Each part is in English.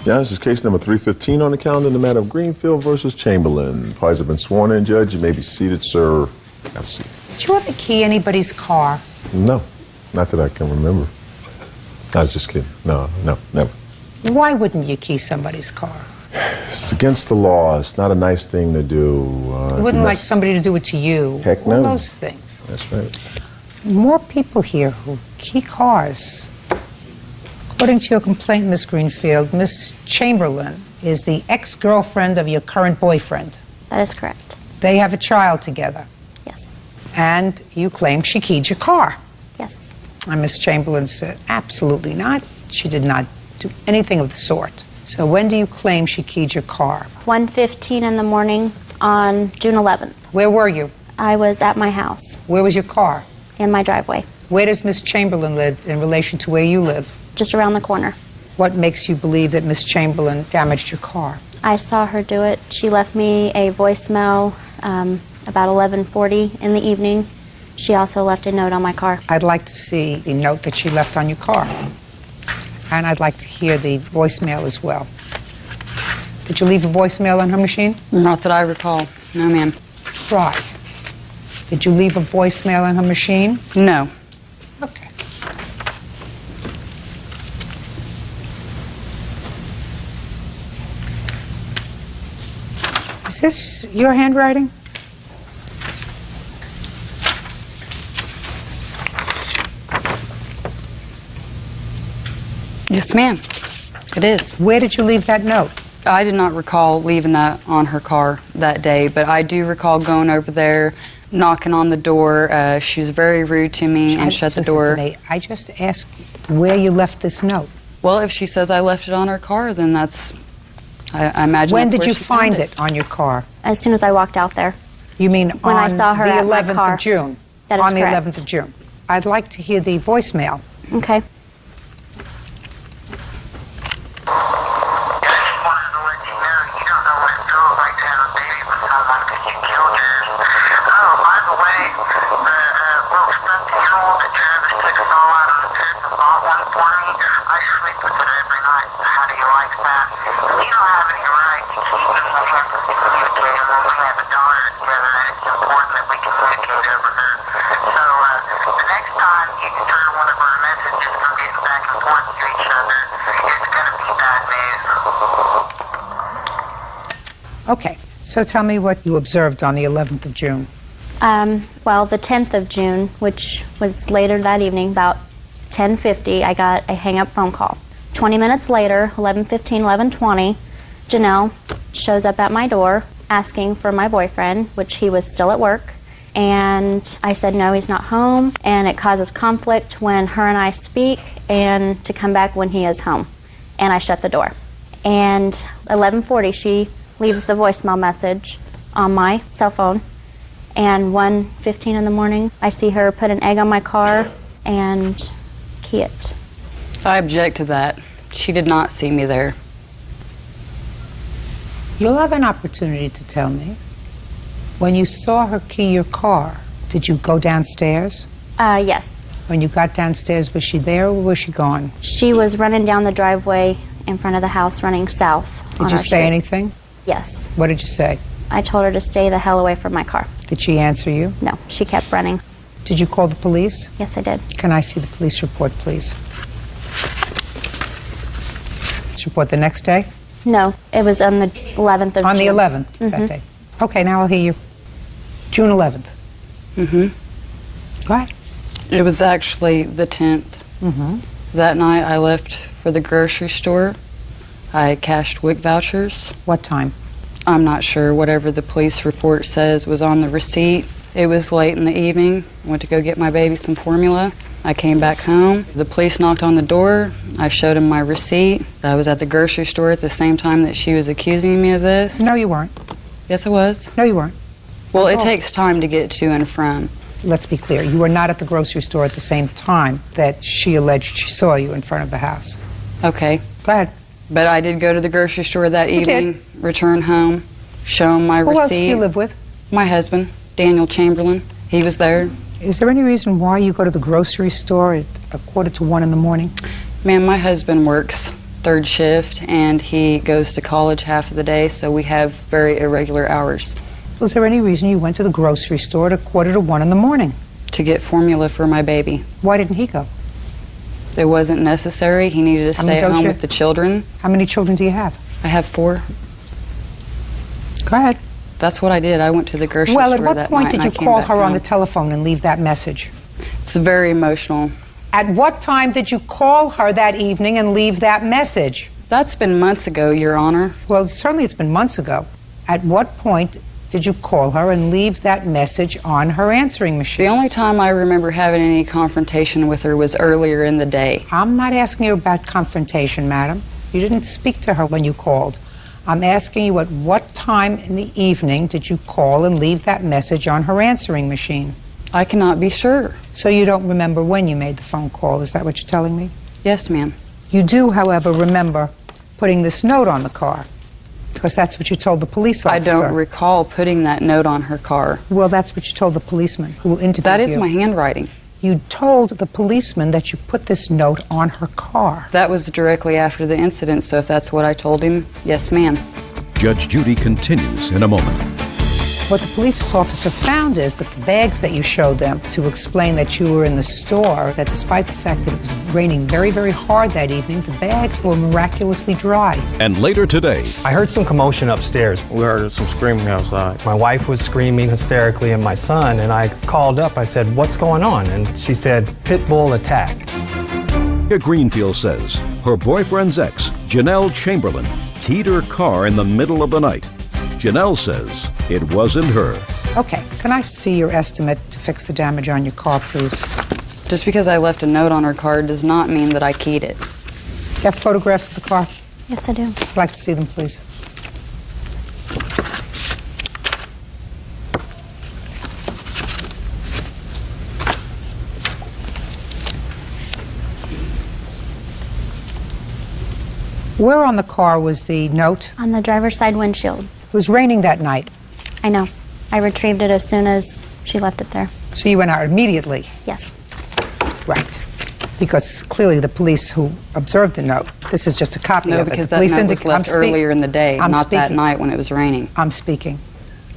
Yeah, this is case number 315 on the calendar in the matter of Greenfield versus Chamberlain. Parties have been sworn in, Judge. You may be seated, sir. Have a seat. Did you ever key anybody's car? No, not that I can remember. I was just kidding. No, never. Why wouldn't you key somebody's car? It's against the law. It's not a nice thing to do. You wouldn't like somebody to do it to you. Heck no. All those things. That's right. More people here who key cars. According to your complaint, Miss Greenfield, Miss Chamberlain is the ex-girlfriend of your current boyfriend. That is correct. They have a child together. Yes. And you claim she keyed your car. Yes. And Miss Chamberlain said, absolutely not. She did not do anything of the sort. So when do you claim she keyed your car? 1:15 in the morning on June 11th. Where were you? I was at my house. Where was your car? In my driveway. Where does Miss Chamberlain live in relation to where you live? Just around the corner. What makes you believe that Miss Chamberlain damaged your car? I saw her do it. She left me a voicemail about 11:40 in the evening. She also left a note on my car. I'd like to see the note that she left on your car. And I'd like to hear the voicemail as well. Did you leave a voicemail on her machine? Not that I recall. No, ma'am. Try. Did you leave a voicemail on her machine? No. Okay. Is this your handwriting? Yes, ma'am. It is. Where did you leave that note? I did not recall leaving that on her car that day, but I do recall going over there, knocking on the door. She was very rude to me and shut the door. Listen to me. I just asked where you left this note. Well, if she says I left it on her car, then that's, I imagine When that's did where you she find found it on your car? As soon as I walked out there. You mean When on I saw her the at my 11th car. of June? That is on the correct. 11th of June. I'd like to hear the voicemail. Okay. Okay, so tell me what you observed on the 11th of June. Well, the 10th of June, which was later that evening, about 10:50, I got a hang-up phone call. 20 minutes later, 11:15, 11:20, Janelle shows up at my door asking for my boyfriend, which he was still at work. And I said, no, he's not home, and it causes conflict when her and I speak, and to come back when he is home. And I shut the door. And 11:40, she leaves the voicemail message on my cell phone, and 1:15 in the morning, I see her put an egg on my car and key it. I object to that. She did not see me there. You'll have an opportunity to tell me. When you saw her key your car, did you go downstairs? Yes. When you got downstairs, was she there or was she gone? She was running down the driveway in front of the house, running south. Did you say anything? Yes. What did you say? I told her to stay the hell away from my car. Did she answer you? No, she kept running. Did you call the police? Yes, I did. Can I see the police report, please? Police report the next day? No, it was on the 11th of On June. the 11th, that day. Okay, now I'll hear you. June 11th. Go ahead. It was actually the 10th. That night I left for the grocery store. I cashed WIC vouchers. What time? I'm not sure. Whatever the police report says was on the receipt. It was late in the evening. I went to go get my baby some formula. I came back home. The police knocked on the door. I showed them my receipt. I was at the grocery store at the same time that she was accusing me of this. No, you weren't. Yes, I was. No, you weren't. Well, it takes time to get to and from. Let's be clear. You were not at the grocery store at the same time that she alleged she saw you in front of the house. Okay. Go ahead. But I did go to the grocery store that evening, did. return home, show him my receipt. Who else do you live with? My husband, Daniel Chamberlain. He was there. Is there any reason why you go to the grocery store at 1:45 in the morning? Ma'am, my husband works third shift, and he goes to college half of the day, so we have very irregular hours. Was there any reason you went to the grocery store at 1:45 in the morning? To get formula for my baby. Why didn't he go? It wasn't necessary. He needed to stay at home with the children. How many children do you have? I have 4. Go ahead. That's what I did. I went to the grocery store that night. Well, at what point did you call her on the telephone and leave that message? It's very emotional. At what time did you call her that evening and leave that message? That's been months ago, Your Honor. Well, certainly it's been months ago. At what point did you call her and leave that message on her answering machine? The only time I remember having any confrontation with her was earlier in the day. I'm not asking you about confrontation, madam. You didn't speak to her when you called. I'm asking you at what time in the evening did you call and leave that message on her answering machine? I cannot be sure. So you don't remember when you made the phone call, is that what you're telling me? Yes, ma'am. You do, however, remember putting this note on the car, because that's what you told the police officer. I don't recall putting that note on her car. Well, that's what you told the policeman who interviewed you. That is my handwriting. You told the policeman that you put this note on her car. That was directly after the incident, so if that's what I told him, yes, ma'am. Judge Judy continues in a moment. What the police officer found is that the bags that you showed them to explain that you were in the store, that despite the fact that it was raining very, very hard that evening, the bags were miraculously dry. And later today, I heard some commotion upstairs. We heard some screaming outside. My wife was screaming hysterically and my son, and I called up. I said, "What's going on?" And she said, "Pit bull attack." Greenfield says her boyfriend's ex, Janelle Chamberlain, keyed her car in the middle of the night. Janelle says it wasn't her. Okay, can I see your estimate to fix the damage on your car, please? Just because I left a note on her car does not mean that I keyed it. You have photographs of the car? Yes, I do. I'd like to see them, please. Where on the car was the note? On the driver's side windshield. It was raining that night. I know. I retrieved it as soon as she left it there. So you went out immediately? Yes. Right. Because clearly the police who observed the note, this is just a copy No, of it. because The that police note was left earlier in the day, not that night when it was raining. I'm speaking.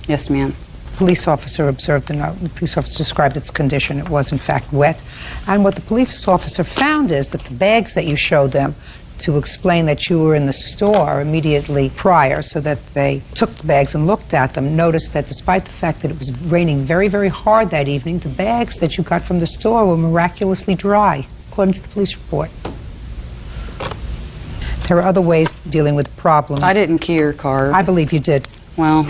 Yes, ma'am. Police officer observed the note. The police officer described its condition. It was, in fact, wet. And what the police officer found is that the bags that you showed them to explain that you were in the store immediately prior, so that they took the bags and looked at them, noticed that despite the fact that it was raining very, very hard that evening, the bags that you got from the store were miraculously dry, according to the police report. There are other ways to dealing with problems. I didn't key her car. I believe you did. Well,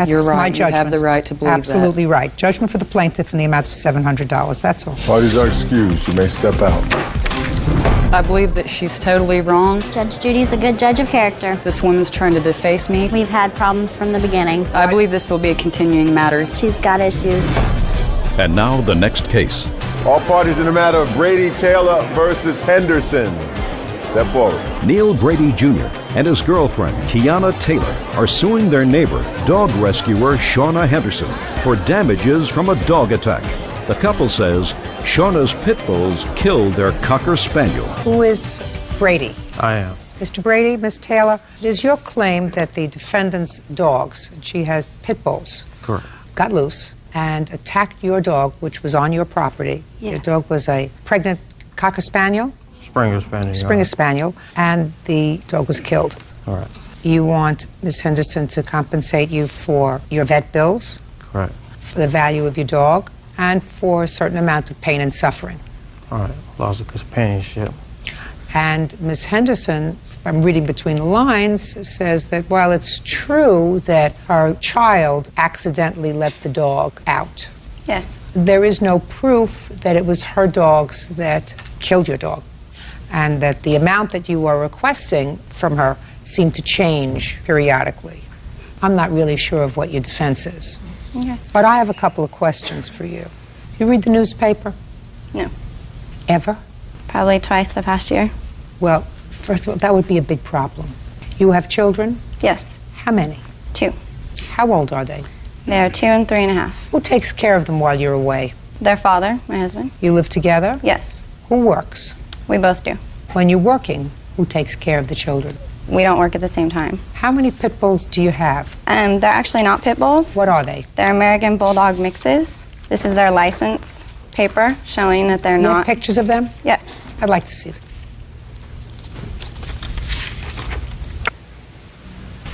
you're right. my judgment. You have the right to believe Absolutely right. Judgment for the plaintiff in the amount of $700. That's all. Parties are excused. You may step out. I believe that she's totally wrong. Judge Judy's a good judge of character. This woman's trying to deface me. We've had problems from the beginning. I believe this will be a continuing matter. She's got issues. and now the next case. All parties in the matter of Brady Taylor versus Henderson. Step forward. Neil Brady Jr. and his girlfriend, Kiana Taylor, are suing their neighbor, dog rescuer Shauna Henderson, for damages from a dog attack. The couple says Shauna's pit bulls killed their Cocker Spaniel. Who is Brady? I am. Mr. Brady, Ms. Taylor, it is your claim that the defendant's dogs, and she has pit bulls, Correct. got loose and attacked your dog, which was on your property. Yeah. Your dog was a pregnant Cocker Spaniel? Springer Spaniel. Springer Spaniel, and the dog was killed. All right. You want Ms. Henderson to compensate you for your vet bills, Correct. for the value of your dog, and for a certain amount of pain and suffering. All right. Lots of companionship. And Ms. Henderson, I'm reading between the lines, says that while it's true that her child accidentally let the dog out, Yes. there is no proof that it was her dogs that killed your dog, and that the amount that you are requesting from her seemed to change periodically. I'm not really sure of what your defense is. Okay. But I have a couple of questions for you. You read the newspaper? No. Ever? Probably twice the past year. Well, first of all, that would be a big problem. You have children? Yes. How many? 2. How old are they? They're 2 and 3.5. Who takes care of them while you're away? Their father, my husband. You live together? Yes. Who works? We both do. When you're working, Who takes care of the children? We don't work at the same time. How many pit bulls do you have? They're actually not pit bulls. What are they? They're American Bulldog mixes. This is their license paper showing that they're You not. have pictures of them? Yes. I'd like to see them.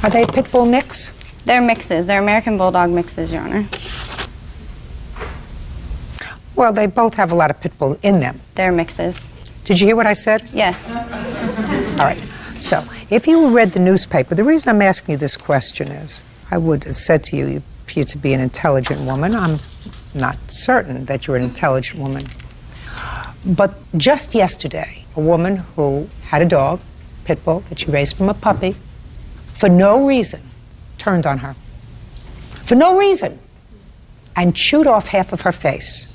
Are they pit bull mix? They're mixes. They're American Bulldog mixes, Your Honor. Well, they both have a lot of pit bull in them. They're mixes. Did you hear what I said? Yes. All right. So, if you read the newspaper, the reason I'm asking you this question is, I would have said to you, you appear to be an intelligent woman. I'm not certain that you're an intelligent woman. But just yesterday, a woman who had a dog, pit bull, that she raised from a puppy, for no reason, turned on her. For no reason. And chewed off half of her face.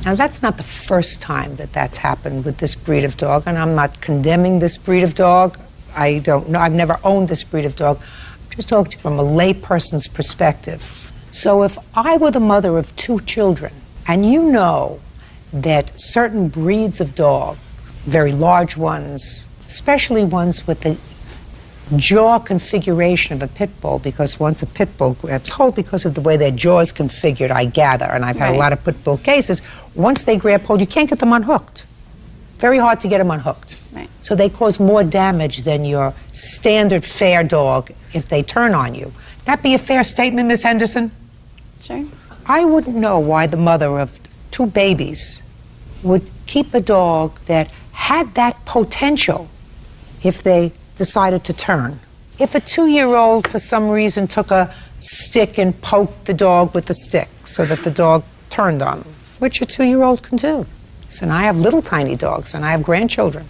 Now, that's not the first time that that's happened with this breed of dog, and I'm not condemning this breed of dog. I don't know. I've never owned this breed of dog. I'm just talking to you from a layperson's perspective. So if I were the mother of 2 children, and you know that certain breeds of dog, very large ones, especially ones with the jaw configuration of a pit bull, because once a pit bull grabs hold, because of the way their jaw is configured, I gather, and I've had a lot of pit bull cases, once they grab hold, you can't get them unhooked. Very hard to get them unhooked. Right. So they cause more damage than your standard fair dog if they turn on you. That be a fair statement, Miss Henderson? Sure. I wouldn't know why the mother of 2 babies would keep a dog that had that potential if they decided to turn. If a 2-year-old, for some reason, took a stick and poked the dog with the stick so that the dog turned on them, which a 2-year-old can do. Listen, I have little tiny dogs, and I have grandchildren.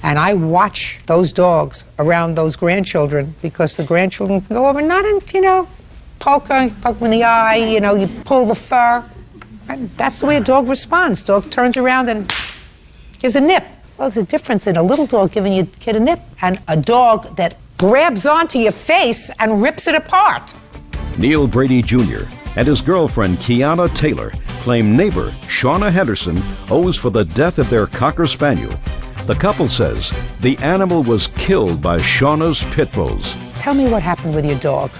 And I watch those dogs around those grandchildren because the grandchildren can go over, not in, poke them in the eye, you pull the fur. And that's the way a dog responds. Dog turns around and gives a nip. Well, there's a difference in a little dog giving your kid a nip and a dog that grabs onto your face and rips it apart. Neil Brady Jr. and his girlfriend Kiana Taylor claim neighbor Shauna Henderson owes for the death of their Cocker Spaniel. The couple says the animal was killed by Shauna's pit bulls. Tell me what happened with your dog.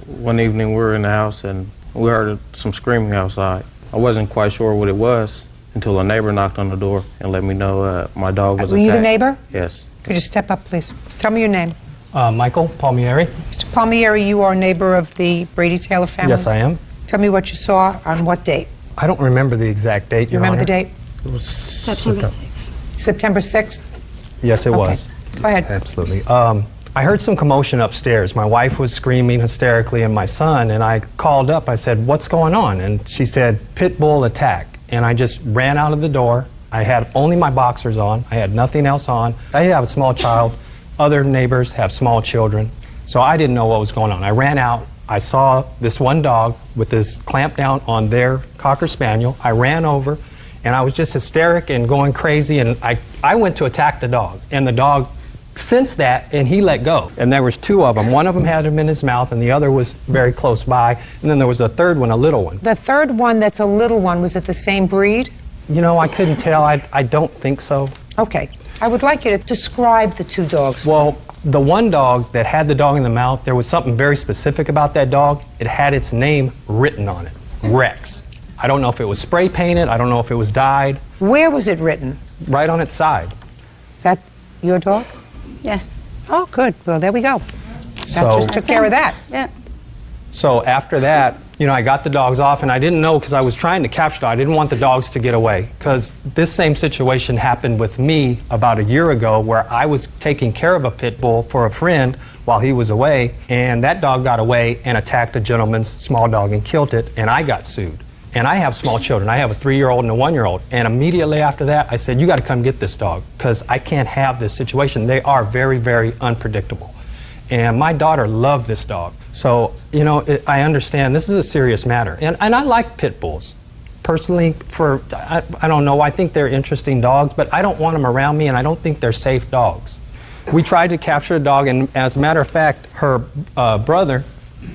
One evening we were in the house and we heard some screaming outside. I wasn't quite sure what it was until a neighbor knocked on the door and let me know my dog was attacked. Were you the neighbor? Yes. Could you step up, please? Tell me your name. Michael Palmieri. Mr. Palmieri, you are a neighbor of the Brady Taylor family? Yes, I am. Tell me what you saw on what date? I don't remember the exact date, You Your remember Honor. the date? It was September 6th. September 6th? Yes, it Okay. was. Go ahead. Absolutely. I heard some commotion upstairs. My wife was screaming hysterically and my son, and I called up. I said, "What's going on?" And she said, "Pit bull attack." And I just ran out of the door. I had only my boxers on. I had nothing else on. I have a small child. Other neighbors have small children. So I didn't know what was going on. I ran out. I saw this one dog with this clamp down on their Cocker Spaniel. I ran over, and I was just hysteric and going crazy, and I went to attack the dog. And the dog sensed that, and he let go. And there was 2 of them. One of them had him in his mouth, and the other was very close by. And then there was a third one, a little one. The third one that's a little one, was it the same breed? You know, I couldn't tell. I don't think so. Okay. I would like you to describe the 2 dogs. Well, the one dog that had the dog in the mouth, there was something very specific about that dog. It had its name written on it, Rex. I don't know if it was spray painted. I don't know if it was dyed. Where was it written? Right on its side. Is that your dog? Yes. Oh, good. Well, there we go. That So- just took care of that. Yeah. So after that, I got the dogs off, and I didn't know because I was trying to capture them. I didn't want the dogs to get away because this same situation happened with me about a year ago where I was taking care of a pit bull for a friend while he was away, and that dog got away and attacked a gentleman's small dog and killed it, and I got sued. And I have small children. I have a 3-year-old and a 1-year-old. And immediately after that, I said, "You got to come get this dog because I can't have this situation." They are very, very unpredictable. And my daughter loved this dog. So, I understand this is a serious matter. And I like pit bulls. Personally, I don't know, I think they're interesting dogs, but I don't want them around me, and I don't think they're safe dogs. We tried to capture a dog, and as a matter of fact, her brother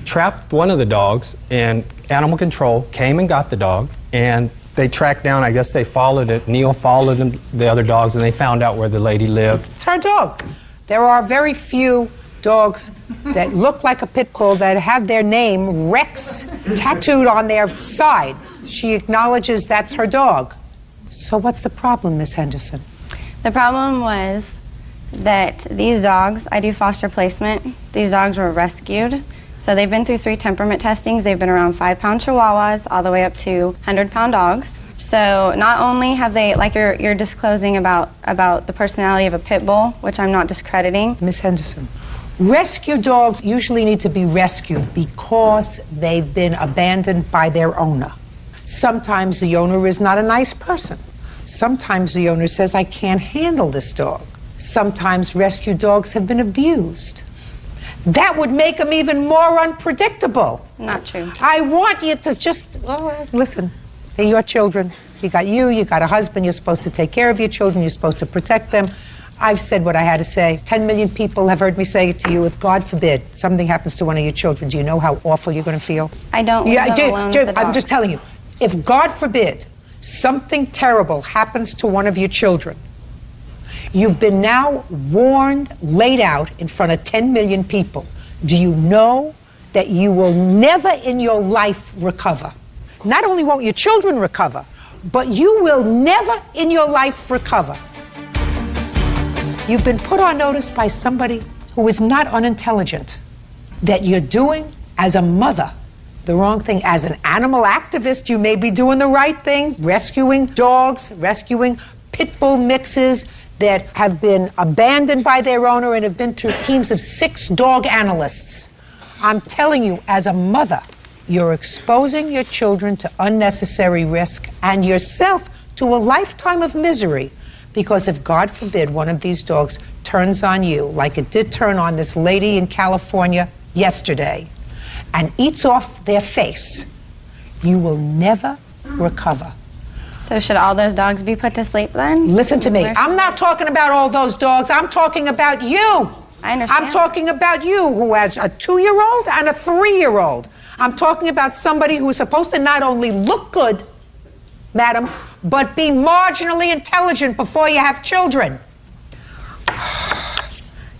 trapped one of the dogs, and animal control came and got the dog, and They tracked down, I guess they followed it. Neil followed the other dogs, and they found out where the lady lived. It's her dog. There are very few dogs that look like a pit bull that have their name, Rex, tattooed on their side. She acknowledges that's her dog. So what's the problem, Miss Henderson? The problem was that these dogs, I do foster placement, these dogs were rescued. So they've been through 3 temperament testings. They've been around 5-pound chihuahuas all the way up to 100-pound dogs. So not only have they, like you're disclosing about the personality of a pit bull, which I'm not discrediting. Miss Henderson, rescue dogs usually need to be rescued because they've been abandoned by their owner. Sometimes the owner is not a nice person. Sometimes the owner says, I can't handle this dog. Sometimes rescue dogs have been abused. That would make them even more unpredictable. Not true. I want you to just, listen, they're your children. You got a husband, you're supposed to take care of your children, you're supposed to protect them. I've said what I had to say. 10 million people have heard me say it to you. If, God forbid, something happens to one of your children, do you know how awful you're going to feel? I don't live alone with the dog. I'm just telling you, if, God forbid, something terrible happens to one of your children, you've been now warned, laid out in front of 10 million people. Do you know that you will never in your life recover? Not only won't your children recover, but you will never in your life recover. You've been put on notice by somebody who is not unintelligent that you're doing, as a mother, the wrong thing. As an animal activist, you may be doing the right thing, rescuing dogs, rescuing pit bull mixes that have been abandoned by their owner and have been through teams of 6 dog analysts. I'm telling you, as a mother, you're exposing your children to unnecessary risk and yourself to a lifetime of misery, because if, God forbid, one of these dogs turns on you, like it did turn on this lady in California yesterday, and eats off their face, you will never recover. So should all those dogs be put to sleep then? Listen to me. I'm not talking about all those dogs. I'm talking about you. I understand. I'm talking about you, who has a 2-year-old and a 3-year-old. I'm talking about somebody who's supposed to not only look good, madam, but be marginally intelligent before you have children.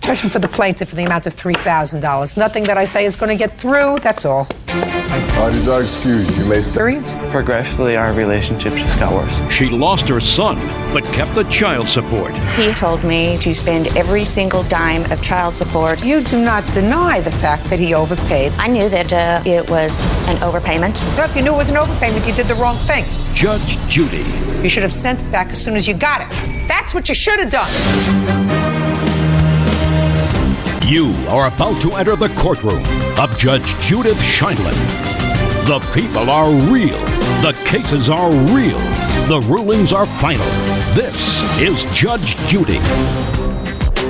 Judgment for the plaintiff in the amount of $3,000. Nothing that I say is going to get through, that's all. Parties are excused. You may stay. Progressively, our relationship just got worse. She lost her son, but kept the child support. He told me to spend every single dime of child support. You do not deny the fact that he overpaid. I knew that it was an overpayment. No, if you knew it was an overpayment, you did the wrong thing. Judge Judy. You should have sent it back as soon as you got it. That's what you should have done. You are about to enter the courtroom of Judge Judy Sheindlin. The people are real. The cases are real. The rulings are final. This is Judge Judy.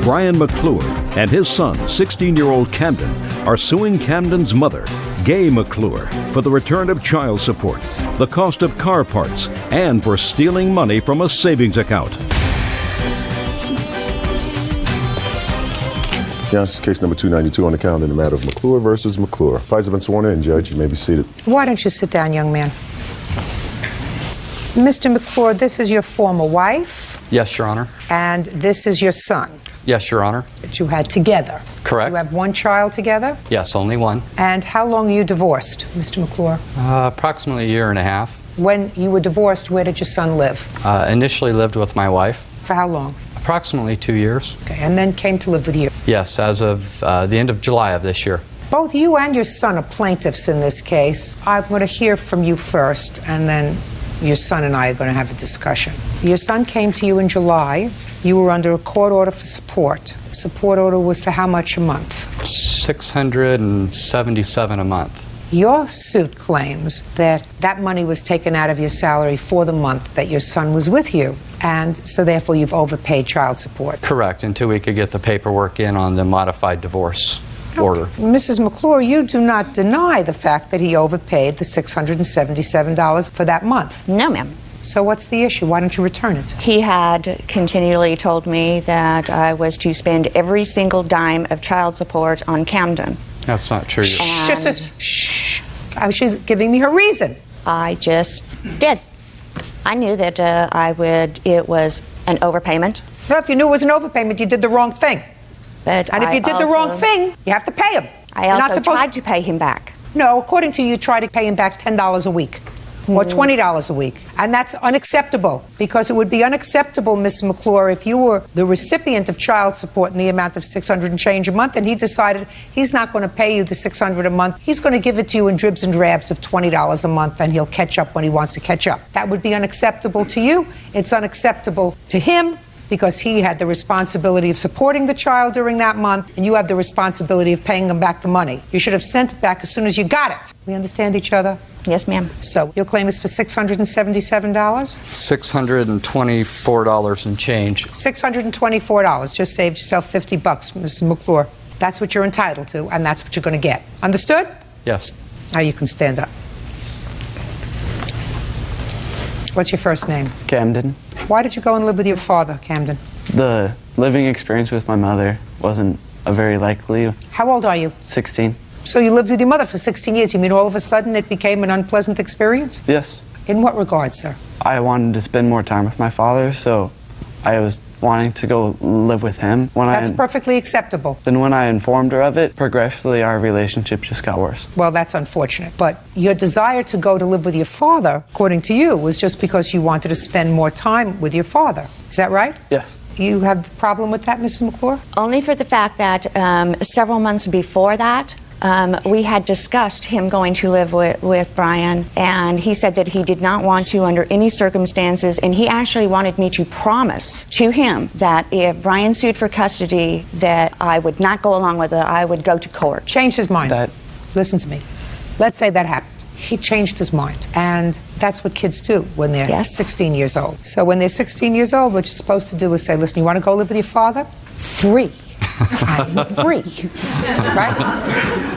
Brian McClure and his son, 16-year-old Camden, are suing Camden's mother, Gay McClure, for the return of child support, the cost of car parts, and for stealing money from a savings account. Yes, case number 292 on the calendar in the matter of McClure versus McClure. Parties have been sworn in, Judge. You may be seated. Why don't you sit down, young man? Mr. McClure, this is your former wife. Yes, Your Honor. And this is your son. Yes, Your Honor. That you had together. Correct. You have one child together? Yes, only one. And how long are you divorced, Mr. McClure? Approximately a year and a half. When you were divorced, where did your son live? Initially lived with my wife. For how long? Approximately 2 years. Okay, and then came to live with you? Yes, as of the end of July of this year. Both you and your son are plaintiffs in this case. I'm going to hear from you first, and then your son and I are going to have a discussion. Your son came to you in July. You were under a court order for support. The support order was for how much a month? $677 a month. Your suit claims that that money was taken out of your salary for the month that your son was with you, and so therefore you've overpaid child support. Correct, until we could get the paperwork in on the modified divorce order. Mrs. McClure, you do not deny the fact that he overpaid the $677 for that month. No, ma'am. So what's the issue? Why don't you return it? He had continually told me that I was to spend every single dime of child support on Camden. That's not true. And Shh. She's giving me her reason. I just did. I knew that it was an overpayment. No, if you knew it was an overpayment, you did the wrong thing. But And if you did the wrong thing, you have to pay him. I You're also tried to pay him back. No, according to you, try to pay him back $10 a week or $20 a week. And that's unacceptable, because it would be unacceptable, Ms. McClure, if you were the recipient of child support in the amount of $600 and change a month, and he decided he's not going to pay you the $600 a month. He's going to give it to you in dribs and drabs of $20 a month, and he'll catch up when he wants to catch up. That would be unacceptable to you. It's unacceptable to him, because he had the responsibility of supporting the child during that month, and you have the responsibility of paying him back the money. You should have sent it back as soon as you got it. We understand each other? Yes, ma'am. So your claim is for $677? $624 and change. $624. Just saved yourself $50, Mrs. McClure. That's what you're entitled to, and that's what you're going to get. Understood? Yes. Now you can stand up. What's your first name? Camden. Why did you go and live with your father, Camden? The living experience with my mother wasn't a very likely. How old are you? 16. So you lived with your mother for 16 years. You mean all of a sudden it became an unpleasant experience? Yes. In what regard, sir? I wanted to spend more time with my father, so I was wanting to go live with him. That's perfectly acceptable. Then when I informed her of it, progressively our relationship just got worse. Well, that's unfortunate. But your desire to go to live with your father, according to you, was just because you wanted to spend more time with your father. Is that right? Yes. You have a problem with that, Mrs. McClure? Only for the fact that several months before that, we had discussed him going to live with Brian, and he said that he did not want to under any circumstances, and he actually wanted me to promise to him that if Brian sued for custody, that I would not go along with it, I would go to court. Changed his mind. Listen to me. Let's say that happened. He changed his mind, and that's what kids do when they're 16 years old. So when they're 16 years old, what you're supposed to do is say, listen, you want to go live with your father? Free. I'm free, right?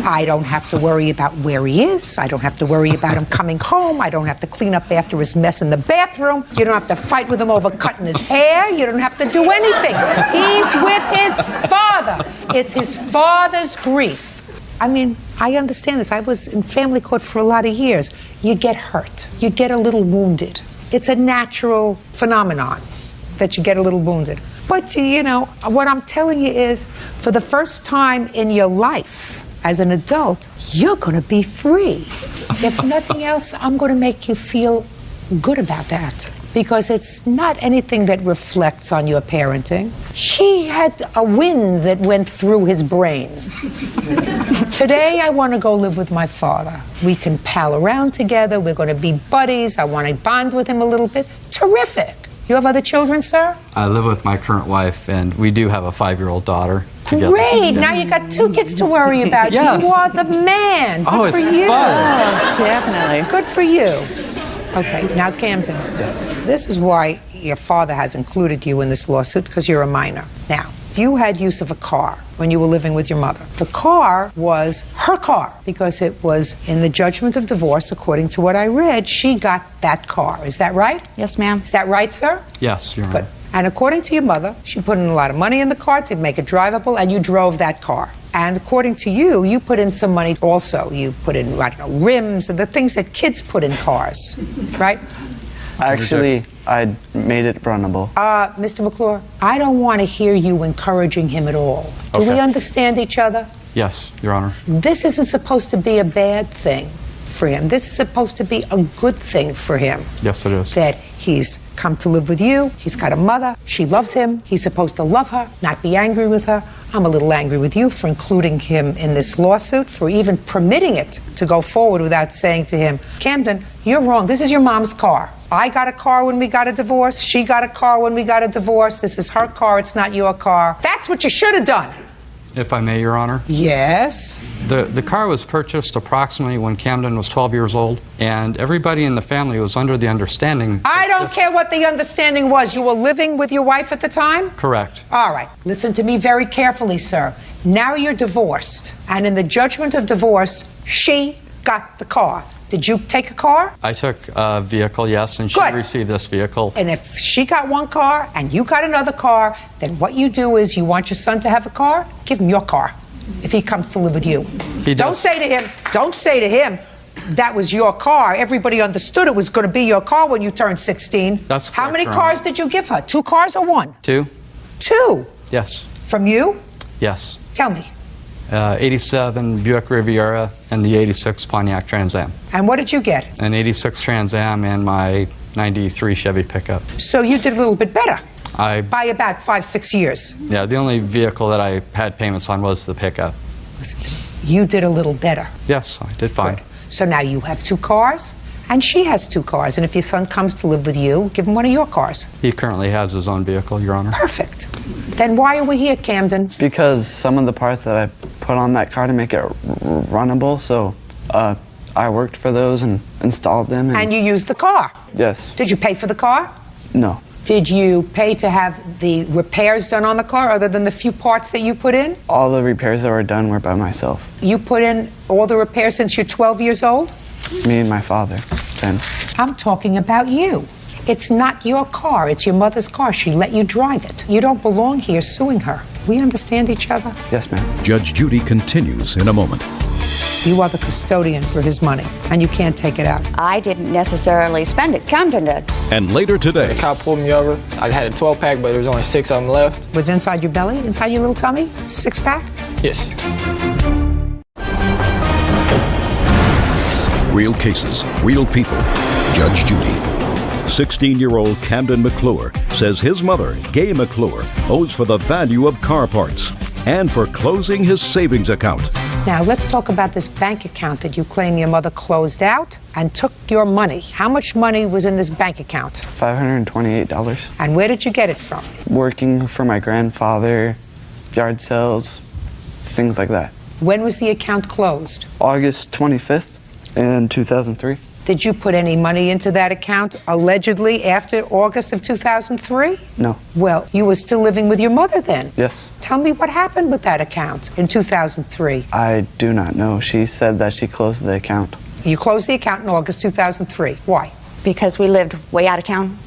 I don't have to worry about where he is. I don't have to worry about him coming home. I don't have to clean up after his mess in the bathroom. You don't have to fight with him over cutting his hair. You don't have to do anything. He's with his father. It's his father's grief. I mean, I understand this. I was in family court for a lot of years. You get hurt. You get a little wounded. It's a natural phenomenon that you get a little wounded. But, you know, what I'm telling you is, for the first time in your life as an adult, you're going to be free. If nothing else, I'm going to make you feel good about that, because it's not anything that reflects on your parenting. He had a wind that went through his brain. Today, I want to go live with my father. We can pal around together. We're going to be buddies. I want to bond with him a little bit. Terrific. You have other children, sir? I live with my current wife, and we do have a 5-year-old daughter together. Great! Now you got 2 kids to worry about. Yes. You are the man. Good Oh, for it's you. fun. Oh, definitely. Good for you. Okay, now Camden. Yes. This is why your father has included you in this lawsuit, because you're a minor. Now, you had use of a car when you were living with your mother. The car was her car, because it was in the judgment of divorce. According to what I read, she got that car. Is that right? Yes, ma'am. Is that right, sir? Yes, Your Honor. Good. And according to your mother, she put in a lot of money in the car to make it drivable, and you drove that car. And according to you, you put in some money also. You put in, I don't know, rims and the things that kids put in cars, right? Actually, I made it runnable. Mr. McClure, I don't want to hear you encouraging him at all. Do we understand each other? Yes, Your Honor. This isn't supposed to be a bad thing for him. This is supposed to be a good thing for him. Yes, it is. That he's come to live with you. He's got a mother. She loves him. He's supposed to love her, not be angry with her. I'm a little angry with you for including him in this lawsuit, for even permitting it to go forward without saying to him, Camden, you're wrong. This is your mom's car. I got a car when we got a divorce. She got a car when we got a divorce. This is her car. It's not your car. That's what you should have done. If I may, Your Honor. Yes. The car was purchased approximately when Camden was 12 years old, and everybody in the family was under the understanding... I don't care what the understanding was. You were living with your wife at the time? Correct. All right. Listen to me very carefully, sir. Now you're divorced, and in the judgment of divorce, she got the car. Did you take a car? I took a vehicle, yes, and she Good. received this vehicle. And if she got one car and you got another car, then what you do is you want your son to have a car, give him your car if he comes to live with you. He does. Don't say to him, that was your car. Everybody understood it was going to be your car when you turned 16. That's How correct, many Your cars Honor. did you give her? 2 cars or 1? 2? 2. Yes. From you? Yes. Tell me. 87 Buick Riviera and the 86 Pontiac Trans Am. And what did you get? An 86 Trans Am and my 93 Chevy pickup. So you did a little bit better I, by about 5-6 years. yeah, the only vehicle that I had payments on was the pickup. Listen to me. You did a little better. Yes, I did fine. Good. So now you have 2 cars, and she has 2 cars. And if your son comes to live with you, give him one of your cars. He currently has his own vehicle, Your Honor. Perfect. Then why are we here, Camden? Because some of the parts that I put on that car to make it runnable, so I worked for those and installed them. And you used the car. Yes. Did you pay for the car? No. Did you pay to have the repairs done on the car other than the few parts that you put in? All the repairs that were done were by myself. You put in all the repairs since you're 12 years old? Me and my father, then. I'm talking about you. It's not your car, it's your mother's car. She let you drive it. You don't belong here suing her. We understand each other? Yes, ma'am. Judge Judy continues in a moment. You are the custodian for his money, and you can't take it out. I didn't necessarily spend it. Camden did. And later today, The cop pulled me over. I had a 12-pack, but there was only 6 of them left. Was inside your belly, inside your little tummy? 6-pack? Yes. real cases, real people. Judge Judy. 16-year-old Camden McClure says his mother, Gay McClure, owes for the value of car parts and for closing his savings account. Now, let's talk about this bank account that you claim your mother closed out and took your money. How much money was in this bank account? $528. And where did you get it from? Working for my grandfather, yard sales, things like that. When was the account closed? August 25th in 2003. Did you put any money into that account allegedly after August of 2003? No. Well, you were still living with your mother then? Yes. Tell me what happened with that account in 2003. I do not know. She said that she closed the account. You closed the account in August 2003. Why? Because we lived way out of town.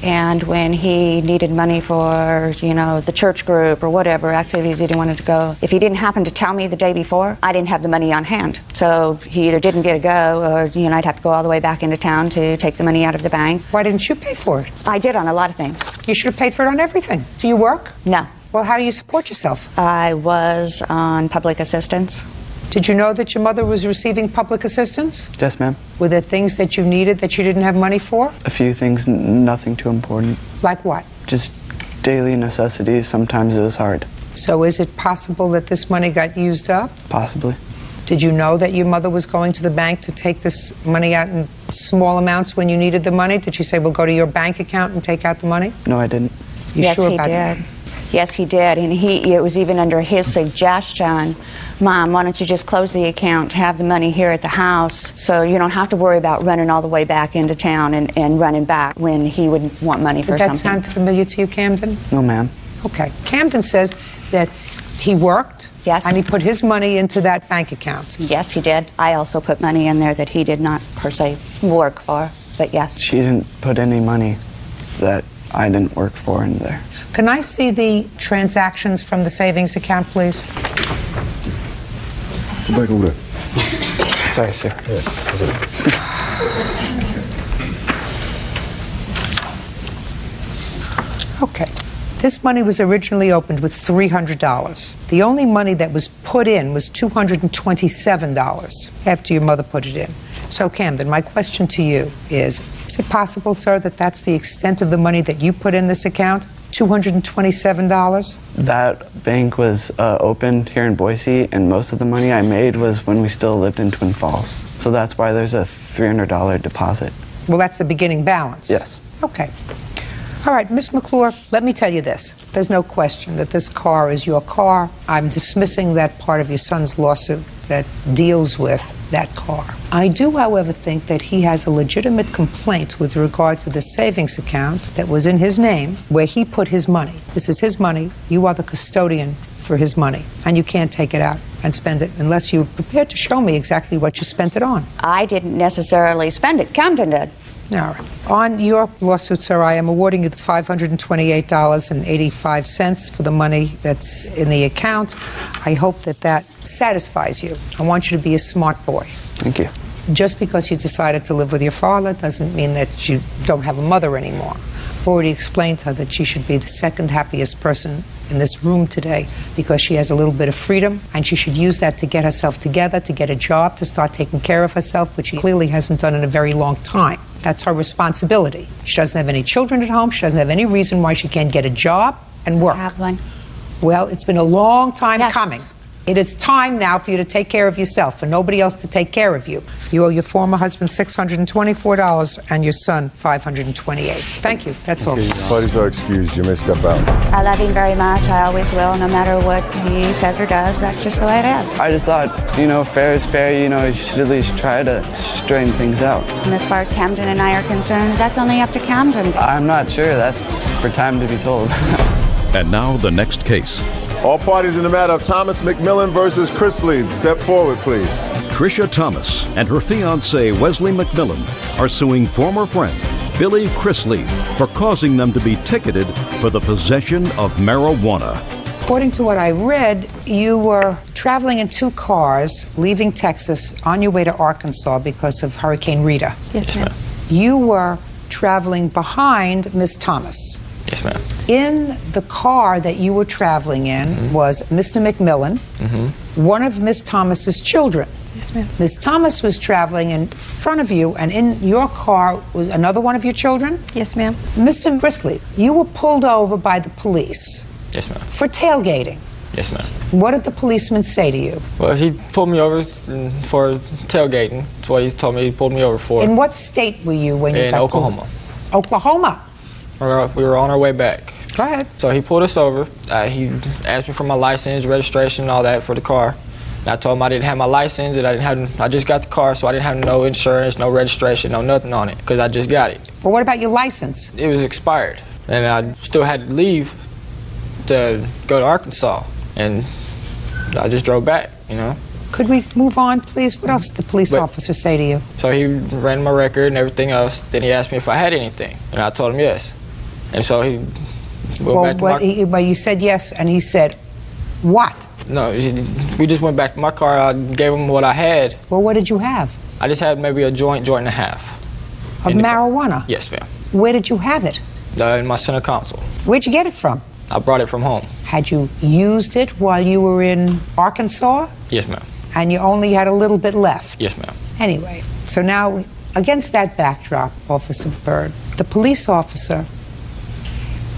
And when he needed money for, the church group or whatever activity that he wanted to go, if he didn't happen to tell me the day before, I didn't have the money on hand. So he either didn't get to go or, I'd have to go all the way back into town to take the money out of the bank. Why didn't you pay for it? I did on a lot of things. You should have paid for it on everything. Do you work? No. Well, how do you support yourself? I was on public assistance. Did you know that your mother was receiving public assistance? Yes, ma'am. Were there things that you needed that you didn't have money for? A few things, nothing too important. Like what? Just daily necessities. Sometimes it was hard. So is it possible that this money got used up? Possibly. Did you know that your mother was going to the bank to take this money out in small amounts when you needed the money? Did she say, well, go to your bank account and take out the money? No, I didn't. You Yes, sure he about did. that? Yes, he did. And it was even under his suggestion, Mom, why don't you just close the account, have the money here at the house, so you don't have to worry about running all the way back into town and running back when he would want money for Did that something. sound familiar to you, Camden? No, ma'am. Okay. Camden says that he worked. Yes. And he put his money into that bank account. Yes, he did. I also put money in there that he did not, per se, work for, but yes. She didn't put any money that I didn't work for in there. Can I see the transactions from the savings account, please? Go back over there. Sorry, sir. Okay. This money was originally opened with $300. The only money that was put in was $227 after your mother put it in. So, Camden, my question to you is it possible, sir, that that's the extent of the money that you put in this account? $227? That bank was opened here in Boise, and most of the money I made was when we still lived in Twin Falls. So that's why there's a $300 deposit. Well, that's the beginning balance. Yes. Okay. All right, Miss McClure, let me tell you this. There's no question that this car is your car. I'm dismissing that part of your son's lawsuit that deals with that car. I do, however, think that he has a legitimate complaint with regard to the savings account that was in his name, where he put his money. This is his money. You are the custodian for his money, and you can't take it out and spend it unless you're prepared to show me exactly what you spent it on. I didn't necessarily spend it. Camden did. All right. On your lawsuit, sir, I am awarding you the $528.85 for the money that's in the account. I hope that that satisfies you. I want you to be a smart boy. Thank you. Just because you decided to live with your father doesn't mean that you don't have a mother anymore. I've already explained to her that she should be the second happiest person in this room today because she has a little bit of freedom, and she should use that to get herself together, to get a job, to start taking care of herself, which she clearly hasn't done in a very long time. That's her responsibility. She doesn't have any children at home. She doesn't have any reason why she can't get a job and work. I have one. Well, it's been a long time coming. It is time now for you to take care of yourself and nobody else to take care of you. You owe your former husband $624 and your son $528. Thank you. That's all. Parties are excused. You may step out. I love him very much. I always will, no matter what he says or does. That's just the way it is. I just thought, you know, fair is fair. You know, you should at least try to straighten things out. And as far as Camden and I are concerned, that's only up to Camden. I'm not sure. That's for time to be told. And now the next case. All parties in the matter of Thomas McMillan versus Chris Lee. Step forward, please. Tricia Thomas and her fiancé Wesley McMillan are suing former friend Billy Chrisley for causing them to be ticketed for the possession of marijuana. According to what I read, you were traveling in 2 cars, leaving Texas on your way to Arkansas because of Hurricane Rita. Yes, ma'am. You were traveling behind Miss Thomas. Yes, ma'am. In the car that you were traveling in was Mr. McMillan, one of Miss Thomas's children. Yes, ma'am. Miss Thomas was traveling in front of you, and in your car was another one of your children? Yes, ma'am. Mr. Chrisley, you were pulled over by the police. Yes, ma'am. For tailgating. Yes, ma'am. What did the policeman say to you? Well, he pulled me over for tailgating. That's what he told me he pulled me over for. In what state were you when you In got Oklahoma. pulled? Oklahoma. We were on our way back. Go ahead. So he pulled us over. He asked me for my license, registration, all that for the car. And I told him I didn't have my license, and I just got the car, so I didn't have no insurance, no registration, no nothing on it, because I just got it. But what about your license? It was expired, and I still had to leave to go to Arkansas, and I just drove back, you know. Could we move on, please? What else did the police officer say to you? So he ran my record and everything else. Then he asked me if I had anything, and I told him yes. And so he went back to well, you said yes, and he said, what? No, we just went back to my car. I gave him what I had. Well, what did you have? I just had maybe a joint and a half. Of marijuana? Yes, ma'am. Where did you have it? In my center console. Where'd you get it from? I brought it from home. Had you used it while you were in Arkansas? Yes, ma'am. And you only had a little bit left? Yes, ma'am. Anyway, so now, against that backdrop, Officer Bird, the police officer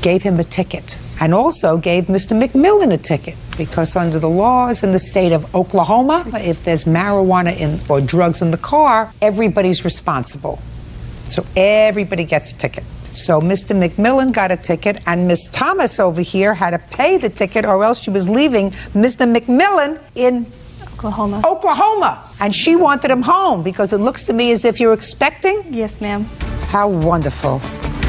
gave him a ticket and also gave Mr. McMillan a ticket because under the laws in the state of Oklahoma, if there's marijuana or drugs in the car, everybody's responsible. So everybody gets a ticket. So Mr. McMillan got a ticket, and Miss Thomas over here had to pay the ticket, or else she was leaving Mr. McMillan in Oklahoma. And she wanted him home because it looks to me as if you're expecting. Yes, ma'am. How wonderful.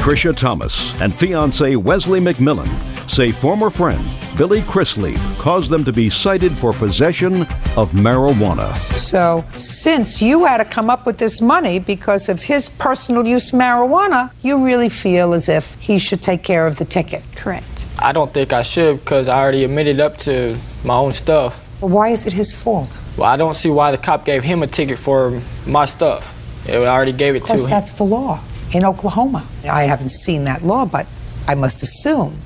Tricia Thomas and fiancé Wesley McMillan say former friend Billy Chrisley caused them to be cited for possession of marijuana. So, since you had to come up with this money because of his personal use of marijuana, you really feel as if he should take care of the ticket. Correct. I don't think I should because I already admitted up to my own stuff. Well, why is it his fault? Well, I don't see why the cop gave him a ticket for my stuff. I already gave it to him. Because that's the law in Oklahoma. I haven't seen that law, but I must assume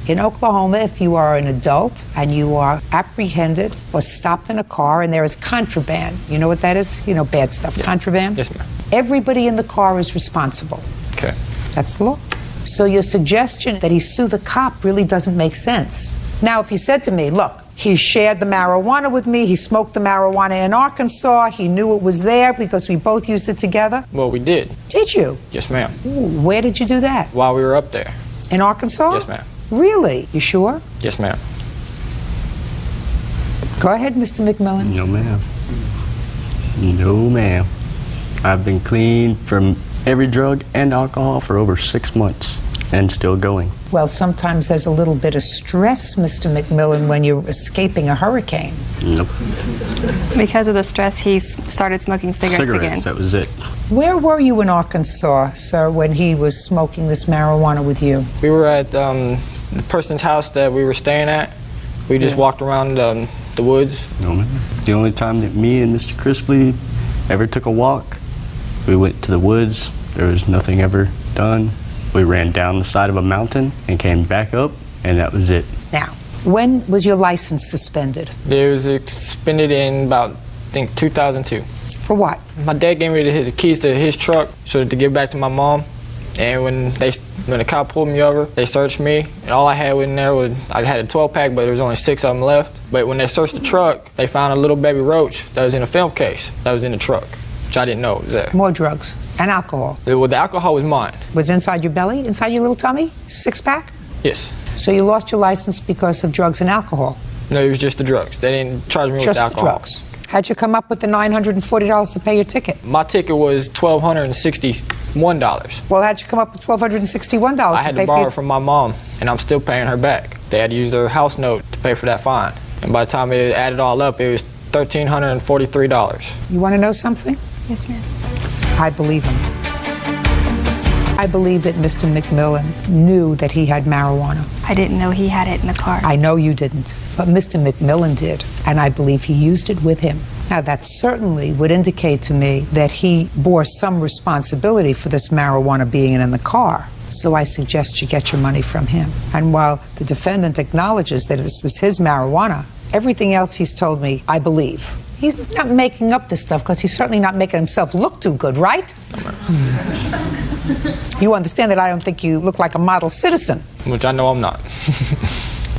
in Oklahoma, if you are an adult and you are apprehended or stopped in a car and there is contraband, you know what that is? You know, bad stuff, yeah. Contraband? Yes, ma'am. Everybody in the car is responsible. Okay. That's the law. So your suggestion that he sue the cop really doesn't make sense. Now, if you said to me, look, he shared the marijuana with me, he smoked the marijuana in Arkansas, he knew it was there because we both used it together. Well, we did. Did you? Yes, ma'am. Ooh, where did you do that? While we were up there. In Arkansas? Yes, ma'am. Really? You sure? Yes, ma'am. Go ahead, Mr. McMillan. No, ma'am. No, ma'am. I've been clean from every drug and alcohol for over 6 months and still going. Well, sometimes there's a little bit of stress, Mr. McMillan, when you're escaping a hurricane. Nope. Because of the stress, he started smoking cigarettes again. That was it. Where were you in Arkansas, sir, when he was smoking this marijuana with you? We were at the person's house that we were staying at. We just walked around the woods. No, ma'am. The only time that me and Mr. Chrisley ever took a walk. We went to the woods. There was nothing ever done. We ran down the side of a mountain and came back up, and that was it. Now, when was your license suspended? It was suspended in about, I think, 2002. For what? My dad gave me the keys to his truck so to give back to my mom. And when the cop pulled me over, they searched me, and all I had in there was, I had a 12-pack, but there was only 6 of them left. But when they searched the truck, they found a little baby roach that was in a film case that was in the truck, which I didn't know was there. More drugs and alcohol. Well, the alcohol was mine. Was it inside your belly, inside your little tummy? 6-pack? Yes. So you lost your license because of drugs and alcohol? No, it was just the drugs. They didn't charge me with the alcohol. Just the drugs. How'd you come up with the $940 to pay your ticket? My ticket was $1,261. Well, how'd you come up with $1,261 I had to borrow it from my mom, and I'm still paying her back. They had to use their house note to pay for that fine. And by the time it added all up, it was $1,343. You want to know something? Yes, ma'am. I believe him. I believe that Mr. McMillan knew that he had marijuana. I didn't know he had it in the car. I know you didn't, but Mr. McMillan did, and I believe he used it with him. Now, that certainly would indicate to me that he bore some responsibility for this marijuana being in the car. So I suggest you get your money from him. And while the defendant acknowledges that this was his marijuana, everything else he's told me, I believe. He's not making up this stuff because he's certainly not making himself look too good, right? You understand that I don't think you look like a model citizen. Which I know I'm not.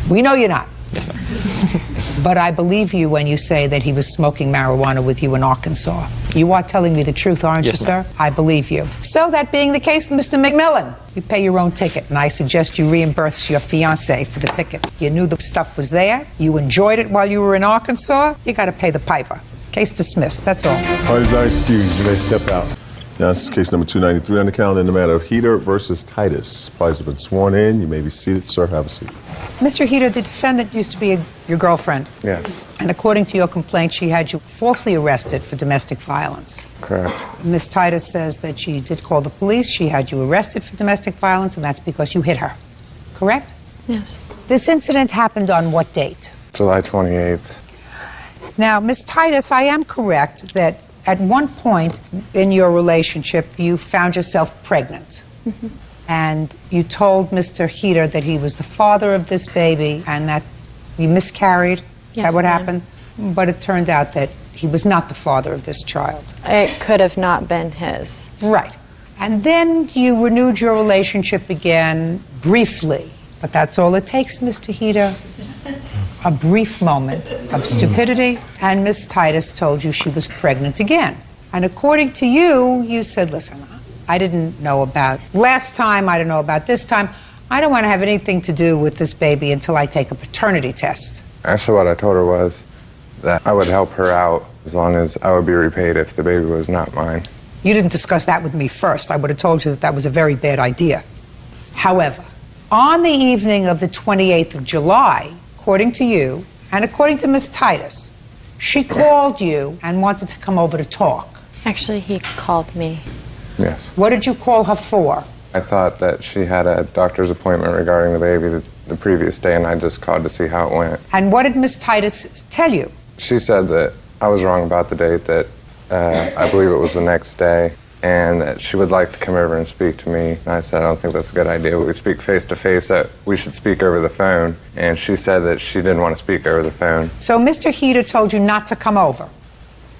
We know you're not. Yes, ma'am. But I believe you when you say that he was smoking marijuana with you in Arkansas. You are telling me the truth, aren't you, sir? I believe you. So that being the case, Mr. McMillan, you pay your own ticket, and I suggest you reimburse your fiancé for the ticket. You knew the stuff was there. You enjoyed it while you were in Arkansas. You got to pay the piper. Case dismissed. That's all. Parties are excused. You may step out. Now, this is case number 293 on the calendar in the matter of Heater versus Titus. Parties have been sworn in. You may be seated. Sir, have a seat. Mr. Heater, the defendant used to be your girlfriend. Yes. And according to your complaint, she had you falsely arrested for domestic violence. Correct. Ms. Titus says that she did call the police. She had you arrested for domestic violence, and that's because you hit her. Correct? Yes. This incident happened on what date? July 28th. Now, Ms. Titus, I am correct that at one point in your relationship, you found yourself pregnant. Mm-hmm. And you told Mr. Heater that he was the father of this baby and that you miscarried. Is that what happened? But it turned out that he was not the father of this child. It could have not been his. Right. And then you renewed your relationship again briefly. But that's all it takes, Mr. Heater. A brief moment of stupidity, and Miss Titus told you she was pregnant again. And according to you, you said, listen, I didn't know about last time, I don't know about this time. I don't want to have anything to do with this baby until I take a paternity test. Actually, what I told her was that I would help her out as long as I would be repaid if the baby was not mine. You didn't discuss that with me first. I would have told you that that was a very bad idea. However, on the evening of the 28th of July, according to you, and according to Miss Titus, she called you and wanted to come over to talk. Actually, he called me. Yes. What did you call her for? I thought that she had a doctor's appointment regarding the baby the previous day, and I just called to see how it went. And what did Miss Titus tell you? She said that I was wrong about the date, that I believe it was the next day, and that she would like to come over and speak to me. And I said, I don't think that's a good idea. We speak face-to-face, that we should speak over the phone. And she said that she didn't want to speak over the phone. So Mr. Heater told you not to come over.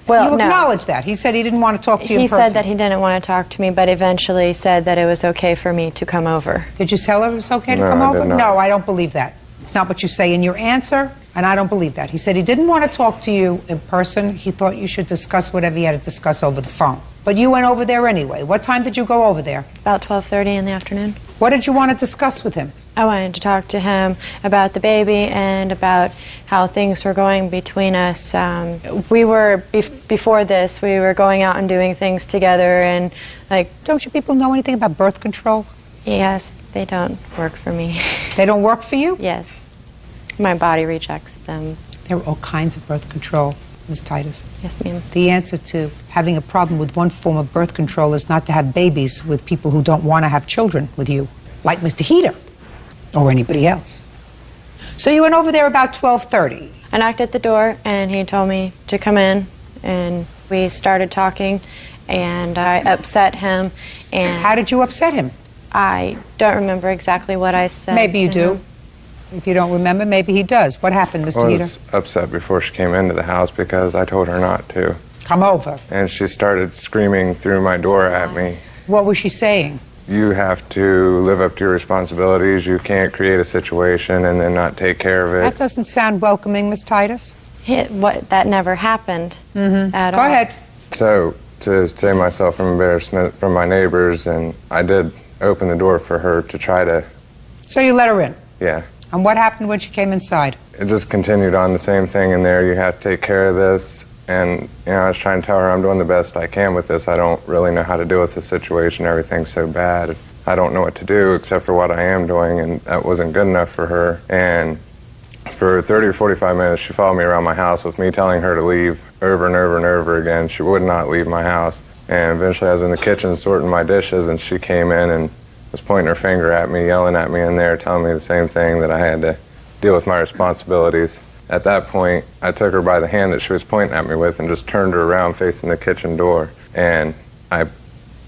Well, you no. acknowledge that. He said he didn't want to talk to you in person. He said that he didn't want to talk to me, but eventually said that it was okay for me to come over. Did you tell her it was okay to No, come I over? did not. No, I don't believe that. It's not what you say in your answer, and I don't believe that. He said he didn't want to talk to you in person. He thought you should discuss whatever you had to discuss over the phone. But you went over there anyway. What time did you go over there? About 12:30 in the afternoon. What did you want to discuss with him? I wanted to talk to him about the baby and about how things were going between us. We were, before this, we were going out and doing things together, and like... Don't you people know anything about birth control? Yes, they don't work for me. They don't work for you? Yes. My body rejects them. There are all kinds of birth control, Ms. Titus. Yes, ma'am. The answer to having a problem with one form of birth control is not to have babies with people who don't want to have children with you, like Mr. Heater or anybody else. So you went over there about 12:30. I knocked at the door, and he told me to come in, and We started talking, and I upset him. And how did you upset him? I don't remember exactly what I said. Maybe you do. If you don't remember, maybe he does. What happened, Mr. Heater? I was upset before she came into the house because I told her not to. Come over. And she started screaming through my door at me. What was she saying? You have to live up to your responsibilities. You can't create a situation and then not take care of it. That doesn't sound welcoming, Miss Titus. That never happened at all. Go ahead. So, to save myself from embarrassment from my neighbors, and I did open the door for her to try to... So you let her in? Yeah. And what happened when she came inside? It just continued on the same thing in there. You have to take care of this. And, you know, I was trying to tell her I'm doing the best I can with this. I don't really know how to deal with this situation. Everything's so bad. I don't know what to do except for what I am doing, and that wasn't good enough for her. And for 30 or 45 minutes, she followed me around my house with me telling her to leave over and over and over again. She would not leave my house. And eventually I was in the kitchen sorting my dishes, and she came in and was pointing her finger at me, yelling at me in there, telling me the same thing, that I had to deal with my responsibilities. At that point, I took her by the hand that she was pointing at me with and just turned her around facing the kitchen door. And I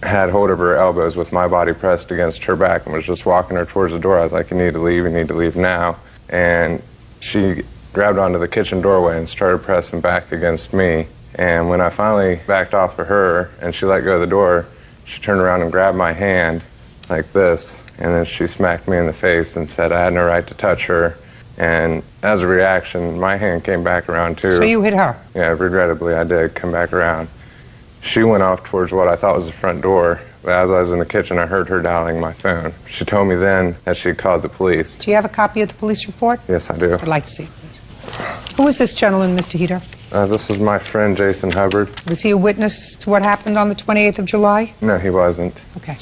had hold of her elbows with my body pressed against her back and was just walking her towards the door. I was like, you need to leave now. And she grabbed onto the kitchen doorway and started pressing back against me. And when I finally backed off of her and she let go of the door, she turned around and grabbed my hand like this, and then she smacked me in the face and said I had no right to touch her. And as a reaction, my hand came back around too. So you hit her? Yeah, regrettably I did come back around. She went off towards what I thought was the front door, but as I was in the kitchen, I heard her dialing my phone. She told me then that she called the police. Do you have a copy of the police report? Yes, I do. I'd like to see it, please. Who is this gentleman, Mr. Heater? This is my friend, Jason Hubbard. Was he a witness to what happened on the 28th of July? No, he wasn't. Okay.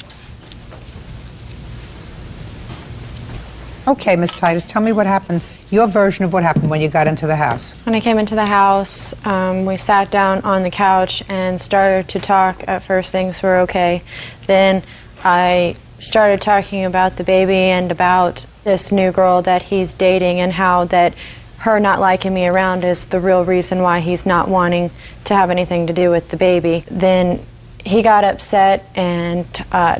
Okay, Ms. Titus, tell me what happened, your version of what happened when you got into the house. When I came into the house, we sat down on the couch and started to talk. At first, things were okay. Then I started talking about the baby and about this new girl that he's dating and how that her not liking me around is the real reason why he's not wanting to have anything to do with the baby. Then he got upset and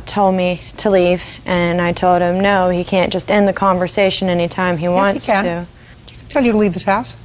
told me to leave, and I told him no, he can't just end the conversation anytime he wants yes, he can. to. He can tell you to leave this house.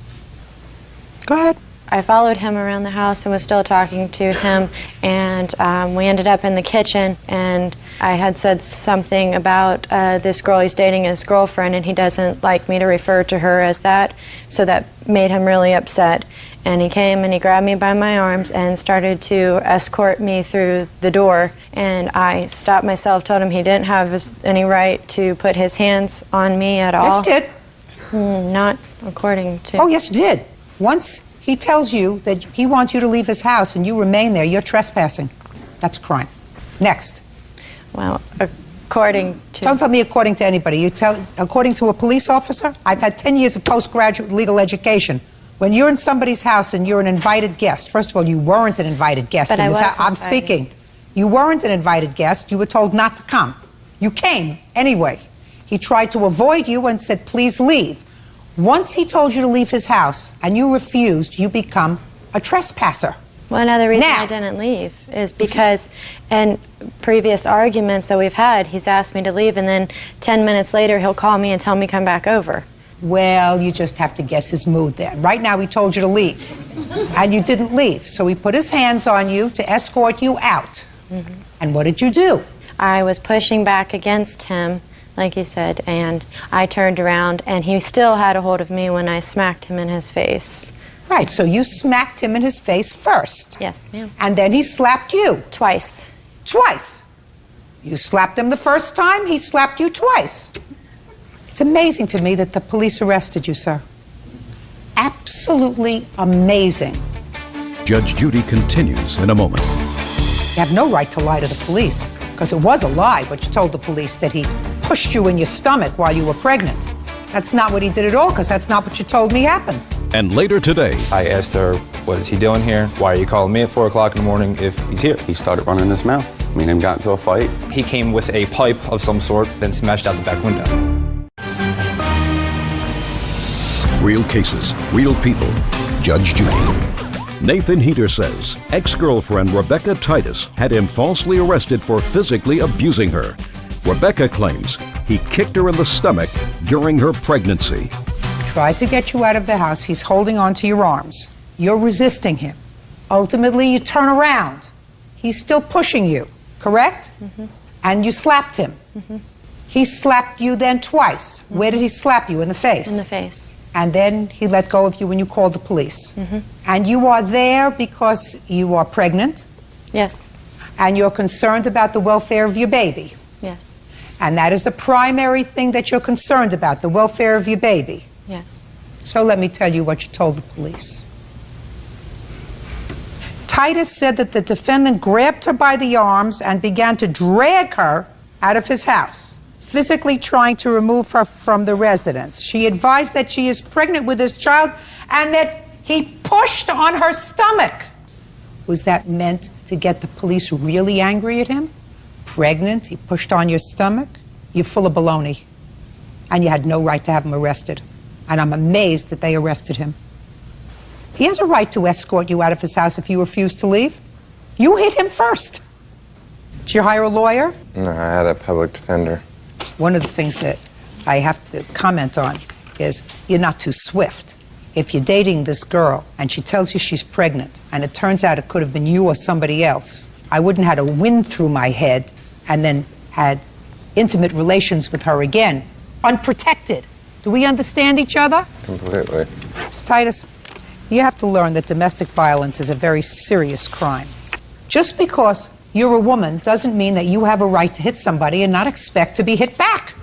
Go ahead. I followed him around the house and was still talking to him, and we ended up in the kitchen, and I had said something about this girl he's dating, his girlfriend, and he doesn't like me to refer to her as that, so that made him really upset. And he came and he grabbed me by my arms and started to escort me through the door. And I stopped myself, told him he didn't have any right to put his hands on me at all. Yes, he did. Not according to... Oh, yes, he did. Once he tells you that he wants you to leave his house and you remain there, you're trespassing. That's a crime. Next. Well, according to... Don't tell me according to anybody. You tell according to a police officer? I've had 10 years of postgraduate legal education. When you're in somebody's house and you're an invited guest, first of all, you weren't an invited guest in this house. I'm speaking. You weren't an invited guest. You were told not to come. You came anyway. He tried to avoid you and said, please leave. Once he told you to leave his house and you refused, you become a trespasser. Well, another reason I didn't leave is because in previous arguments that we've had, he's asked me to leave, and then 10 minutes later he'll call me and tell me come back over. Well, you just have to guess his mood there. Right now, he told you to leave, and you didn't leave. So he put his hands on you to escort you out. Mm-hmm. And what did you do? I was pushing back against him, like you said, and I turned around, and he still had a hold of me when I smacked him in his face. Right, so you smacked him in his face first. Yes, ma'am. And then he slapped you. Twice. Twice. You slapped him the first time, he slapped you twice. It's amazing to me that the police arrested you, sir. Absolutely amazing. Judge Judy continues in a moment. You have no right to lie to the police, because it was a lie what you told the police, that he pushed you in your stomach while you were pregnant. That's not what he did at all, because that's not what you told me happened. And later today, I asked her, what is he doing here? Why are you calling me at 4 o'clock in the morning if he's here? He started running his mouth. Me and him got into a fight. He came with a pipe of some sort, then smashed out the back window. real cases, real people. Judge Judy. Nathan Heater says ex-girlfriend Rebecca Titus had him falsely arrested for physically abusing her. Rebecca claims he kicked her in the stomach during her pregnancy. Tried to get you out of the house. He's holding onto your arms. You're resisting him. Ultimately, you turn around. He's still pushing you, correct? Mm-hmm. And you slapped him. Mm-hmm. He slapped you then twice. Mm-hmm. Where did he slap you? In the face? In the face. And then he let go of you when you called the police. Mm-hmm. And you are there because you are pregnant. Yes. And you're concerned about the welfare of your baby. Yes. And that is the primary thing that you're concerned about, the welfare of your baby. Yes. So let me tell you what you told the police. Titus said that the defendant grabbed her by the arms and began to drag her out of his house, physically trying to remove her from the residence. She advised that she is pregnant with his child and that he pushed on her stomach. Was that meant to get the police really angry at him? Pregnant, he pushed on your stomach? You're full of baloney. And you had no right to have him arrested. And I'm amazed that they arrested him. He has a right to escort you out of his house if you refuse to leave. You hit him first. Did you hire a lawyer? No, I had a public defender. One of the things that I have to comment on is you're not too swift. If you're dating this girl and she tells you she's pregnant and it turns out it could have been you or somebody else, I wouldn't have had a wind through my head and then had intimate relations with her again, unprotected. Do we understand each other? Completely. Ms. Titus, you have to learn that domestic violence is a very serious crime. Just because you're a woman doesn't mean that you have a right to hit somebody and not expect to be hit back.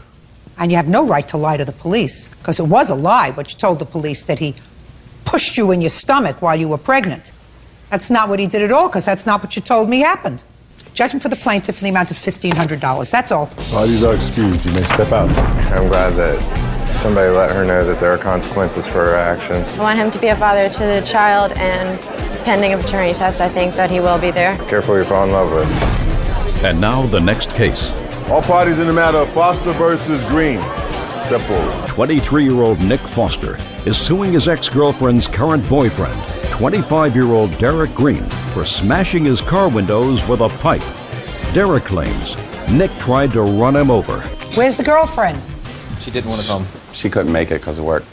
And you have no right to lie to the police, because it was a lie what you told the police that he pushed you in your stomach while you were pregnant. That's not what he did at all, because that's not what you told me happened. Judgment for the plaintiff in the amount of $1,500. That's all. Parties are excused. You may step out. I'm glad that somebody let her know that there are consequences for her actions. I want him to be a father to the child, and pending a paternity test, I think that he will be there. Careful who you fall in love with. And now the next case. All parties in the matter of Foster versus Green. Step forward. 23-year-old Nick Foster is suing his ex-girlfriend's current boyfriend, 25-year-old Derek Green, for smashing his car windows with a pipe. Derek claims Nick tried to run him over. Where's the girlfriend? She didn't want to come. She couldn't make it because of work.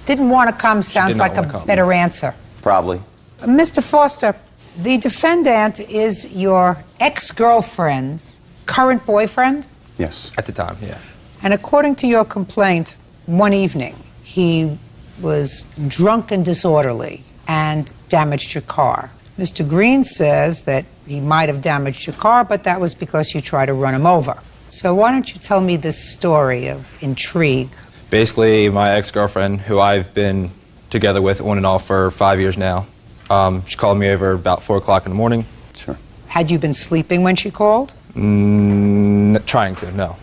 Didn't want to come sounds like a better answer. Probably. Mr. Foster, the defendant is your ex-girlfriend's current boyfriend? Yes. At the time, yeah. And according to your complaint, one evening he was drunk and disorderly and damaged your car. Mr. Green says that he might have damaged your car, but that was because you tried to run him over. So why don't you tell me this story of intrigue? Basically, my ex-girlfriend, who I've been together with on and off for 5 years now, she called me over about 4 o'clock in the morning. Sure. Had you been sleeping when she called? Trying to, no.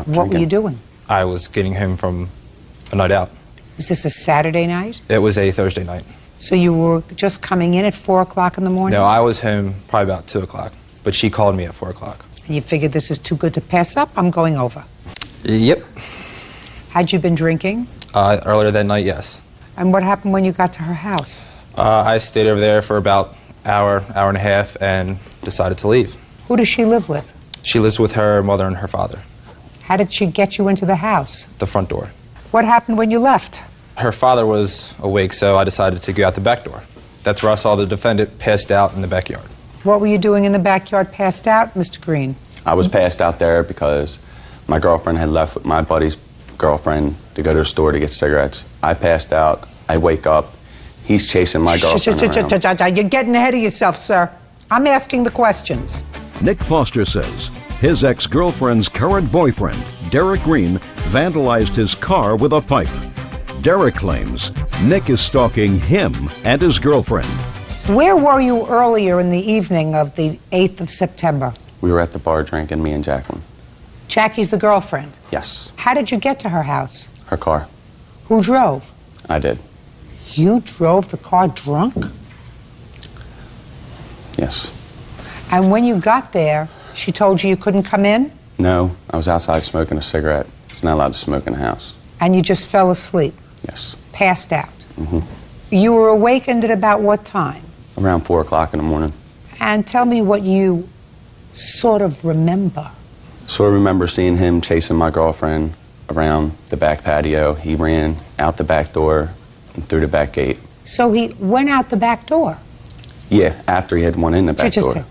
What were you doing? I was getting home from a night out. Was this a Saturday night? It was a Thursday night. So you were just coming in at 4 o'clock in the morning? No, I was home probably about 2 o'clock, but she called me at 4 o'clock. And you figured this is too good to pass up? I'm going over. Yep. Had you been drinking? Earlier that night, yes. And what happened when you got to her house? I stayed over there for about hour and a half, and decided to leave. Who does she live with? She lives with her mother and her father. How did she get you into the house? The front door. What happened when you left? Her father was awake, so I decided to go out the back door. That's where I saw the defendant passed out in the backyard. What were you doing in the backyard passed out, Mr. Green? I was passed out there because my girlfriend had left with my buddy's girlfriend to go to the store to get cigarettes. I passed out. I wake up. He's chasing my girlfriend around. You're getting ahead of yourself, sir. I'm asking the questions. Nick Foster says his ex-girlfriend's current boyfriend, Derek Green, vandalized his car with a pipe. Derek claims Nick is stalking him and his girlfriend. Where were you earlier in the evening of the 8th of September? We were at the bar drinking, me and Jacqueline. Jackie's the girlfriend? Yes. How did you get to her house? Her car. Who drove? I did. You drove the car drunk? Yes. And when you got there, she told you couldn't come in? No, I was outside smoking a cigarette. I was not allowed to smoke in the house. And you just fell asleep? Yes. Passed out? Mm-hmm. You were awakened at about what time? Around 4 o'clock in the morning. And tell me what you sort of remember. So I remember seeing him chasing my girlfriend around the back patio. He ran out the back door and through the back gate. So he went out the back door? Yeah, after he had went in the back door.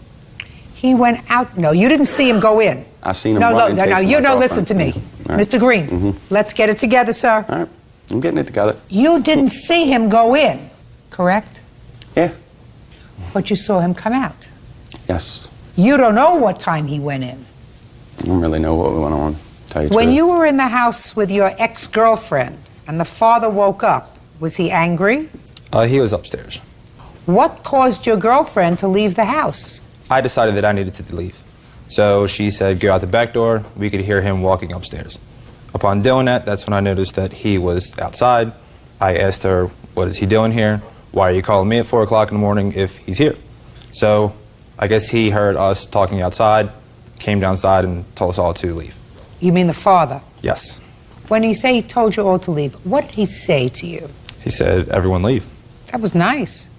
He went out. No, you didn't see him go in. I seen him No, running, no, chasing you my don't girlfriend. listen to me. All right. Mr. Green, Mm-hmm. let's get it together, sir. All right, I'm getting it together. You didn't see him go in, correct? Yeah. But you saw him come out. Yes. You don't know what time he went in. I don't really know what went on, to tell you the When truth. you were in the house with your ex-girlfriend and the father woke up, was he angry? He was upstairs. What caused your girlfriend to leave the house? I decided that I needed to leave. So she said, go out the back door. We could hear him walking upstairs. Upon doing that, that's when I noticed that he was outside. I asked her, what is he doing here? Why are you calling me at 4 o'clock in the morning if he's here? So I guess he heard us talking outside, came downside and told us all to leave. You mean the father? Yes. When he said he told you all to leave, what did he say to you? He said, everyone leave. That was nice.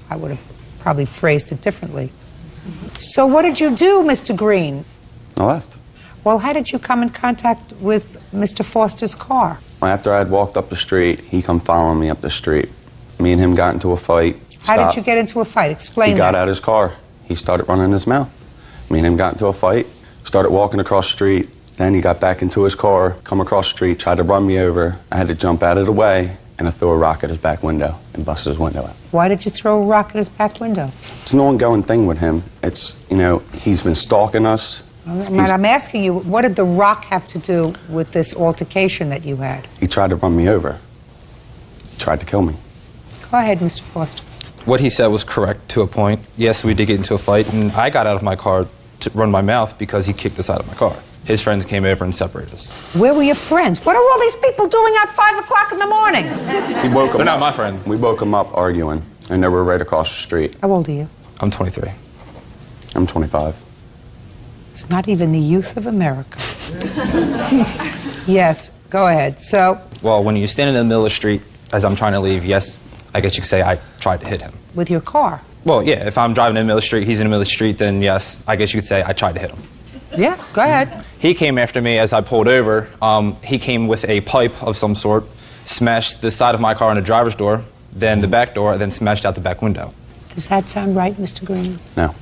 I would have probably phrased it differently. So what did you do, Mr. Green? I left. Well, how did you come in contact with Mr. Foster's car? After I had walked up the street, he come following me up the street. Me and him got into a fight. How did you get into a fight? Explain He got that. out his car. He started running his mouth. Me and him got into a fight, started walking across the street. Then he got back into his car, come across the street, tried to run me over. I had to jump out of the way, and I threw a rock at his back window and busted his window out. Why did you throw a rock at his back window? It's an ongoing thing with him. It's, you know, he's been stalking us. I'm asking you, what did the rock have to do with this altercation that you had? He tried to run me over. He tried to kill me. Go ahead, Mr. Foster. What he said was correct to a point. Yes, we did get into a fight, and I got out of my car to run my mouth because he kicked us out of my car. His friends came over and separated us. Where were your friends? What are all these people doing at 5 o'clock in the morning? He woke him They're not up. my friends. We woke him up arguing, and they were right across the street. How old are you? I'm 23. I'm 25. It's not even the youth of America. Yes, go ahead. So, Well, when you stand in the middle of the street as I'm trying to leave, yes, I guess you could say I tried to hit him. with your car. Well, yeah, if I'm driving in the middle of the street, he's in the middle of the street, then yes, I guess you could say I tried to hit him. Yeah, go ahead. He came after me as I pulled over. He came with a pipe of some sort, smashed the side of my car in the driver's door, then the back door, then smashed out the back window. Does that sound right, Mr. Green? No.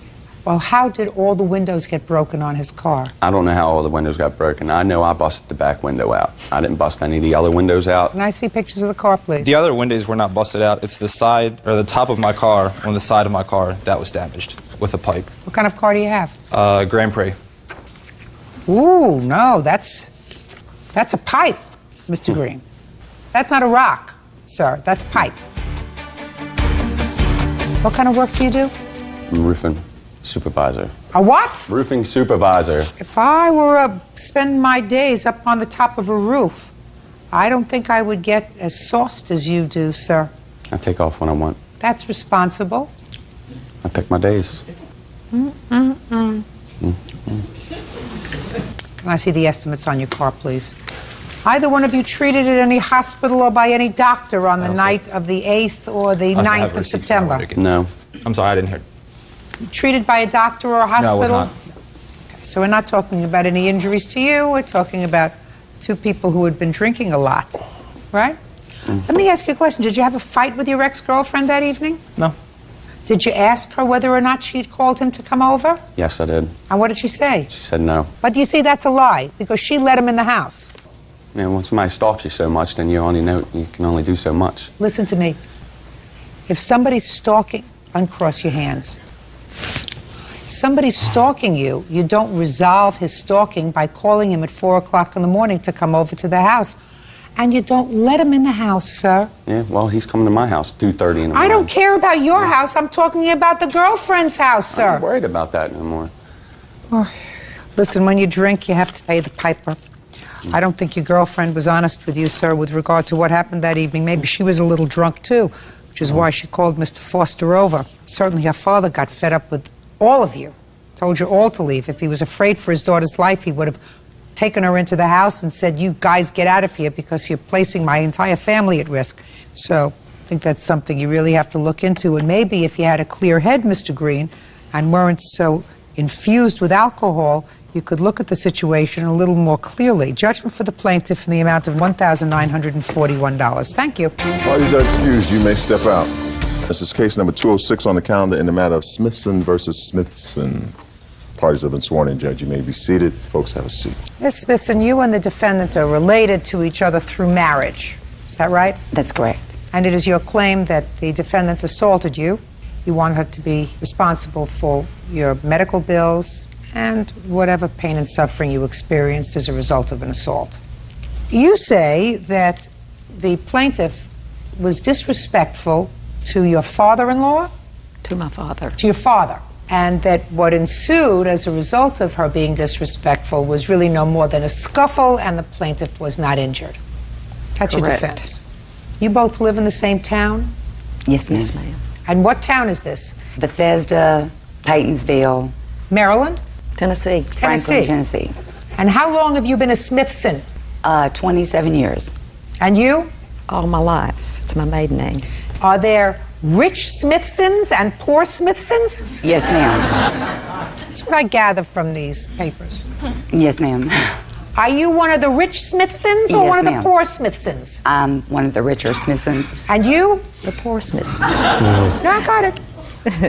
Well, how did all the windows get broken on his car? I don't know how all the windows got broken. I know I busted the back window out. I didn't bust any of the other windows out. Can I see pictures of the car, please? The other windows were not busted out. It's the side, or the top of my car, on the side of my car, that was damaged with a pipe. What kind of car do you have? Grand Prix. Ooh, no, that's a pipe, Mr. Green. That's not a rock, sir. That's pipe. What kind of work do you do? I'm a roofing supervisor. A what? Roofing supervisor. If I were spend my days up on the top of a roof, I don't think I would get as sauced as you do, sir. I take off when I want. That's responsible. I pick my days. Mm-mm-mm. Can I see the estimates on your car, please? Either one of you treated at any hospital or by any doctor on the night of the 8th or the 9th of September? No. I'm sorry, I didn't hear. Treated by a doctor or a hospital? No, I was not. Okay, so we're not talking about any injuries to you. We're talking about two people who had been drinking a lot, right? Let me ask you a question. Did you have a fight with your ex-girlfriend that evening? No. Did you ask her whether or not she'd called him to come over? Yes, I did. And what did she say? She said no. But you see, that's a lie, because she let him in the house. You know, when somebody stalks you so much, then you can only do so much. Listen to me. If somebody's stalking, uncross your hands. If somebody's stalking you, you don't resolve his stalking by calling him at 4 o'clock in the morning to come over to the house. And you don't let him in the house, sir. Yeah, well, he's coming to my house 2:30 in the morning. I don't care about your house. I'm talking about the girlfriend's house, sir. I'm not worried about that anymore. Oh. Listen, when you drink, you have to pay the piper. I don't think your girlfriend was honest with you, sir, with regard to what happened that evening. Maybe she was a little drunk, too, which is why she called Mr. Foster over. Certainly her father got fed up with all of you, told you all to leave. If he was afraid for his daughter's life, he would have taken her into the house and said, you guys get out of here because you're placing my entire family at risk. So I think that's something you really have to look into. And maybe if you had a clear head, Mr. Green, and weren't so infused with alcohol, you could look at the situation a little more clearly. Judgment for the plaintiff in the amount of $1,941. Thank you. Parties are excused. You may step out. This is case number 206 on the calendar in the matter of Smithson versus Smithson. Parties have been sworn in, Judge. You may be seated. Folks, have a seat. Ms. Smithson, you and the defendant are related to each other through marriage. Is that right? That's correct. And it is your claim that the defendant assaulted you. You want her to be responsible for your medical bills and whatever pain and suffering you experienced as a result of an assault. You say that the plaintiff was disrespectful to your father-in-law? To my father. To your father. And that what ensued as a result of her being disrespectful was really no more than a scuffle and the plaintiff was not injured. That's Correct. your defense. You both live in the same town? Yes, ma'am. Yes, ma'am. And what town is this? Bethesda, Paytonsville. Maryland? Tennessee. Franklin, Tennessee. And how long have you been a Smithson? 27 years. And you? All my life. It's my maiden name. Are there rich Smithsons and poor Smithsons? Yes, ma'am. That's what I gather from these papers. Yes, ma'am. Are you one of the rich Smithsons or Yes, one of the ma'am. poor Smithsons? I'm one of the richer Smithsons. And you? The poor Smithsons. No, I got it.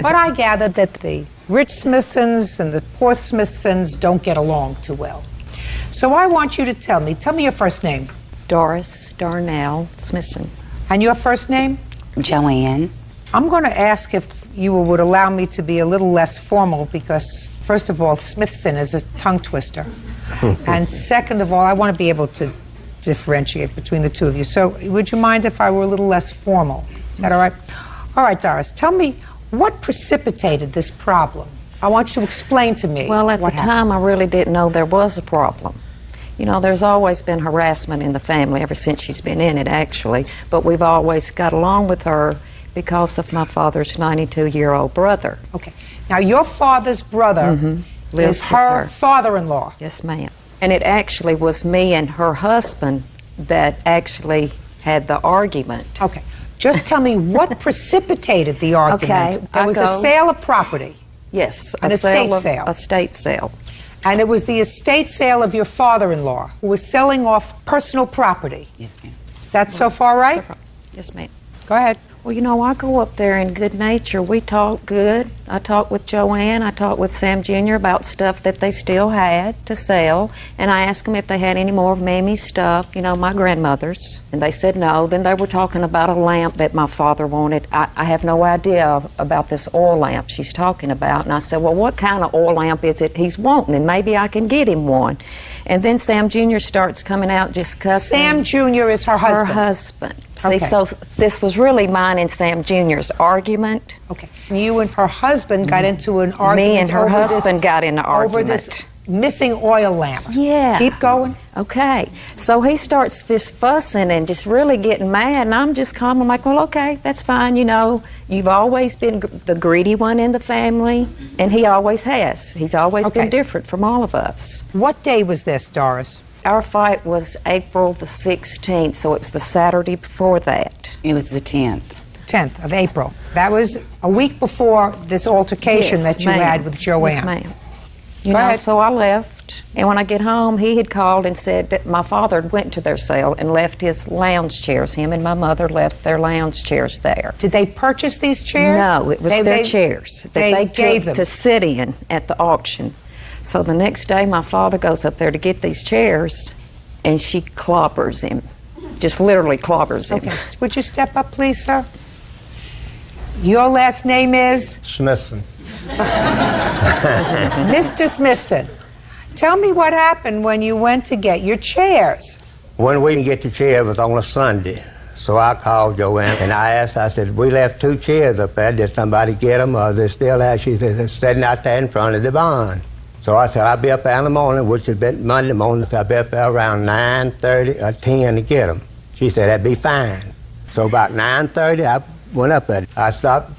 But I gather that the rich Smithsons and the poor Smithsons don't get along too well. So I want you to tell me your first name. Doris Darnell Smithson. And your first name? Joanne. I'm going to ask if you would allow me to be a little less formal because, first of all, Smithson is a tongue twister. And second of all, I want to be able to differentiate between the two of you. So would you mind if I were a little less formal? Is that all right? All right, Doris, tell me what precipitated this problem? I want you to explain to me. Well, at the what happened. time, I really didn't know there was a problem. You know, there's always been harassment in the family ever since she's been in it, actually. But we've always got along with her because of my father's 92-year-old brother. Okay. Now, your father's brother Lives is with her father-in-law. Yes, ma'am. And it actually was me and her husband that actually had the argument. Okay. Just tell me what precipitated the argument. Okay, There was a sale of property. Yes, An estate sale. Estate sale. And it was the estate sale of your father-in-law who was selling off personal property. Yes, ma'am. Is that so far right? Yes, ma'am. Go ahead. Well, you know, I go up there in good nature. We talk good. I talked with Joanne. I talked with Sam Jr. about stuff that they still had to sell. And I asked them if they had any more of Mammy's stuff, you know, my grandmother's. And they said no. Then they were talking about a lamp that my father wanted. I have no idea about this oil lamp she's talking about. And I said, well, what kind of oil lamp is it he's wanting? And maybe I can get him one. And then Sam Jr. starts coming out discussing. Sam Jr. is her husband. Her husband. Okay. See, so this was really mine and Sam Jr.'s argument. Okay. You and her husband got into an argument. Me and her over husband this, got in an argument. over this missing oil lamp. Yeah. Keep going. Okay. So he starts just fussing and just really getting mad, and I'm just calm. I'm like, well, okay, that's fine. You know, you've always been the greedy one in the family, and he always has. He's always been different from all of us. What day was this, Doris? Our fight was April the 16th, so it was the Saturday before that. It was the 10th. 10th of April. That was a week before this altercation Yes, that you ma'am. had with Joanne. Yes, ma'am. Go You know, ahead. so I left, and when I get home, he had called and said that my father went to their sale and left his lounge chairs. Him and my mother left their lounge chairs there. Did they purchase these chairs? No, it was their chairs that they gave took them to sit in at the auction. So the next day, my father goes up there to get these chairs, and she clobbers him, just literally clobbers him. Okay. Would you step up, please, sir? Your last name is? Smithson. Mr. Smithson. Tell me what happened when you went to get your chairs. When we didn't get the chair, it was on a Sunday. So I called Joanne and I asked, I said, we left 2 chairs up there. Did somebody get them or they're still there? She said, they're sitting out there in front of the barn. So I said, I'll be up there in the morning, which had been Monday morning, so I'll be up there around 9:30 or 10 to get them. She said, that'd be fine. So about 9:30, I went up there. I stopped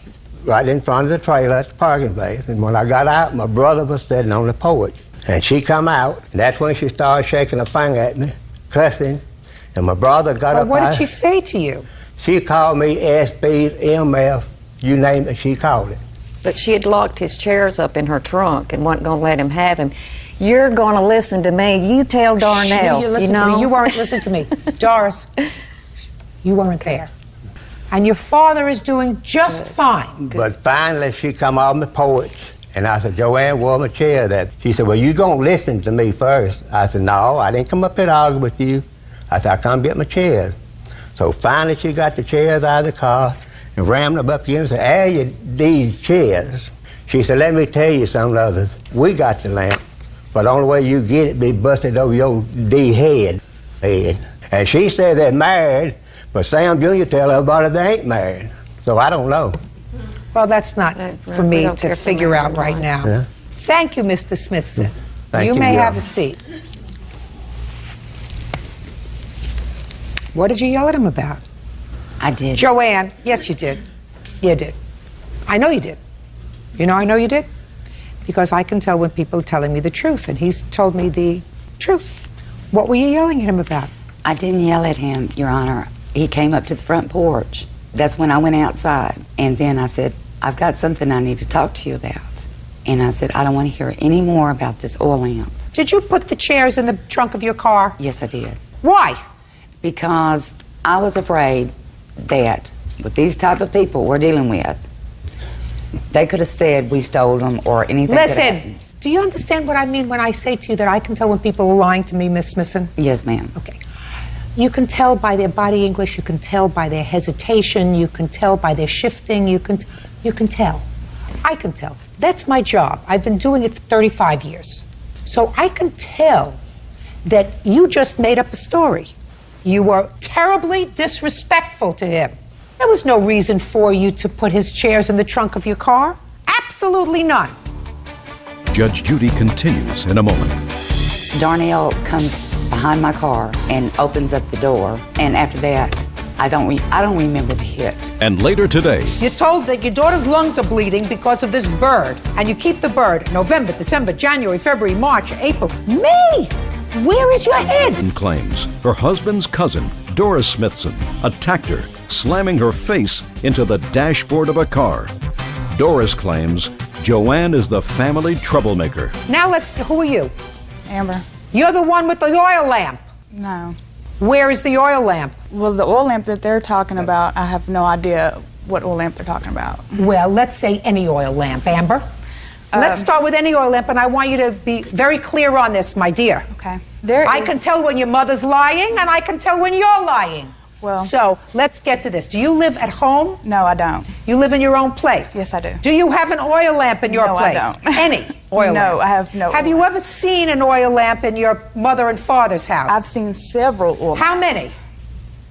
right in front of the trailer at the parking place. And when I got out, my brother was sitting on the porch. And she come out, and that's when she started shaking her finger at me, cussing. And my brother got Well, up what high. did she say to you? She called me SB's, MF, you name it, she called it. But she had locked his chairs up in her trunk and wasn't going to let him have him. You're going to listen to me. You tell Darnell. You listen to me. You weren't listening to me. Doris, you weren't there. And your father is doing just fine. But finally she come off my porch and I said, Joanne, where my chair that? She said, well, you gonna listen to me first. I said, no, I didn't come up here to argue with you. I said, I come get my chairs. So finally she got the chairs out of the car and rammed them up again and said, add these chairs. She said, let me tell you some others. We got the lamp, but the only way you get it be busted over your D head. And she said they're married, but Sam Jr. tell everybody they ain't married. So I don't know. Well, that's not for me to figure out right now. Yeah. Thank you, Mr. Smithson. Thank you you, may Your have Honor. a seat. What did you yell at him about? I did. Joanne, yes, you did. You did. I know you did. You know I know you did? Because I can tell when people are telling me the truth, and he's told me the truth. What were you yelling at him about? I didn't yell at him, Your Honor. He came up to the front porch. That's when I went outside. And then I said, I've got something I need to talk to you about. And I said, I don't want to hear any more about this oil lamp. Did you put the chairs in the trunk of your car? Yes, I did. Why? Because I was afraid that with these type of people we're dealing with, they could have said we stole them or anything. Listen, do you understand what I mean when I say to you that I can tell when people are lying to me, Miss Smithson? Yes, ma'am. Okay. You can tell by their body English, you can tell by their hesitation, you can tell by their shifting, you can tell. I can tell. That's my job. I've been doing it for 35 years. So I can tell that you just made up a story. You were terribly disrespectful to him. There was no reason for you to put his chairs in the trunk of your car. Absolutely none. Judge Judy continues in a moment. Darnell comes behind my car and opens up the door, and after that, I don't remember the hit. And later today, You're told that your daughter's lungs are bleeding because of this bird, and you keep the bird November, December, January, February, March, April, May. Where is your head? claims her husband's cousin, Doris Smithson, attacked her, slamming her face into the dashboard of a car. Doris claims Joanne is the family troublemaker. Now who are you? Amber. You're the one with the oil lamp. No. Where is the oil lamp? Well, the oil lamp that they're talking about, I have no idea what oil lamp they're talking about. Well, let's say any oil lamp, Amber. Let's start with any oil lamp, and I want you to be very clear on this, my dear. Okay. I can tell when your mother's lying, and I can tell when you're lying. Well. So, let's get to this. Do you live at home? No, I don't. You live in your own place? Yes, I do. Do you have an oil lamp in your No, I place? don't. Any oil lamp? No, I have no. Have you ever seen an oil lamp in your mother and father's house? I've seen several oil How lamps. many?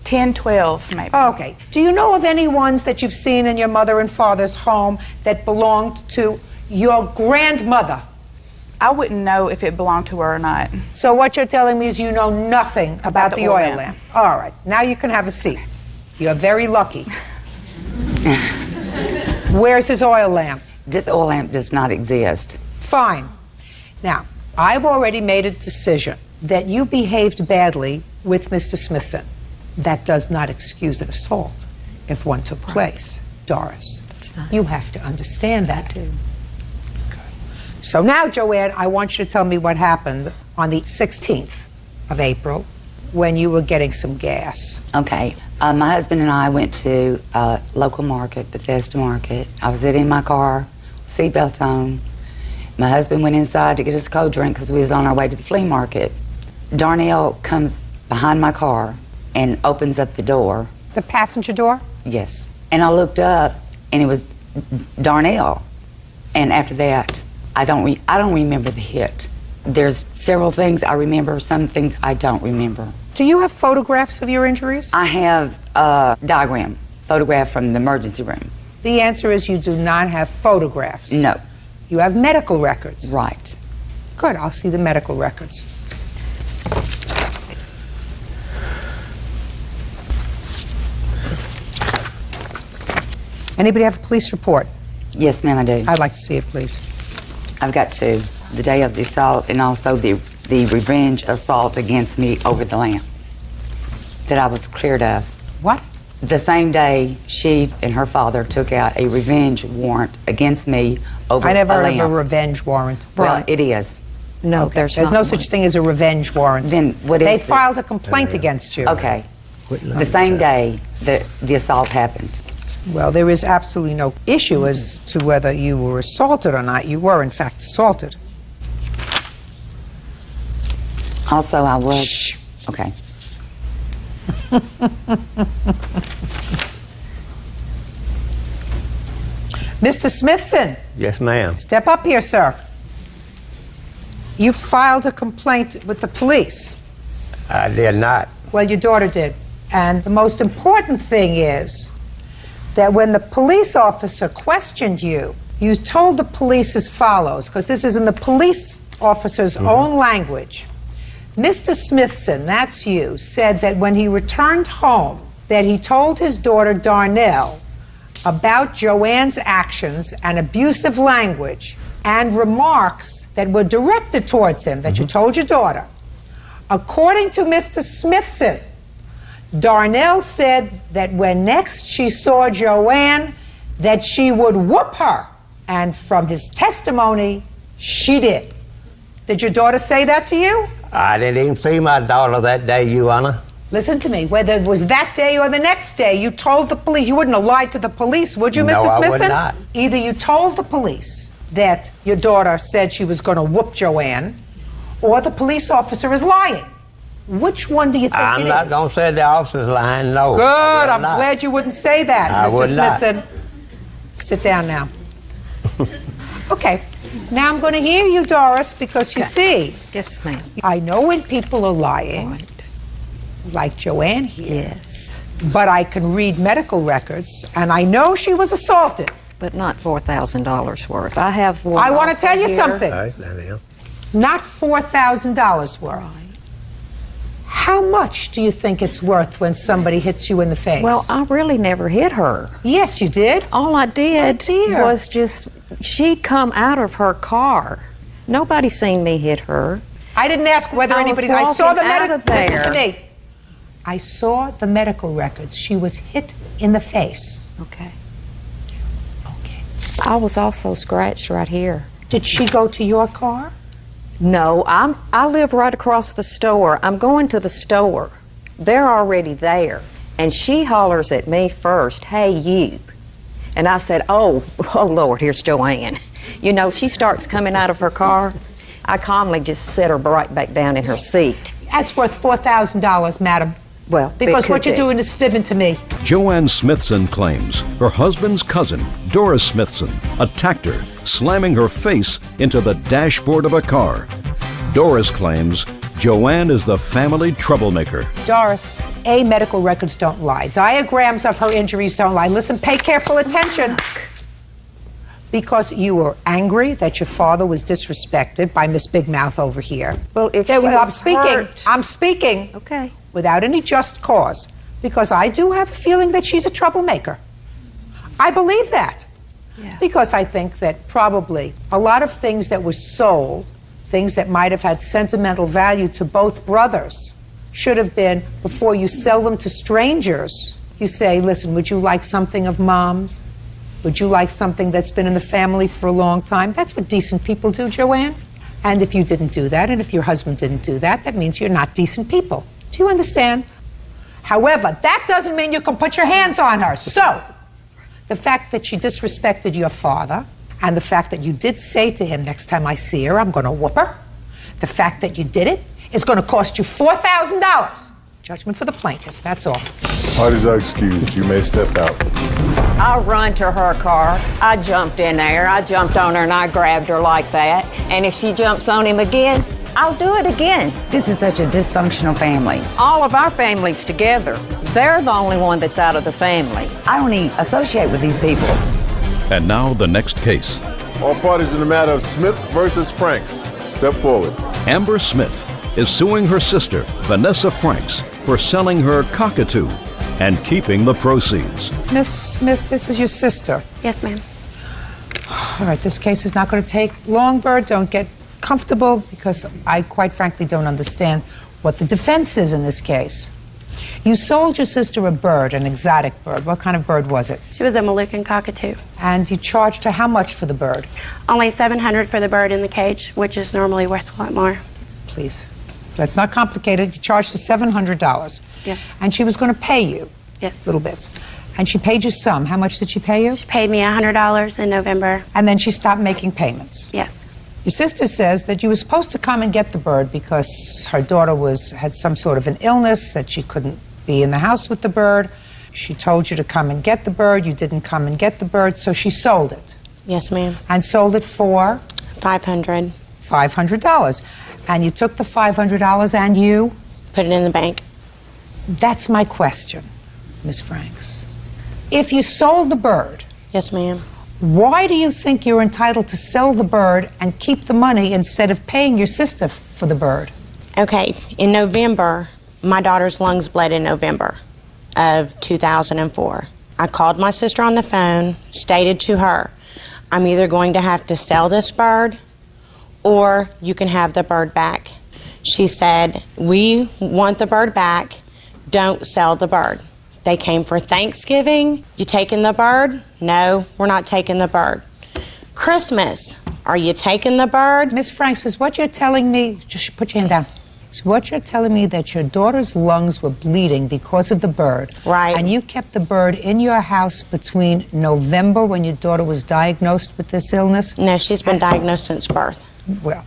10, 12, maybe. Okay. Do you know of any ones that you've seen in your mother and father's home that belonged to your grandmother? I wouldn't know if it belonged to her or not. So what you're telling me is you know nothing about the oil lamp. All right. Now you can have a seat. You're very lucky. Where's his oil lamp? This oil lamp does not exist. Fine. Now, I've already made a decision that you behaved badly with Mr. Smithson. That does not excuse an assault if one took place. Doris, you have to understand that too. So now, Joanne, I want you to tell me what happened on the 16th of April when you were getting some gas. Okay. My husband and I went to a local market, Bethesda Market. I was sitting in my car, seatbelt on. My husband went inside to get us a cold drink because we was on our way to the flea market. Darnell comes behind my car and opens up the door. The passenger door? Yes. And I looked up, and it was Darnell. And after that, I don't remember the hit. There's several things I remember, some things I don't remember. Do you have photographs of your injuries? I have a diagram, photograph from the emergency room. The answer is you do not have photographs. No. You have medical records. Right. Good, I'll see the medical records. Anybody have a police report? Yes, ma'am, I do. I'd like to see it, please. I've got two. The day of the assault and also the revenge assault against me over the lamp that I was cleared of. What? The same day, she and her father took out a revenge warrant against me over I never a heard of a lamp. revenge warrant. Well, it is. No, There's no such thing as a revenge warrant. Then what is They it? filed a complaint against you. Okay. The same day that the assault happened. Well, there is absolutely no issue as to whether you were assaulted or not. You were, in fact, assaulted. Also, I was. Shh. Okay. Mr. Smithson, Yes, ma'am. step up here, sir. You filed a complaint with the police. I did not. Well, your daughter did. And the most important thing is that when the police officer questioned you, you told the police as follows, because this is in the police officer's own language. Mr. Smithson, that's you, said that when he returned home, that he told his daughter Darnell about Joanne's actions and abusive language and remarks that were directed towards him, that you told your daughter. According to Mr. Smithson, Darnell said that when next she saw Joanne, that she would whoop her. And from his testimony, she did. Did your daughter say that to you? I didn't even see my daughter that day, Your Honor. Listen to me. Whether it was that day or the next day, you told the police. You wouldn't have lied to the police, would you, No, Mr. I would Smithson? not. Either you told the police that your daughter said she was going to whoop Joanne, or the police officer is lying. Which one do you think I'm it not is? going to say the officer's lying, no. Good. I will I'm not. glad you wouldn't say that, I Mr. would not. Smithson. Sit down now. Okay. Now I'm going to hear you, Doris, because you see. Yes, ma'am. I know when people are lying, like Joanne here. Yes. But I can read medical records, and I know she was assaulted. But not $4,000 worth. I have one. I want to also tell you here. something. Not $4,000 worth. How much do you think it's worth when somebody hits you in the face? Well, I really never hit her. Yes, you did. All I did was just, she come out of her car. Nobody seen me hit her. I didn't ask whether I anybody. was I saw the walking out medical. of there. Listen to me. I saw the medical records. She was hit in the face. Okay. I was also scratched right here. Did she go to your car? No, I live right across the store. I'm going to the store. They're already there. And she hollers at me first, "Hey, you." And I said, oh Lord, here's Joanne. You know, she starts coming out of her car. I calmly just set her right back down in her seat. That's worth $4,000, madam. Well, Because it what could you're be. doing is fibbing to me. Joanne Smithson claims her husband's cousin, Doris Smithson, attacked her, slamming her face into the dashboard of a car. Doris claims Joanne is the family troublemaker. Doris, medical records don't lie. Diagrams of her injuries don't lie. Listen, pay careful attention. Because you were angry that your father was disrespected by Miss Big Mouth over here. Well, if she I'm was speaking. hurt. I'm speaking. Okay. Without any just cause. Because I do have a feeling that she's a troublemaker. I believe that. Yeah. Because I think that probably a lot of things that were sold, things that might have had sentimental value to both brothers, should have been, before you sell them to strangers, you say, listen, would you like something of Mom's? Would you like something that's been in the family for a long time? That's what decent people do, Joanne. And if you didn't do that, and if your husband didn't do that, that means you're not decent people. Do you understand? However, that doesn't mean you can put your hands on her. So, the fact that she disrespected your father, and the fact that you did say to him, next time I see her, I'm going to whoop her, the fact that you did it is going to cost you $4,000. Judgment for the plaintiff, that's all. Parties are excused. You may step out. I run to her car. I jumped in there. I jumped on her and I grabbed her like that. And if she jumps on him again, I'll do it again. This is such a dysfunctional family. All of our families together, they're the only one that's out of the family. I don't even associate with these people. And now the next case. All parties in the matter of Smith versus Franks. Step forward. Amber Smith is suing her sister, Vanessa Franks, for selling her cockatoo and keeping the proceeds. Miss Smith, this is your sister. Yes, ma'am. All right, this case is not going to take long, Bird. Don't get comfortable, because I quite frankly don't understand what the defense is in this case. You sold your sister a bird, an exotic bird. What kind of bird was it? She was a Moluccan cockatoo. And you charged her how much for the bird? Only $700 for the bird in the cage, which is normally worth a lot more. Please. That's not complicated. You charged her $700. Yes. And she was going to pay you. Yes. Little bits. And she paid you some. How much did she pay you? She paid me $100 in November. And then she stopped making payments. Yes. Your sister says that you were supposed to come and get the bird because her daughter had some sort of an illness, that she couldn't be in the house with the bird. She told you to come and get the bird. You didn't come and get the bird, so she sold it. Yes, ma'am. And sold it for? $500. $500. And you took the $500 and you? Put it in the bank. That's my question, Miss Franks. If you sold the bird, yes, ma'am, why do you think you're entitled to sell the bird and keep the money instead of paying your sister for the bird? Okay, in November, my daughter's lungs bled in November of 2004. I called my sister on the phone, stated to her, I'm either going to have to sell this bird or you can have the bird back. She said, we want the bird back, don't sell the bird. They came for Thanksgiving. You taking the bird? No, we're not taking the bird. Christmas, are you taking the bird? Miss Franks, is what you're telling me, just put your hand down. So what you're telling me that your daughter's lungs were bleeding because of the bird. Right. And you kept the bird in your house between November, when your daughter was diagnosed with this illness? No, she's been diagnosed since birth. Well,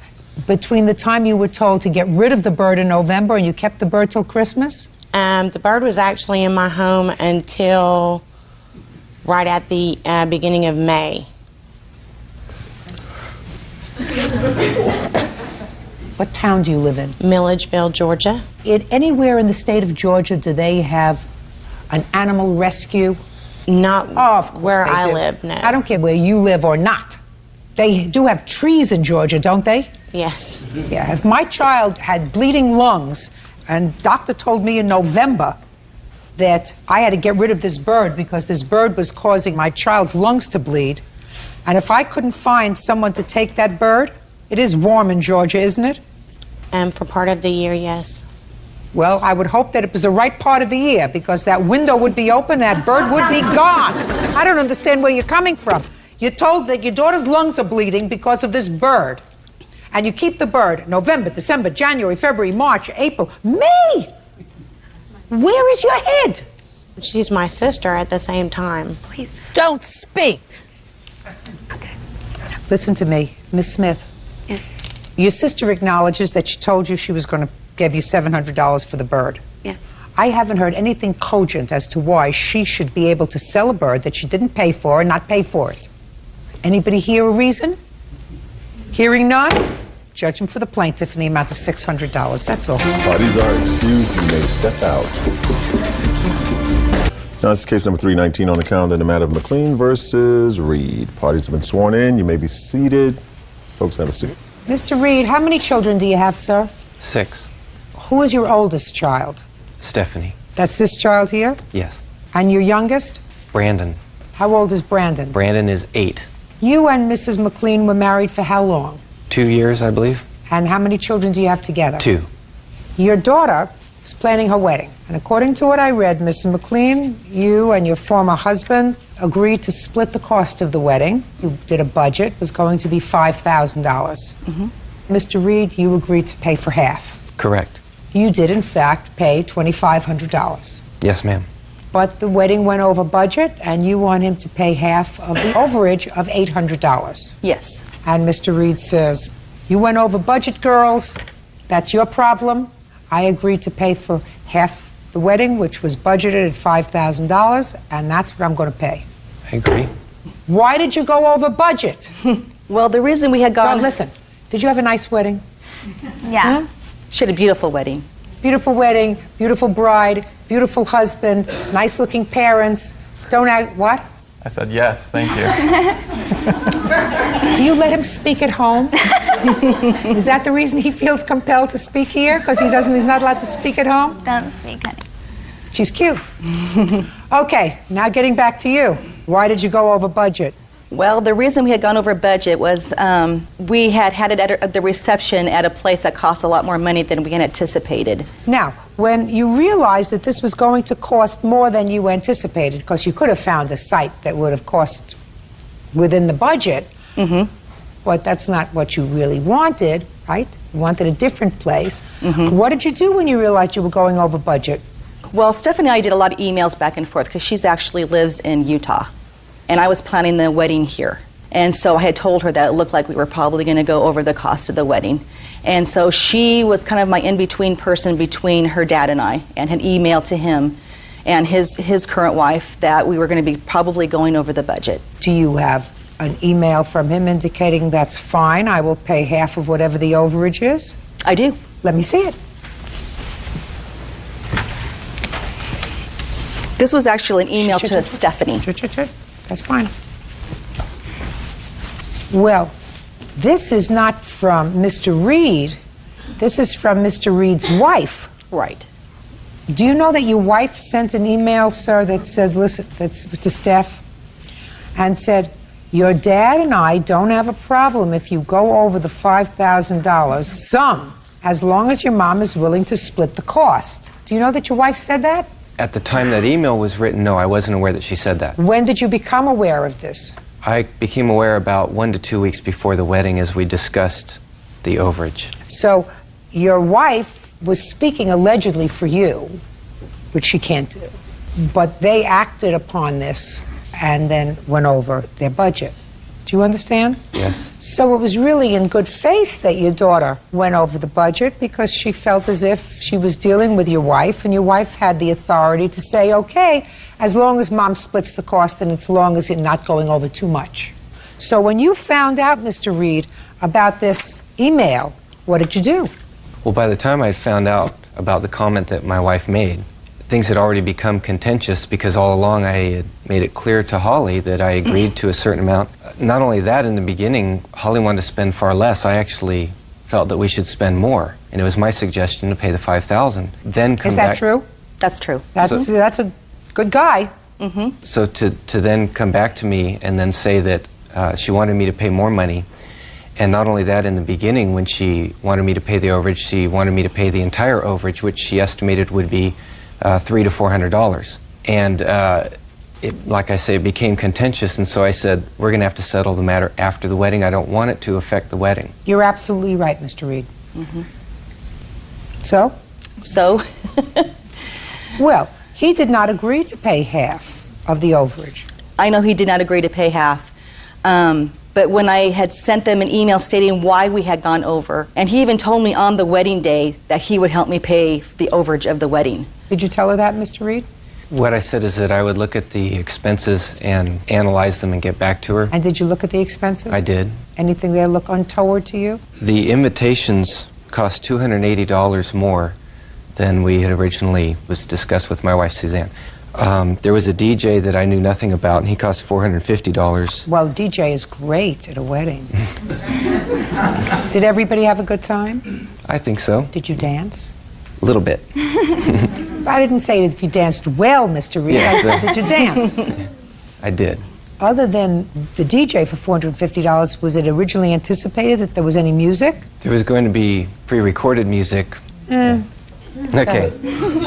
between the time you were told to get rid of the bird in November and you kept the bird till Christmas? The bird was actually in my home until right at the beginning of May. What town do you live in? Milledgeville, Georgia. Anywhere in the state of Georgia, do they have an animal rescue? Not of course where they I do. live, no. I don't care where you live or not. They do have trees in Georgia, don't they? Yes. Yeah, if my child had bleeding lungs, and doctor told me in November that I had to get rid of this bird because this bird was causing my child's lungs to bleed, and if I couldn't find someone to take that bird, it is warm in Georgia, isn't it? For part of the year, yes. Well, I would hope that it was the right part of the year because that window would be open, that bird would be gone. I don't understand where you're coming from. You're told that your daughter's lungs are bleeding because of this bird. And you keep the bird November, December, January, February, March, April, May. Where is your head? She's my sister at the same time. Please don't speak. Okay. Listen to me, Miss Smith. Yes. Your sister acknowledges that she told you she was going to give you $700 for the bird. Yes. I haven't heard anything cogent as to why she should be able to sell a bird that she didn't pay for and not pay for it. Anybody hear a reason? Hearing none, judgment for the plaintiff in the amount of $600. That's all. Parties are excused. You may step out. Now, this is case number 319 on the calendar in the matter of McLean versus Reed. Parties have been sworn in. You may be seated. Folks, have a seat. Mr. Reed, how many children do you have, sir? 6. Who is your oldest child? Stephanie. That's this child here? Yes. And your youngest? Brandon. How old is Brandon? Brandon is 8. You and Mrs. McLean were married for how long? 2 years, I believe. And how many children do you have together? 2. Your daughter is planning her wedding. And according to what I read, Mrs. McLean, you and your former husband agreed to split the cost of the wedding. You did a budget. It was going to be $5,000. Mr. Reed, you agreed to pay for half. Correct. You did, in fact, pay $2,500. Yes, ma'am. But the wedding went over budget, and you want him to pay half of the overage of $800. Yes. And Mr. Reed says, you went over budget, girls. That's your problem. I agreed to pay for half the wedding, which was budgeted at $5,000, and that's what I'm going to pay. I agree. Why did you go over budget? Well, the reason we had gone... John, listen. Did you have a nice wedding? Yeah. She had a beautiful wedding. Beautiful wedding, beautiful bride, beautiful husband, nice-looking parents. Don't act... What? I said yes, thank you. Do you let him speak at home? Is that the reason he feels compelled to speak here? Because he's not allowed to speak at home? Don't speak, honey. She's cute. Okay, now getting back to you. Why did you go over budget? Well, the reason we had gone over budget was we had it at the reception at a place that cost a lot more money than we had anticipated. Now, when you realized that this was going to cost more than you anticipated, because you could have found a site that would have cost within the budget, but that's not what you really wanted, right? You wanted a different place. What did you do when you realized you were going over budget? Well, Stephanie and I did a lot of emails back and forth because she's actually lives in Utah. And I was planning the wedding here. And so I had told her that it looked like we were probably going to go over the cost of the wedding. And so she was kind of my in-between person between her dad and I, and had emailed to him and his current wife that we were going to be probably going over the budget. Do you have an email from him indicating that's fine, I will pay half of whatever the overage is? I do. Let me see it. This was actually an email to Stephanie. That's fine. Well, this is not from Mr. Reed. This is from Mr. Reed's wife. Right. Do you know that your wife sent an email, sir, that said, listen, that's to Steph, and said, your dad and I don't have a problem if you go over the $5,000, some, as long as your mom is willing to split the cost. Do you know that your wife said that? At the time that email was written, no, I wasn't aware that she said that. When did you become aware of this? I became aware about 1 to 2 weeks before the wedding as we discussed the overage. So your wife was speaking allegedly for you, which she can't do, but they acted upon this and then went over their budget. Do you understand? Yes. So it was really in good faith that your daughter went over the budget because she felt as if she was dealing with your wife, and your wife had the authority to say, okay, as long as mom splits the cost and as long as you're not going over too much. So when you found out, Mr. Reed, about this email, what did you do? Well, by the time I found out about the comment that my wife made, things had already become contentious because all along I had made it clear to Holly that I agreed to a certain amount. Not only that, in the beginning, Holly wanted to spend far less. I actually felt that we should spend more, and it was my suggestion to pay the $5,000. Then come Is that back. true? That's true. That's a good guy. So to then come back to me and then say that she wanted me to pay more money, and not only that, in the beginning when she wanted me to pay the overage, she wanted me to pay the entire overage, which she estimated would be $300 to $400. And like I say, it became contentious, and so I said, we're going to have to settle the matter after the wedding. I don't want it to affect the wedding. You're absolutely right, Mr. Reed. So? So? Well, he did not agree to pay half of the overage. I know he did not agree to pay half. But when I had sent them an email stating why we had gone over, and he even told me on the wedding day that he would help me pay the overage of the wedding. Did you tell her that, Mr. Reed? What I said is that I would look at the expenses and analyze them and get back to her. And did you look at the expenses? I did. Anything there look untoward to you? The invitations cost $280 more than we had originally was discussed with my wife, Suzanne. There was a DJ that I knew nothing about, and he cost $450. Well, DJ is great at a wedding. Did everybody have a good time? I think so. Did you dance? A little bit. I didn't say if you danced well, Mr. Reed. Yes. I said, did you dance? I did. Other than the DJ for $450, was it originally anticipated that there was any music? There was going to be pre-recorded music. Okay.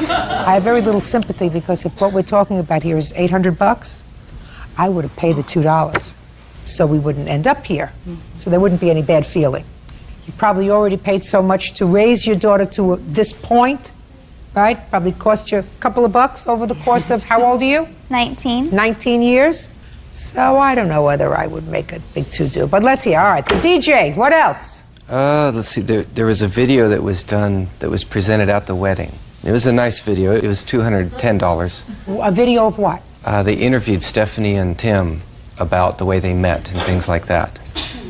I have very little sympathy because if what we're talking about here is $800, I would have paid the $2 so we wouldn't end up here. So there wouldn't be any bad feeling. You probably already paid so much to raise your daughter to this point, right? Probably cost you a couple of bucks over the course of, how old are you? 19. 19 years? So I don't know whether I would make a big to-do. But let's hear. All right, the DJ, what else? Let's see. There was a video that was done that was presented at the wedding. It was a nice video. It was $210. A video of what? They interviewed Stephanie and Tim about the way they met and things like that.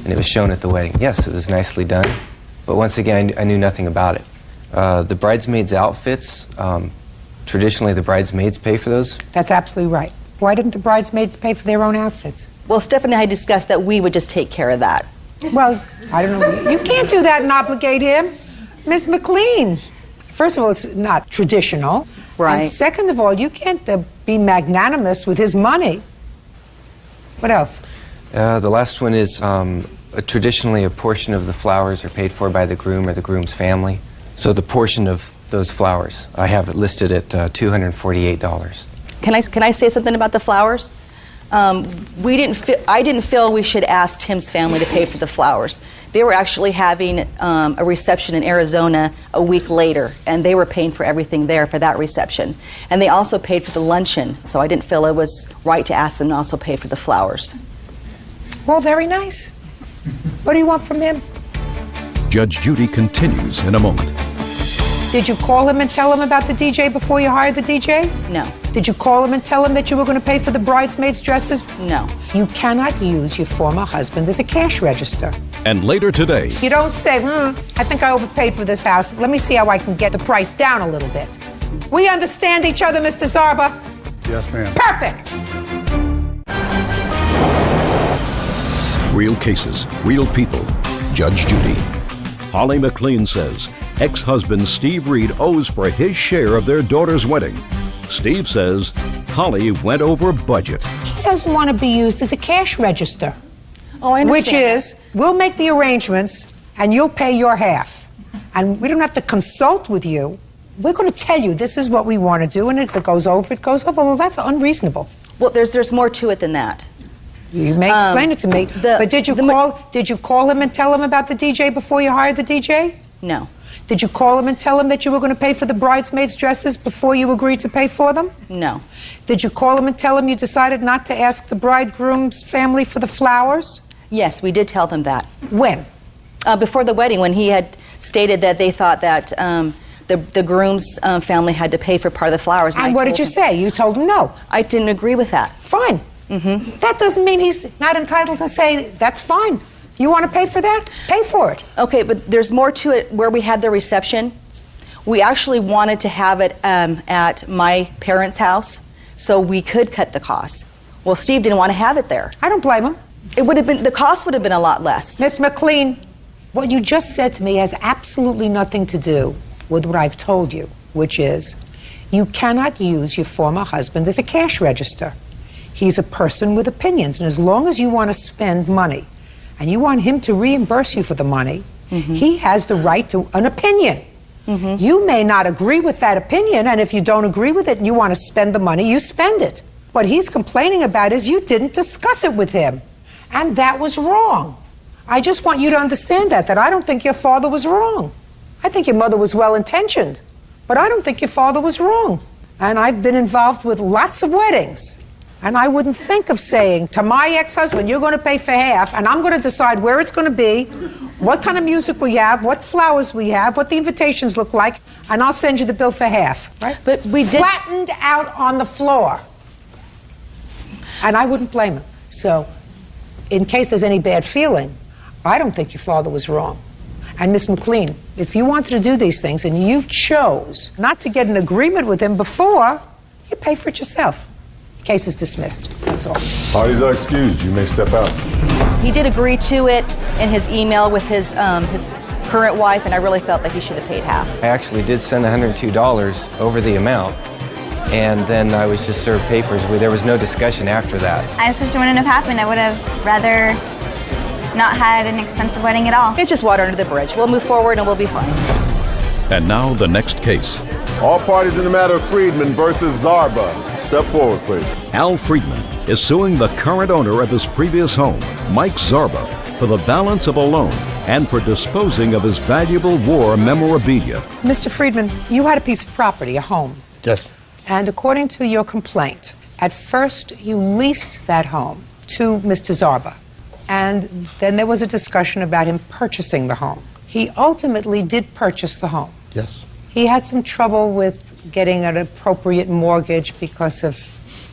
And it was shown at the wedding. Yes, it was nicely done. But once again, I knew nothing about it. The bridesmaids' outfits, traditionally the bridesmaids pay for those. That's absolutely right. Why didn't the bridesmaids pay for their own outfits? Well, Stephanie and I discussed that we would just take care of that. Well, I don't know. You can't do that and obligate him. Ms. McLean. First of all, it's not traditional. Right. And second of all, you can't be magnanimous with his money. What else? The last one is traditionally a portion of the flowers are paid for by the groom or the groom's family. So the portion of those flowers, I have it listed at $248. Can I say something about the flowers? I didn't feel we should ask Tim's family to pay for the flowers. They were actually having a reception in Arizona a week later, and they were paying for everything there for that reception. And they also paid for the luncheon, so I didn't feel it was right to ask them to also pay for the flowers. Well, very nice. What do you want from him? Judge Judy continues in a moment. Did you call him and tell him about the DJ before you hired the DJ? No. Did you call him and tell him that you were going to pay for the bridesmaids' dresses? No. You cannot use your former husband as a cash register. And later today, You don't say, I think I overpaid for this house. Let me see how I can get the price down a little bit. We understand each other, Mr. Zarba. Yes, ma'am. Perfect. real cases, real people. Judge Judy. Holly McLean says ex-husband Steve Reed owes for his share of their daughter's wedding. Steve says Holly went over budget. He doesn't want to be used as a cash register. Oh, I understand. Which is, we'll make the arrangements and you'll pay your half. And we don't have to consult with you. We're going to tell you this is what we want to do, and if it goes over, it goes over. Well, that's unreasonable. Well, there's more to it than that. You may explain it to me. But did you call him and tell him about the DJ before you hired the DJ? No. Did you call him and tell him that you were going to pay for the bridesmaids' dresses before you agreed to pay for them? No. Did you call him and tell him you decided not to ask the bridegroom's family for the flowers? Yes, we did tell them that. When? Before the wedding, when he had stated that they thought that the groom's family had to pay for part of the flowers. And what did you say? You told him no. I didn't agree with that. Fine. Mm-hmm. That doesn't mean he's not entitled to say, that's fine. You want to pay for that? Pay for it. Okay, but there's more to it. Where we had the reception, we actually wanted to have it at my parents' house so we could cut the costs. Well, Steve didn't want to have it there. I don't blame him. It would have been, the cost would have been a lot less. Miss McLean, what you just said to me has absolutely nothing to do with what I've told you, which is you cannot use your former husband as a cash register. He's a person with opinions, and as long as you want to spend money and you want him to reimburse you for the money, he has the right to an opinion. You may not agree with that opinion, and if you don't agree with it and you want to spend the money, you spend it. What he's complaining about is you didn't discuss it with him, and that was wrong. I just want you to understand that I don't think your father was wrong. I think your mother was well-intentioned, but I don't think your father was wrong. And I've been involved with lots of weddings. And I wouldn't think of saying to my ex-husband, you're going to pay for half, and I'm going to decide where it's going to be, what kind of music we have, what flowers we have, what the invitations look like, and I'll send you the bill for half. Right? But we did... Flattened out on the floor. And I wouldn't blame him. So, in case there's any bad feeling, I don't think your father was wrong. And Miss McLean, if you wanted to do these things and you chose not to get an agreement with him before, you pay for it yourself. Case is dismissed. That's all. Parties are excused. You may step out. He did agree to it in his email with his current wife, and I really felt that he should have paid half. I actually did send $102 over the amount, and then I was just served papers where there was no discussion after that. I especially wouldn't have happened. I would have rather not had an expensive wedding at all. It's just water under the bridge. We'll move forward and we'll be fine. And now the next case. All parties in the matter of Friedman versus Zarba. Step forward, please. Al Friedman is suing the current owner of his previous home, Mike Zarba, for the balance of a loan and for disposing of his valuable war memorabilia. Mr. Friedman, you had a piece of property, a home. Yes. And according to your complaint, at first you leased that home to Mr. Zarba. And then there was a discussion about him purchasing the home. He ultimately did purchase the home. Yes. He had some trouble with getting an appropriate mortgage because of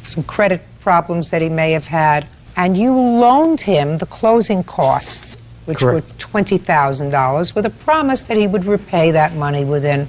some credit problems that he may have had. And you loaned him the closing costs, which were $20,000, with a promise that he would repay that money within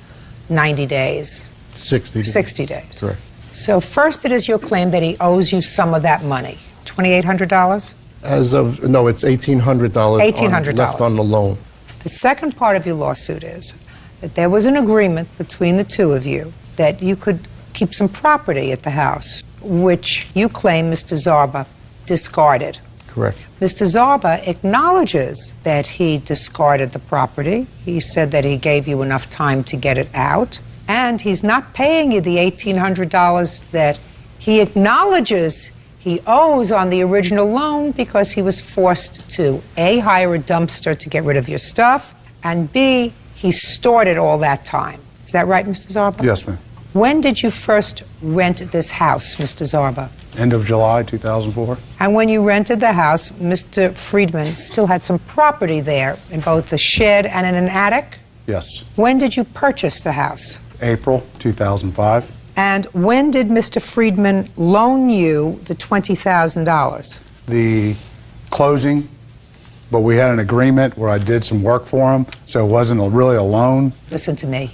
90 days. 60 days. 60 days. Correct. So first it is your claim that he owes you some of that money, $2,800? As of, no, it's $1,800 $1,800 left on the loan. The second part of your lawsuit is that there was an agreement between the two of you that you could keep some property at the house, which you claim Mr. Zarba discarded. Correct. Mr. Zarba acknowledges that he discarded the property. He said that he gave you enough time to get it out, and he's not paying you the $1,800 that he acknowledges he owes on the original loan because he was forced to A, hire a dumpster to get rid of your stuff, and B, he stored it all that time. Is that right, Mr. Zarba? Yes, ma'am. When did you first rent this house, Mr. Zarba? End of July 2004. And when you rented the house, Mr. Friedman still had some property there in both the shed and in an attic? Yes. When did you purchase the house? April 2005. And when did Mr. Friedman loan you the $20,000? The closing, but we had an agreement where I did some work for him, so it wasn't really a loan. Listen to me.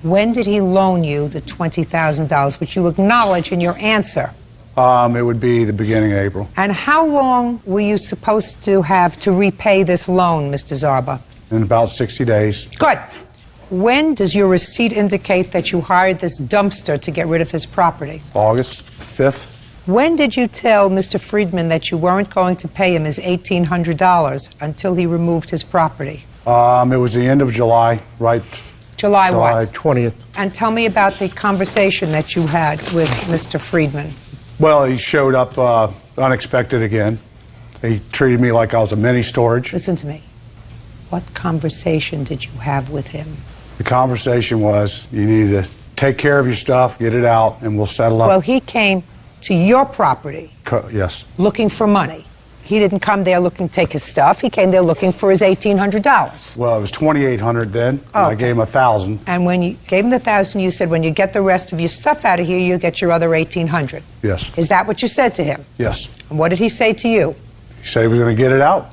When did he loan you the $20,000, which you acknowledge in your answer? It would be the beginning of April. And how long were you supposed to have to repay this loan, Mr. Zarba? In about 60 days. Good. When does your receipt indicate that you hired this dumpster to get rid of his property? August 5th. When did you tell Mr. Friedman that you weren't going to pay him his $1,800 until he removed his property? It was the end of July, right? July what? 20th. And tell me about the conversation that you had with Mr. Friedman. Well, he showed up unexpected again. He treated me like I was a mini storage. Listen to me. What conversation did you have with him? The conversation was, you need to take care of your stuff, get it out, and we'll settle up. Well, he came to your property Yes. looking for money. He didn't come there looking to take his stuff. He came there looking for his $1,800. Well, it was $2,800 then. And I gave him $1,000. And when you gave him the $1,000, you said, when you get the rest of your stuff out of here, you'll get your other $1,800. Yes. Is that what you said to him? Yes. And what did he say to you? He said he was going to get it out.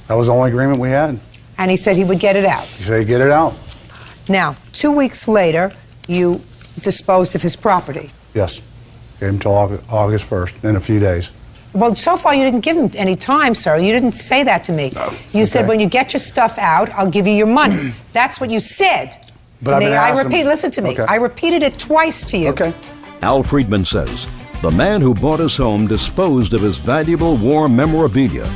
That was the only agreement we had. And he said he would get it out. He said he'd get it out. Now, 2 weeks later, you disposed of his property. Yes. Gave him till August 1st, in a few days. Well, so far you didn't give him any time, sir. You didn't say that to me. No. You said, when you get your stuff out, I'll give you your money. That's what you said to me. I repeat, listen to me. Okay. I repeated it twice to you. Okay. Al Friedman says the man who bought his home disposed of his valuable war memorabilia.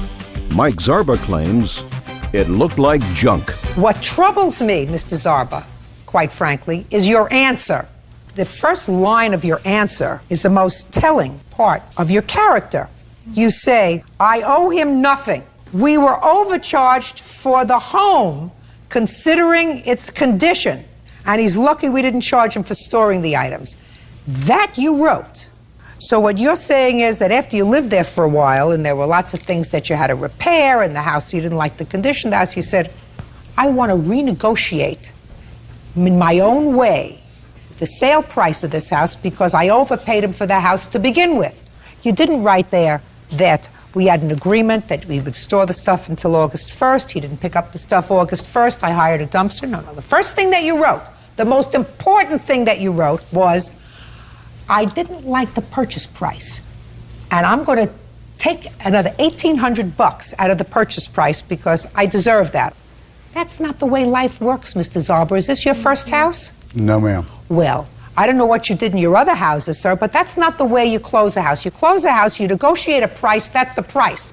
Mike Zarba claims it looked like junk. What troubles me, Mr. Zarba, quite frankly, is your answer. The first line of your answer is the most telling part of your character. You say, I owe him nothing. We were overcharged for the home considering its condition, and he's lucky we didn't charge him for storing the items. That you wrote. So what you're saying is that after you lived there for a while and there were lots of things that you had to repair in the house, you didn't like the condition of the house, you said, I want to renegotiate in my own way the sale price of this house because I overpaid him for the house to begin with. You didn't write there that we had an agreement that we would store the stuff until August 1st. He didn't pick up the stuff August 1st. I hired a dumpster. No. The first thing that you wrote, the most important thing that you wrote was, I didn't like the purchase price, and I'm going to take another $1,800 out of the purchase price because I deserve that. That's not the way life works, Mr. Zarba. Is this your first house? No, ma'am. Well, I don't know what you did in your other houses, sir, but that's not the way you close a house. You close a house, you negotiate a price, that's the price.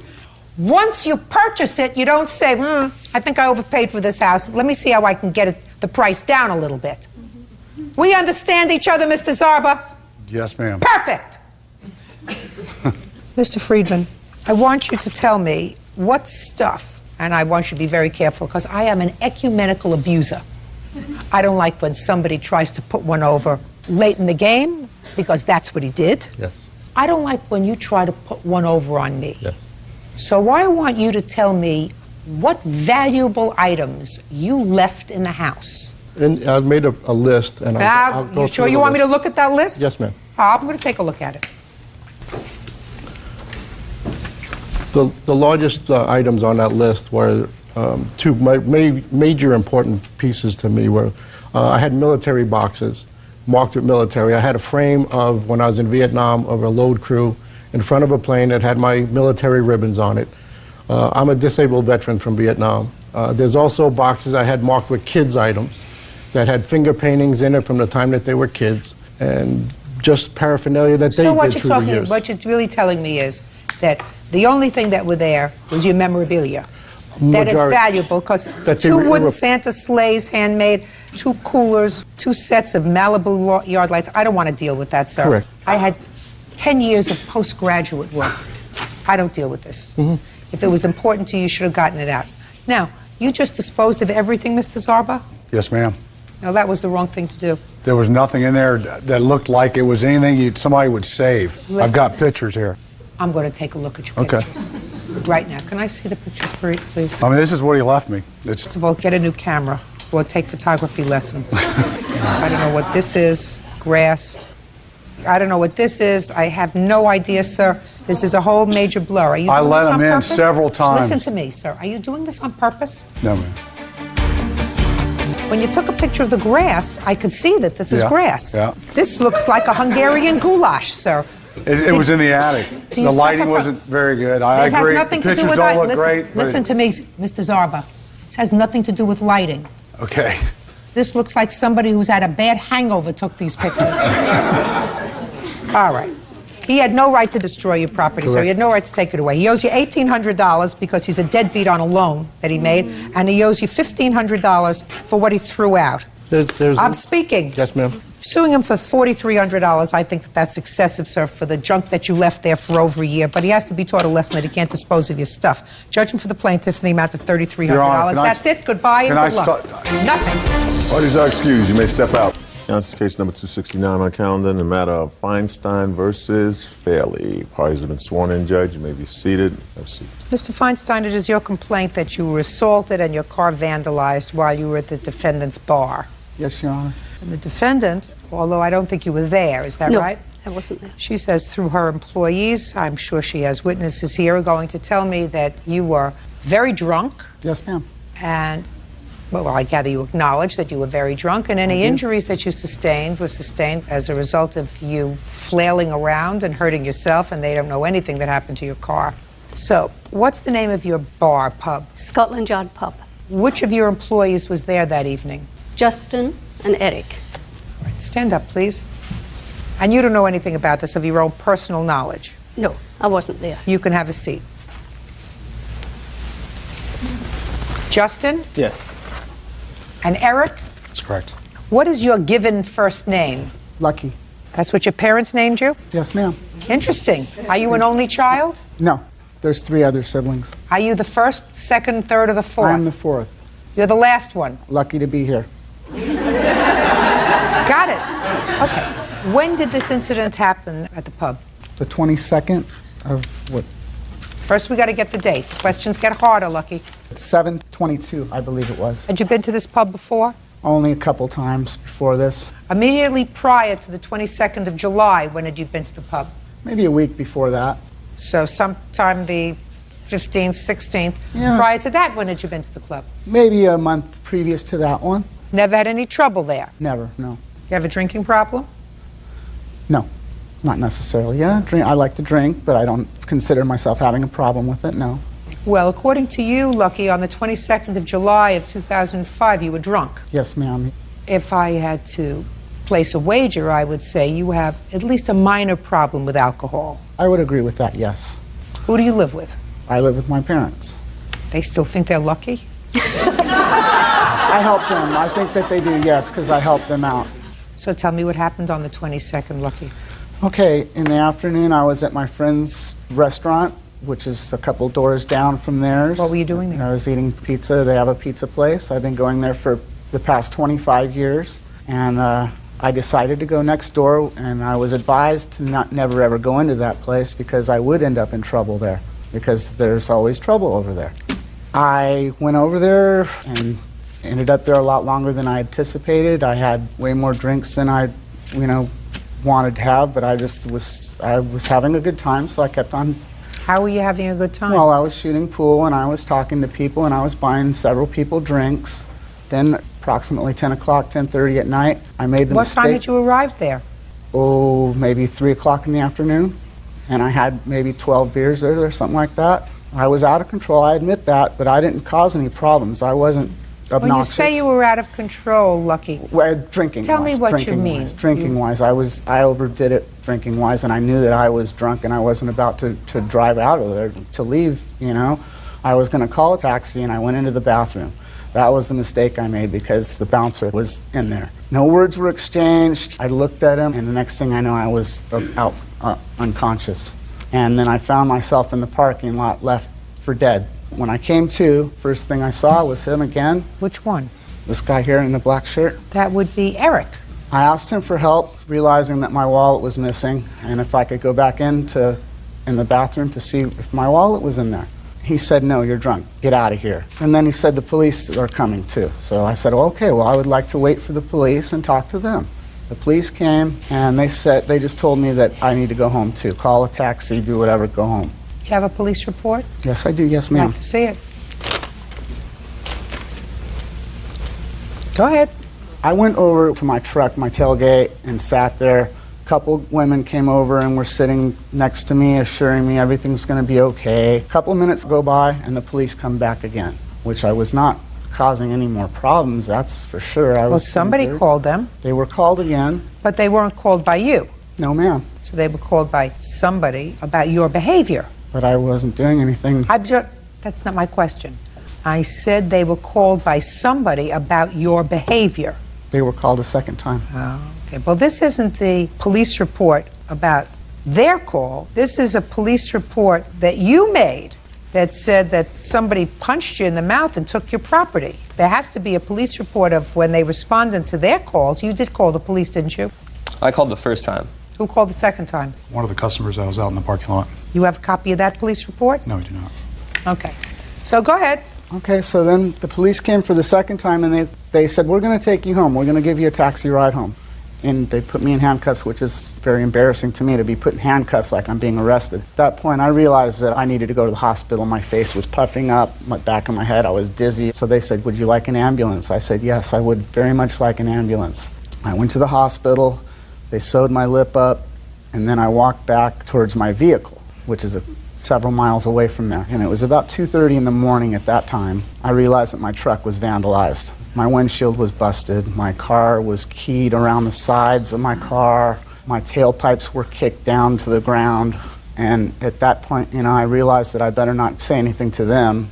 Once you purchase it, you don't say, I think I overpaid for this house. Let me see how I can get the price down a little bit. We understand each other, Mr. Zarba? Yes, ma'am. Perfect! Mr. Friedman, I want you to tell me what stuff, and I want you to be very careful because I am an ecumenical abuser. I don't like when somebody tries to put one over late in the game because that's what he did. Yes. I don't like when you try to put one over on me. Yes. So I want you to tell me what valuable items you left in the house. And I made a list. And I'll go you sure you want me to look at that list? Yes, ma'am. I'm going to take a look at it. The largest items on that list were two major important pieces to me were I had military boxes marked with military. I had a frame of when I was in Vietnam of a load crew in front of a plane that had my military ribbons on it. I'm a disabled veteran from Vietnam. There's also boxes I had marked with kids items that had finger paintings in it from the time that they were kids and just paraphernalia that they did through the years. What you're really telling me is that The only thing that were there was your memorabilia. That is valuable because two wooden Santa sleighs, handmade, 2 coolers, 2 sets of Malibu yard lights. I don't want to deal with that, sir. Correct. I had 10 years of postgraduate work. I don't deal with this. If it was important to you, you should have gotten it out. Now, you just disposed of everything, Mr. Zarba? Yes, ma'am. No, that was the wrong thing to do. There was nothing in there that looked like it was anything somebody would save. I've got pictures here. I'm going to take a look at your pictures. Right now. Can I see the pictures, please? I mean, this is what he left me. First of all, get a new camera or take photography lessons. I don't know what this is. Grass. I don't know what this is. I have no idea, sir. This is a whole major blur. Are you doing I let this on him in purpose? several times. Listen to me, sir. Are you doing this on purpose? No, ma'am. When you took a picture of the grass, I could see that this is grass. Yeah. This looks like a Hungarian goulash, sir. It was in the attic. Do The you lighting suffer wasn't very good. I It agree. has nothing The to do pictures with don't look listen, great. Listen to me, Mr. Zarba. This has nothing to do with lighting. Okay. This looks like somebody who's had a bad hangover took these pictures. All right. He had no right to destroy your property, so he had no right to take it away. He owes you $1,800 because he's a deadbeat on a loan that he made, and he owes you $1,500 for what he threw out. I'm speaking. Yes, ma'am. Suing him for $4,300, I think that's excessive, sir, for the junk that you left there for over a year. But he has to be taught a lesson that he can't dispose of your stuff. Judgment for the plaintiff in the amount of $3,300. That's it. Goodbye and good luck. Nothing. Parties are excused. You may step out. This is case number 269 on the calendar in the matter of Feinstein versus Fairley. Parties have been sworn in, Judge. You may be seated. Have a seat. Mr. Feinstein, it is your complaint that you were assaulted and your car vandalized while you were at the defendant's bar. Yes, Your Honor. And the defendant, although I don't think you were there, is that right? I wasn't there. She says through her employees, I'm sure she has witnesses here, are going to tell me that you were very drunk. Yes, ma'am. And, well, I gather you acknowledge that you were very drunk, and any injuries that you sustained were sustained as a result of you flailing around and hurting yourself, and they don't know anything that happened to your car. So, what's the name of your bar, pub? Scotland Yard Pub. Which of your employees was there that evening? Justin and Eric. All right, stand up, please. And you don't know anything about this of your own personal knowledge? No, I wasn't there. You can have a seat. Justin? Yes. And Eric? That's correct. What is your given first name? Lucky. That's what your parents named you? Yes, ma'am. Interesting. Are you an only child? No. There's 3 other siblings. Are you the first, second, third, or the fourth? I'm the 4th. You're the last one. Lucky to be here. Got it. Okay. When did this incident happen at the pub? The 22nd of what? First, we got to get the date. Questions get harder, Lucky. 7/22, I believe it was. Had you been to this pub before? Only a couple times before this. Immediately prior to the 22nd of July, when had you been to the pub? Maybe a week before that. So sometime the 15th, 16th. Yeah. Prior to that, when had you been to the club? Maybe a month previous to that one. Never had any trouble there? Never, no. You have a drinking problem? No, not necessarily. Yeah, I like to drink, but I don't consider myself having a problem with it, no. Well, according to you, Lucky, on the 22nd of July of 2005, you were drunk. Yes, ma'am. If I had to place a wager, I would say you have at least a minor problem with alcohol. I would agree with that, yes. Who do you live with? I live with my parents. They still think they're lucky? I help them. I think that they do, yes, because I help them out. So tell me what happened on the 22nd, Lucky. Okay, in the afternoon, I was at my friend's restaurant, which is a couple doors down from theirs. What were you doing there? I was eating pizza. They have a pizza place. I've been going there for the past 25 years. And I decided to go next door, and I was advised to never ever go into that place because I would end up in trouble there, because there's always trouble over there. I went over there and ended up there a lot longer than I anticipated. I had way more drinks than I, wanted to have, but I was having a good time, so I kept on. How were you having a good time? Well, I was shooting pool, and I was talking to people, and I was buying several people drinks. Then, approximately 10 o'clock, 10:30 at night, I made the mistake. What time did you arrive there? Oh, maybe 3 o'clock in the afternoon, and I had maybe 12 beers there or something like that. I was out of control, I admit that, but I didn't cause any problems. I wasn't obnoxious. When you say you were out of control, Lucky, drinking. Tell me what you mean. Drinking wise, I overdid it drinking wise, and I knew that I was drunk, and I wasn't about to drive out of there to leave. You know, I was going to call a taxi, and I went into the bathroom. That was the mistake I made because the bouncer was in there. No words were exchanged. I looked at him, and the next thing I know, I was out unconscious. And then I found myself in the parking lot, left for dead. When I came to, first thing I saw was him again. Which one? This guy here in the black shirt. That would be Eric. I asked him for help, realizing that my wallet was missing, and if I could go back in the bathroom to see if my wallet was in there. He said, "No, you're drunk. Get out of here." And then he said the police are coming too. So I said, well, okay, well, I would like to wait for the police and talk to them. The police came, and they just told me that I need to go home too. Call a taxi, do whatever, go home. You have a police report? Yes, I do. Yes, I'd ma'am. like to see it. Go ahead. I went over to my truck, my tailgate, and sat there. A couple women came over and were sitting next to me, assuring me everything's going to be okay. A couple minutes go by, and the police come back again, which I was not causing any more problems, that's for sure. Well, somebody called them. They were called again. But they weren't called by you. No, ma'am. So they were called by somebody about your behavior. But I wasn't doing anything. That's not my question. I said they were called by somebody about your behavior. They were called a second time. Oh, okay. Well, this isn't the police report about their call. This is a police report that you made that said that somebody punched you in the mouth and took your property. There has to be a police report of when they responded to their calls. You did call the police, didn't you? I called the first time. Who called the second time? One of the customers that was out in the parking lot. You have a copy of that police report? No, we do not. Okay. So go ahead. Okay, so then the police came for the second time, and they said, we're going to take you home. We're going to give you a taxi ride home. And they put me in handcuffs, which is very embarrassing to me to be put in handcuffs like I'm being arrested. At that point, I realized that I needed to go to the hospital. My face was puffing up, my back of my head, I was dizzy. So they said, would you like an ambulance? I said, yes, I would very much like an ambulance. I went to the hospital, they sewed my lip up, and then I walked back towards my vehicle, which is several miles away from there. And it was about 2:30 in the morning at that time. I realized that my truck was vandalized. My windshield was busted. My car was keyed around the sides of my car. My tailpipes were kicked down to the ground. And at that point, I realized that I better not say anything to them.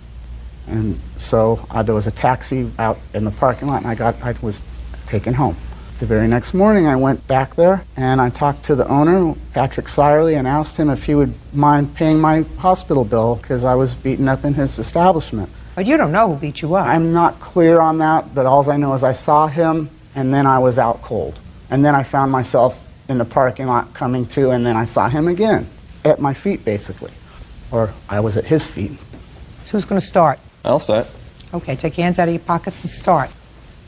And so there was a taxi out in the parking lot, and I was taken home. The very next morning, I went back there, and I talked to the owner, Patrick Sirely, and asked him if he would mind paying my hospital bill because I was beaten up in his establishment. But you don't know who beat you up. I'm not clear on that, but all I know is I saw him, and then I was out cold. And then I found myself in the parking lot coming to, and then I saw him again, at my feet, basically. Or I was at his feet. So who's going to start? I'll start. Okay, take your hands out of your pockets and start.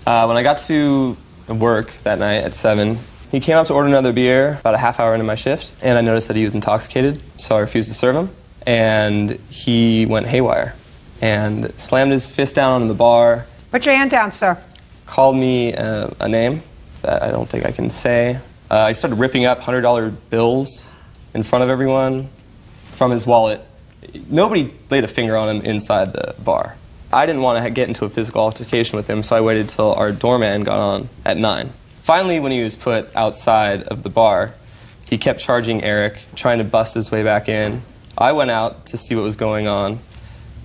When I got to work that night at 7, he came up to order another beer about a half hour into my shift, and I noticed that he was intoxicated, so I refused to serve him, and he went haywire and slammed his fist down on the bar. Put your hand down, sir. Called me a name that I don't think I can say. He started ripping up $100 bills in front of everyone from his wallet. Nobody laid a finger on him inside the bar. I didn't want to get into a physical altercation with him, so I waited till our doorman got on at 9. Finally, when he was put outside of the bar, he kept charging Eric, trying to bust his way back in. I went out to see what was going on.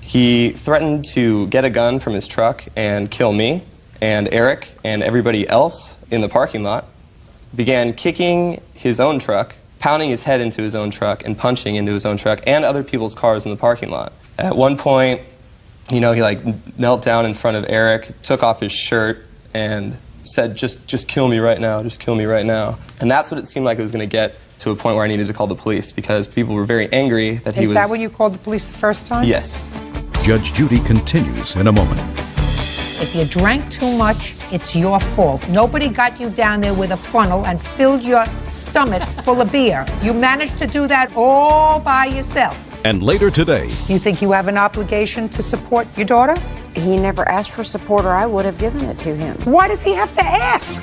He threatened to get a gun from his truck and kill me and Eric and everybody else in the parking lot. Began kicking his own truck, pounding his head into his own truck, and punching into his own truck and other people's cars in the parking lot. At one point, he knelt down in front of Eric, took off his shirt, and said, just kill me right now, just kill me right now. And that's what it seemed like it was going to get to a point where I needed to call the police because people were very angry that he was... Is that when you called the police the first time? Yes. Judge Judy continues in a moment. If you drank too much, it's your fault. Nobody got you down there with a funnel and filled your stomach full of beer. You managed to do that all by yourself. And later today... You think you have an obligation to support your daughter? He never asked for support, or I would have given it to him. Why does he have to ask?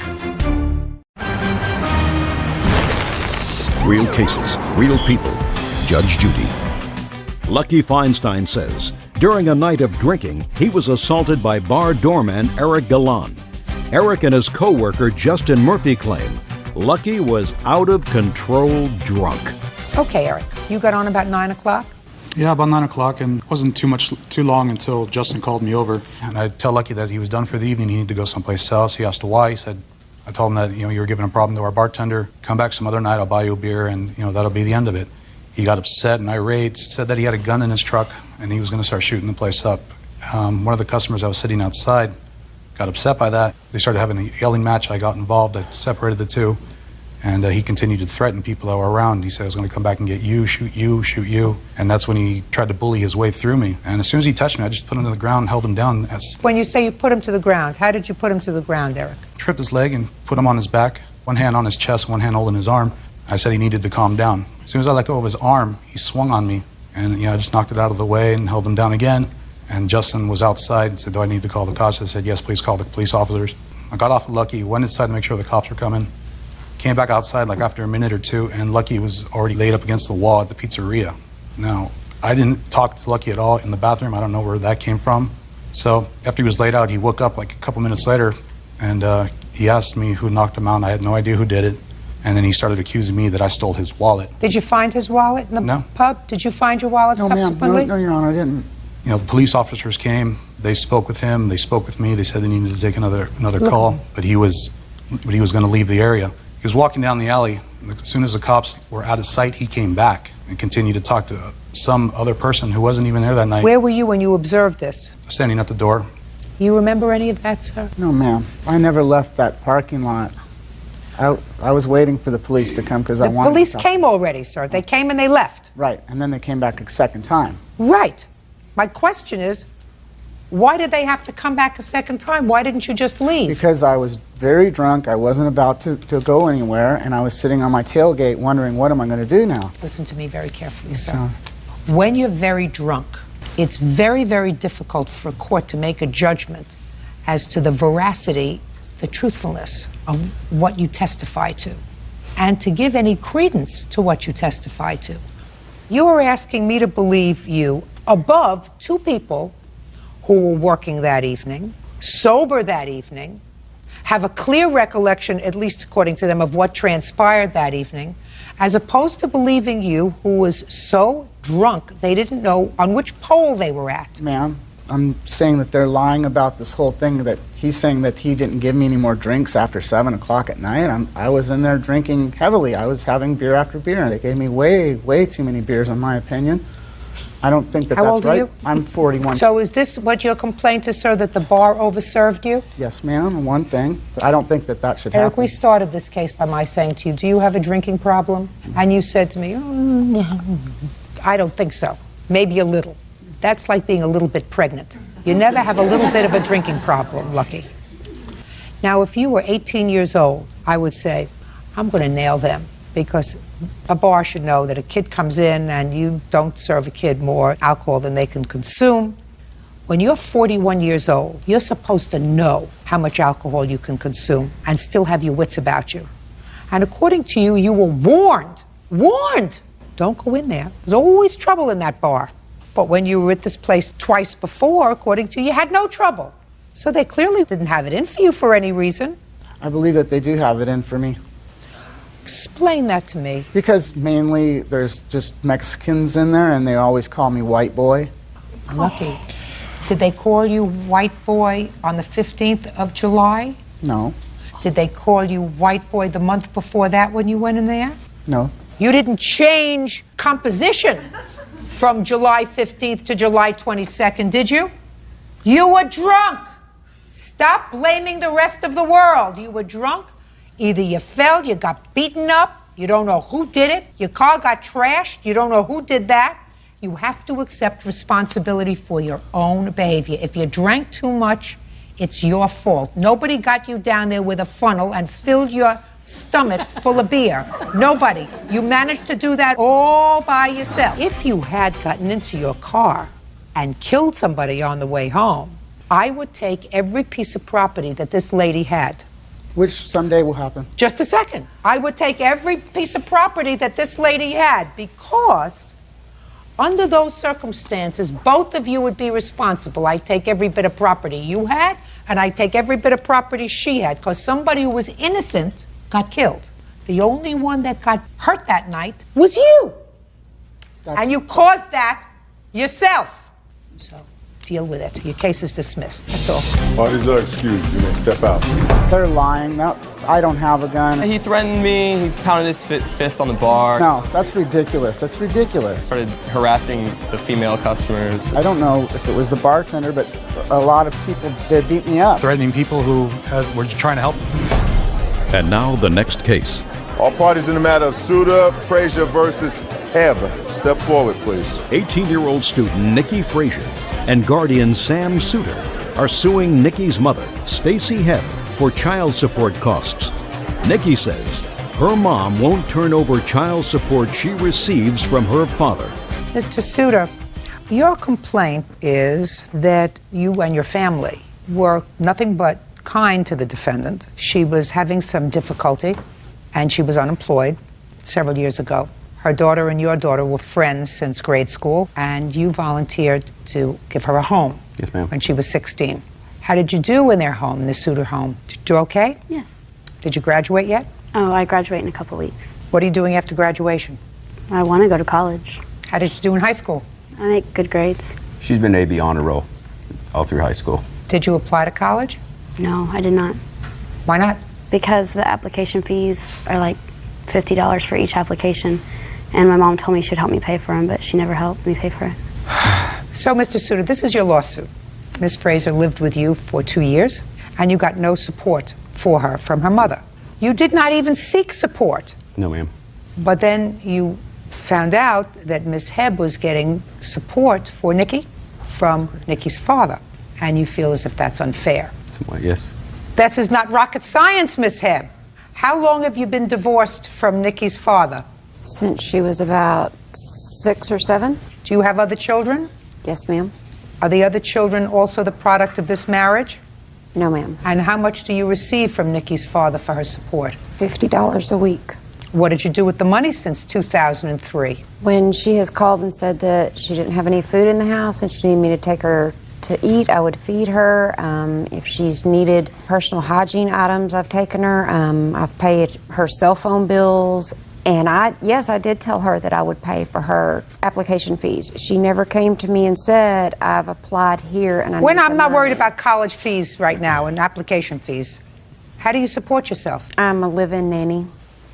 Real cases, real people. Judge Judy. Lucky Feinstein says During a night of drinking, he was assaulted by bar doorman Eric Galan. Eric and his co-worker Justin Murphy claim Lucky was out of control drunk. Okay, Eric, you got on about 9 o'clock? Yeah, about 9 o'clock, and it wasn't too long until Justin called me over. And I tell Lucky that he was done for the evening, he needed to go someplace else. He asked why. He said, I told him that, you were giving a problem to our bartender. Come back some other night, I'll buy you a beer, and, that'll be the end of it. He got upset and irate, said that he had a gun in his truck, and he was going to start shooting the place up. One of the customers that was sitting outside got upset by that. They started having a yelling match. I got involved. I separated the two. And he continued to threaten people that were around. He said, I was going to come back and get you, shoot you, shoot you. And that's when he tried to bully his way through me. And as soon as he touched me, I just put him to the ground and held him down. When you say you put him to the ground, how did you put him to the ground, Eric? Tripped his leg and put him on his back, one hand on his chest, one hand holding his arm. I said he needed to calm down. As soon as I let go of his arm, he swung on me. And I just knocked it out of the way and held him down again. And Justin was outside and said, do I need to call the cops? I said, yes, please call the police officers. I got off of Lucky, went inside to make sure the cops were coming. Came back outside like after a minute or two, and Lucky was already laid up against the wall at the pizzeria. Now, I didn't talk to Lucky at all in the bathroom. I don't know where that came from. So after he was laid out, he woke up like a couple minutes later, and he asked me who knocked him out. I had no idea who did it. And then he started accusing me that I stole his wallet. Did you find his wallet in the pub? Did you find your wallet subsequently? No, Your Honor, I didn't. The police officers came. They spoke with him. They spoke with me. They said they needed to take another call, but he was going to leave the area. He was walking down the alley, and as soon as the cops were out of sight, he came back and continued to talk to some other person who wasn't even there that night. Where were you when you observed this? Standing at the door. You remember any of that, sir? No, ma'am. I never left that parking lot. I was waiting for the police to come because I wanted The police came already, sir. They came and they left. Right, and then they came back a second time. Right. My question is, why did they have to come back a second time? Why didn't you just leave? Because I was very drunk. I wasn't about to go anywhere, and I was sitting on my tailgate wondering, what am I going to do now? Listen to me very carefully, sir. When you're very drunk, it's very, very difficult for a court to make a judgment as to the veracity, the truthfulness of what you testify to, and to give any credence to what you testify to. You are asking me to believe you above two people who were working that evening, sober that evening, have a clear recollection, at least according to them, of what transpired that evening, as opposed to believing you who was so drunk they didn't know on which pole they were at. Ma'am, I'm saying that they're lying about this whole thing, that he's saying that he didn't give me any more drinks after 7 o'clock at night. I was in there drinking heavily. I was having beer after beer, and they gave me way, way too many beers, in my opinion. I don't think that How that's old right. are you? I'm 41. So is this what your complaint is, sir, that the bar overserved you? Yes, ma'am, one thing. But I don't think that that should Eric, happen. we started this case by my saying to you, do you have a drinking problem? And you said to me, I don't think so. Maybe a little. That's like being a little bit pregnant. You never have a little bit of a drinking problem, Lucky. Now, if you were 18 years old, I would say, I'm going to nail them, because a bar should know that a kid comes in and you don't serve a kid more alcohol than they can consume. When you're 41 years old, you're supposed to know how much alcohol you can consume and still have your wits about you. And according to you, you were warned. Don't go in there. There's always trouble in that bar. But when you were at this place twice before, according to you, you had no trouble. So they clearly didn't have it in for you for any reason. I believe that they do have it in for me. Explain that to me. Because mainly there's just Mexicans in there, and they always call me white boy. Lucky. Did they call you white boy on the 15th of July? No. Did they call you white boy the month before that when you went in there? No. You didn't change composition from July 15th to July 22nd, did you? You were drunk. Stop blaming the rest of the world. You were drunk. Either you fell, you got beaten up, you don't know who did it, your car got trashed, you don't know who did that. You have to accept responsibility for your own behavior. If you drank too much, it's your fault. Nobody got you down there with a funnel and filled your stomach full of beer. Nobody. You managed to do that all by yourself. If you had gotten into your car and killed somebody on the way home, I would take every piece of property that this lady had. Which someday will happen. Just a second. I would take every piece of property that this lady had, because Under those circumstances, both of you would be responsible. I take every bit of property you had, and I take every bit of property she had, because somebody who was innocent got killed. The only one that got hurt that night was you. And you caused that yourself. So deal with it. Your case is dismissed. That's all. Parties are excused. You may step out. They're lying. No, I don't have a gun. He threatened me. He pounded his fist on the bar. No, that's ridiculous. That's ridiculous. Started harassing the female customers. I don't know if it was the bartender, but a lot of people, they beat me up. Threatening people who were trying to help. And now the next case. All parties in the matter of Suda Frazier versus Heb. Step forward, please. 18-year-old student Nikki Frazier and guardian Sam Suter are suing Nikki's mother, Stacy Heb, for child support costs. Nikki says her mom won't turn over child support she receives from her father. Mr. Suter, your complaint is that you and your family were nothing but kind to the defendant. She was having some difficulty, and she was unemployed several years ago. Her daughter and your daughter were friends since grade school, and you volunteered to give her a home. Yes, ma'am. When she was 16. How did you do in their home, the Suter home? Did you do okay? Yes. Did you graduate yet? Oh, I graduate in a couple weeks. What are you doing after graduation? I want to go to college. How did you do in high school? I make good grades. She's been AB honor roll all through high school. Did you apply to college? No, I did not. Why not? Because the application fees are like $50 for each application, and my mom told me she'd help me pay for them, but she never helped me pay for it. So, Mr. Suter, this is your lawsuit. Ms. Fraser lived with you for 2 years, and you got no support for her from her mother. You did not even seek support. No, ma'am. But then you found out that Ms. Heb was getting support for Nikki from Nikki's father, and you feel as if that's unfair. Somewhat, yes. This is not rocket science, Ms. Heb. How long have you been divorced from Nikki's father? Since she was about 6 or 7. Do you have other children? Yes, ma'am. Are the other children also the product of this marriage? No, ma'am. And how much do you receive from Nikki's father for her support? $50 a week. What did you do with the money since 2003? When she has called and said that she didn't have any food in the house and she needed me to take her to eat, I would feed her. If she's needed personal hygiene items, I've taken her. I've paid her cell phone bills. And yes, I did tell her that I would pay for her application fees. She never came to me and said, I've applied here and I'm not worried about college fees right now and application fees. How do you support yourself? I'm a live-in nanny.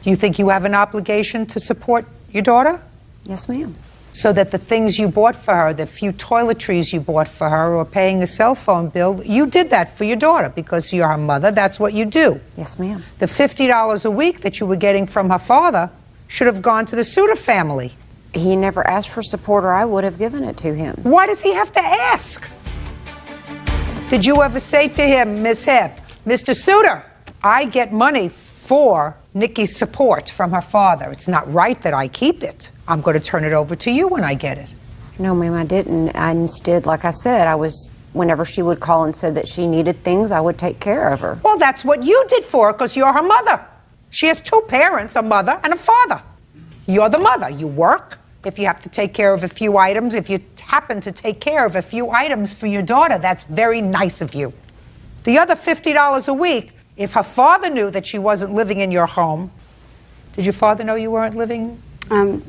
Do you think you have an obligation to support your daughter? Yes, ma'am. So that the things you bought for her, the few toiletries you bought for her, or paying a cell phone bill, you did that for your daughter because you're her mother. That's what you do. Yes, ma'am. The $50 a week that you were getting from her father should have gone to the Suter family. He never asked for support, or I would have given it to him. Why does he have to ask? Did you ever say to him, Ms. Heb, Mr. Suter, I get money for Nikki's support from her father. It's not right that I keep it. I'm going to turn it over to you when I get it. No, ma'am, I didn't. I instead, like I said, whenever she would call and said that she needed things, I would take care of her. Well, that's what you did for her because you're her mother. She has 2 parents, a mother and a father. You're the mother. You work. If you have to take care of a few items, if you happen to take care of a few items for your daughter, that's very nice of you. The other $50 a week, if her father knew that she wasn't living in your home, did your father know you weren't living?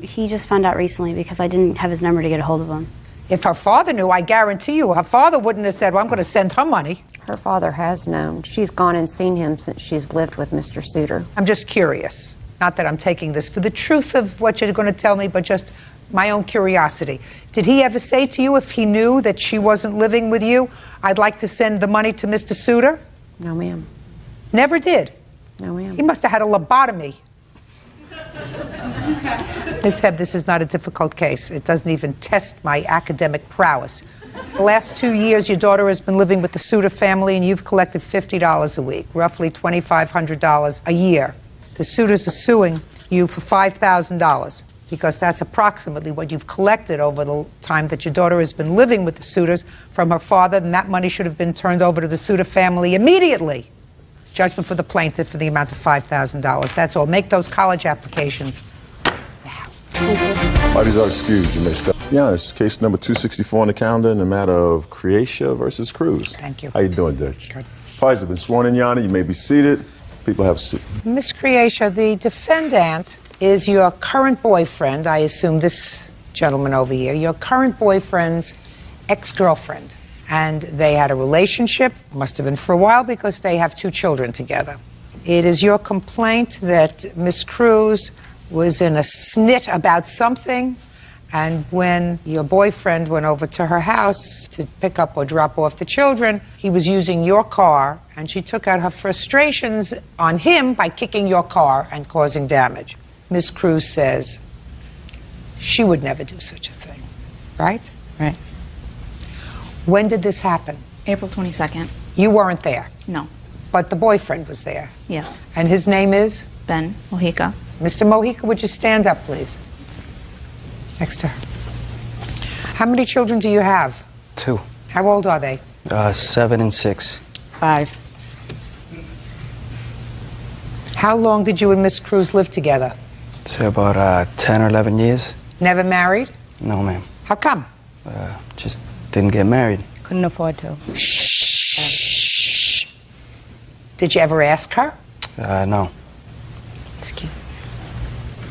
He just found out recently because I didn't have his number to get a hold of him. If her father knew, I guarantee you, her father wouldn't have said, well, I'm going to send her money. Her father has known. She's gone and seen him since she's lived with Mr. Suter. I'm just curious. Not that I'm taking this for the truth of what you're going to tell me, but just my own curiosity. Did he ever say to you, if he knew that she wasn't living with you, I'd like to send the money to Mr. Suter? No, ma'am. Never did? No, ma'am. He must have had a lobotomy. Ms. Heb, this is not a difficult case. It doesn't even test my academic prowess. The last 2 years, your daughter has been living with the Suter family, and you've collected $50 a week, roughly $2,500 a year. The Suters are suing you for $5,000 because that's approximately what you've collected over the time that your daughter has been living with the Suters from her father, and that money should have been turned over to the Suter family immediately. Judgment for the plaintiff for the amount of $5,000. That's all. Make those college applications now. Parties are excused. You may step. Yeah, it's case number 264 on the calendar in the matter of Creatia versus Cruz. Thank you. How you doing, Judge? Good. Parties have been sworn in, Your Honor. You may be seated. People have a seat. Miss Creatia, the defendant is your current boyfriend, I assume this gentleman over here, your current boyfriend's ex-girlfriend. And they had a relationship, must have been for a while because they have 2 children together. It is your complaint that Miss Cruz was in a snit about something, and when your boyfriend went over to her house to pick up or drop off the children, he was using your car, and she took out her frustrations on him by kicking your car and causing damage. Miss Cruz says she would never do such a thing, right? Right. When did this happen? April 22nd. You weren't there? No. But the boyfriend was there? Yes. And his name is? Ben Mojica. Mr. Mojica, would you stand up, please? Next to her. How many children do you have? 2. How old are they? 7 and 6. 5. How long did you and Miss Cruz live together? It's about 10 or 11 years. Never married? No, ma'am. How come? Just didn't get married. Couldn't afford to. Shh. Did you ever ask her? No. Excuse.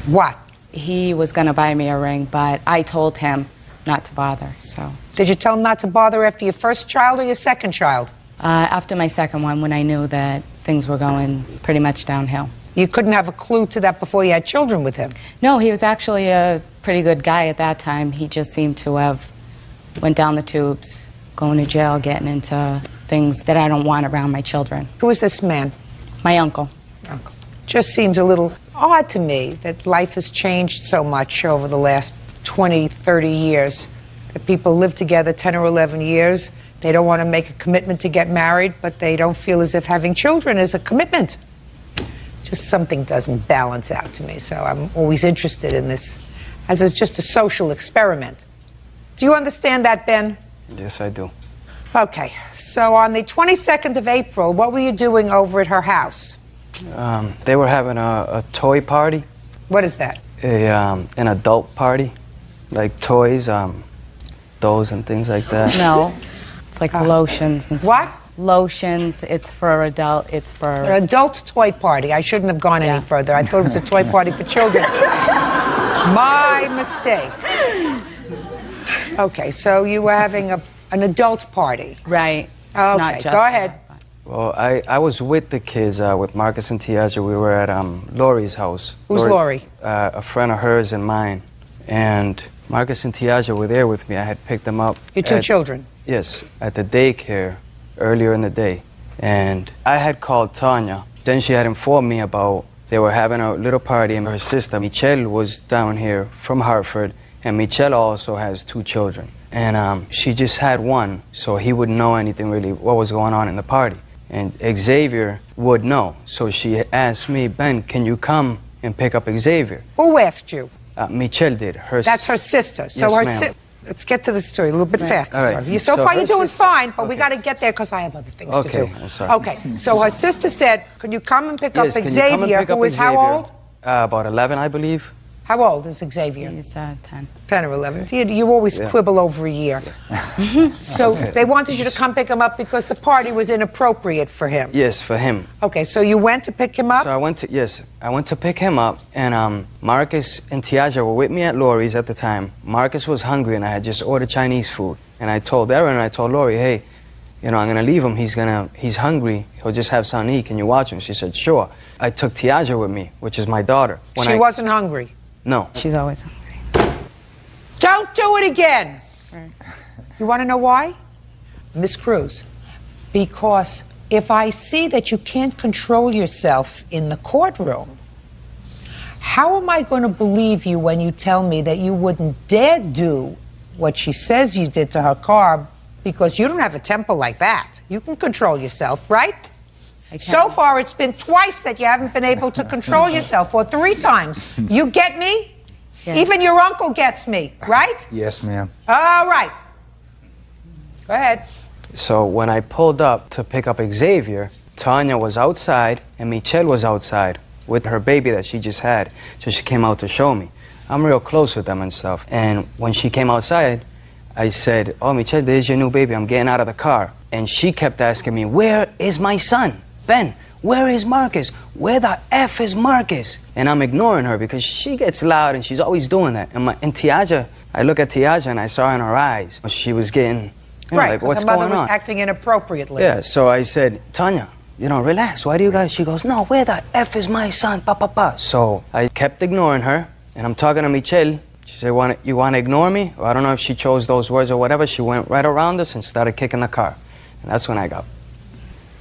What? He was going to buy me a ring, but I told him not to bother, so. Did you tell him not to bother after your first child or your second child? After my second one, when I knew that things were going pretty much downhill. You couldn't have a clue to that before you had children with him? No, he was actually a pretty good guy at that time. He just seemed to have went down the tubes, going to jail, getting into things that I don't want around my children. Who is this man? My uncle. Uncle. Just seems a little odd to me that life has changed so much over the last 20, 30 years. That people live together 10 or 11 years. They don't want to make a commitment to get married, but they don't feel as if having children is a commitment. Just something doesn't balance out to me, so I'm always interested in this as it's just a social experiment. Do you understand that, Ben? Yes, I do. Okay, so on the 22nd of April, what were you doing over at her house? They were having a toy party. What is that? An adult party, like toys, dolls and things like that. No, it's like lotions and stuff. What? Lotions, it's for adult, it's for... An adult toy party. I shouldn't have gone any further. I thought it was a toy party for children. My mistake. Okay, so you were having an adult party. Right. Okay, go ahead. Well, I was with the kids, with Marcus and Tiaja. We were at Lori's house. Who's Lori? A friend of hers and mine. And Marcus and Tiaja were there with me. I had picked them up. Your 2 children? Yes, at the daycare earlier in the day. And I had called Tanya. Then she had informed me about they were having a little party, and her sister, Michelle, was down here from Hartford. And Michelle also has 2 children. And she just had one, so he wouldn't know anything really what was going on in the party. And Xavier would know. So she asked me, Ben, can you come and pick up Xavier? Who asked you? Michelle did. That's her sister. So yes, let's get to the story a little bit faster. All right. Sorry. So far you're doing fine, but we Okay. got to get there because I have other things to do. I'm sorry. Okay, so her sister said, can you come and pick up Yes, can you come and Xavier, pick up who is how Xavier? old? About 11, I believe. How old is Xavier? He's 10. 10 or 11. You always quibble over a year. So they wanted you to come pick him up because the party was inappropriate for him. Yes, for him. Okay, so you went to pick him up? So I went to pick him up, and Marcus and Tiaja were with me at Lori's at the time. Marcus was hungry, and I had just ordered Chinese food. And I told Erin and I told Lori, hey, you know, I'm gonna leave him. He's hungry. He'll just have something to eat. Can you watch him? She said, sure. I took Tiaja with me, which is my daughter. She wasn't hungry? No. She's always hungry. Don't do it again! Right. You want to know why? Miss Cruz, because if I see that you can't control yourself in the courtroom, how am I going to believe you when you tell me that you wouldn't dare do what she says you did to her car, because you don't have a temper like that. You can control yourself, right? So far, it's been twice that you haven't been able to control yourself, or 3 times. You get me? Yes. Even your uncle gets me, right? Yes, ma'am. All right. Go ahead. So when I pulled up to pick up Xavier, Tanya was outside and Michelle was outside with her baby that she just had. So she came out to show me. I'm real close with them and stuff. And when she came outside, I said, oh, Michelle, there's your new baby. I'm getting out of the car. And she kept asking me, where is my son? Ben, where is Marcus? Where the F is Marcus? And I'm ignoring her because she gets loud and she's always doing that. And Tiaja, I look at Tiaja and I saw in her eyes, she was getting, you know, Right, like, because what's her mother going was on? acting inappropriately. Yeah, so I said, Tanya, you know, relax. Why do you guys? She goes, no, where the F is my son? Pa, pa, pa. So I kept ignoring her, and I'm talking to Michelle. She said, you want to ignore me? Or I don't know if she chose those words or whatever. She went right around us and started kicking the car. And that's when I got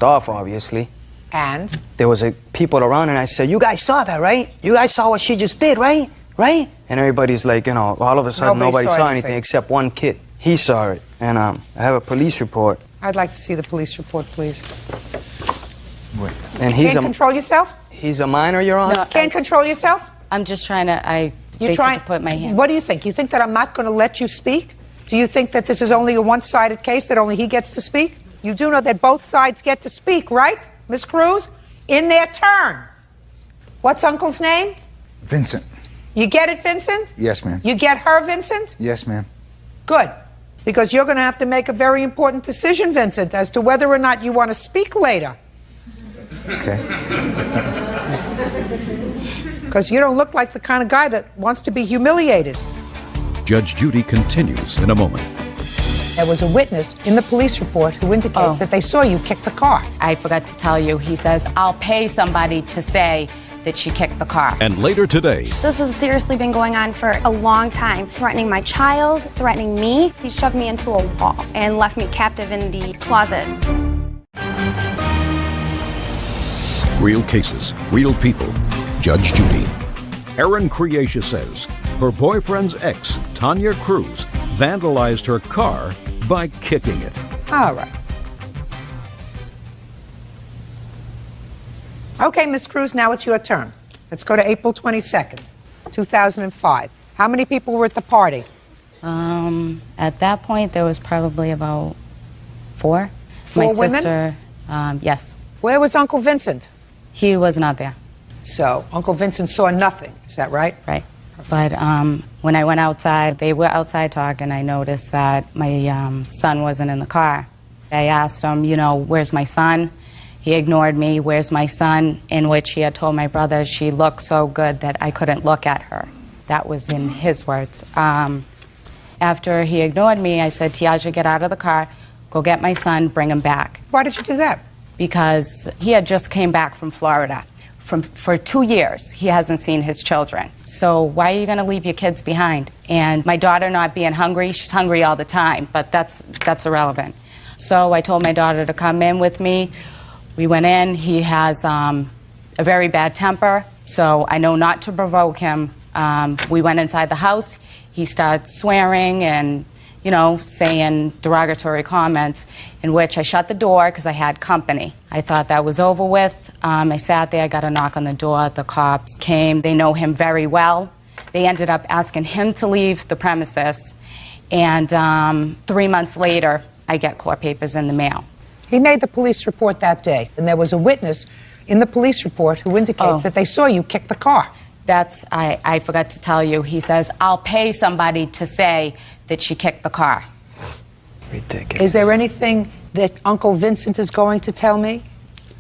off, obviously. And? There was people around, and I said, you guys saw that, right? You guys saw what she just did, right? Right? And everybody's like, you know, all of a sudden nobody saw anything except one kid. He saw it. And I have a police report. I'd like to see the police report, please. And You can't control yourself? He's a minor, Your Honor? No, can't control yourself? I'm just trying to, You're trying to put my hand. What do you think? You think that I'm not going to let you speak? Do you think that this is only a one-sided case, that only he gets to speak? You do know that both sides get to speak, right, Miss Cruz? In their turn. What's Uncle's name? Vincent. You get it, Vincent? Yes, ma'am. You get her, Vincent? Yes, ma'am. Good. Because you're going to have to make a very important decision, Vincent, as to whether or not you want to speak later. Okay. Because you don't look like the kind of guy that wants to be humiliated. Judge Judy continues in a moment. There was a witness in the police report who indicates that they saw you kick the car. I forgot to tell you. He says, I'll pay somebody to say that she kicked the car. And later today, This has seriously been going on for a long time, threatening my child, threatening me. He shoved me into a wall and left me captive in the closet. real cases, real people. Judge Judy. Erin Creatia says her boyfriend's ex, Tanya Cruz, vandalized her car by kicking it. All right. Okay, Ms. Cruz, now it's your turn. Let's go to April 22nd, 2005. How many people were at the party? At that point, there was probably about four. Four My women? sister, yes. Where was Uncle Vincent? He was not there. So, Uncle Vincent saw nothing, is that right? Right. But when I went outside, they were outside talking, I noticed that my son wasn't in the car. I asked him, you know, where's my son? He ignored me, where's my son? In which he had told my brother she looked so good that I couldn't look at her. That was in his words. After he ignored me, I said, Tiaja, get out of the car, go get my son, bring him back. Why did you do that? Because he had just came back from Florida. For 2 years, he hasn't seen his children. So why are you going to leave your kids behind? And my daughter not being hungry, she's hungry all the time, but that's irrelevant. So I told my daughter to come in with me. We went in. He has a very bad temper, so I know not to provoke him. We went inside the house. He started swearing and, you know, saying derogatory comments, in which I shut the door because I had company. I thought that was over with. I sat there, I got a knock on the door. The cops came. They know him very well. They ended up asking him to leave the premises. And 3 months later, I get court papers in the mail. He made the police report that day, and there was a witness in the police report who indicates that they saw you kick the car. I forgot to tell you. He says, I'll pay somebody to say that she kicked the car. Ridiculous. Is there anything that Uncle Vincent is going to tell me?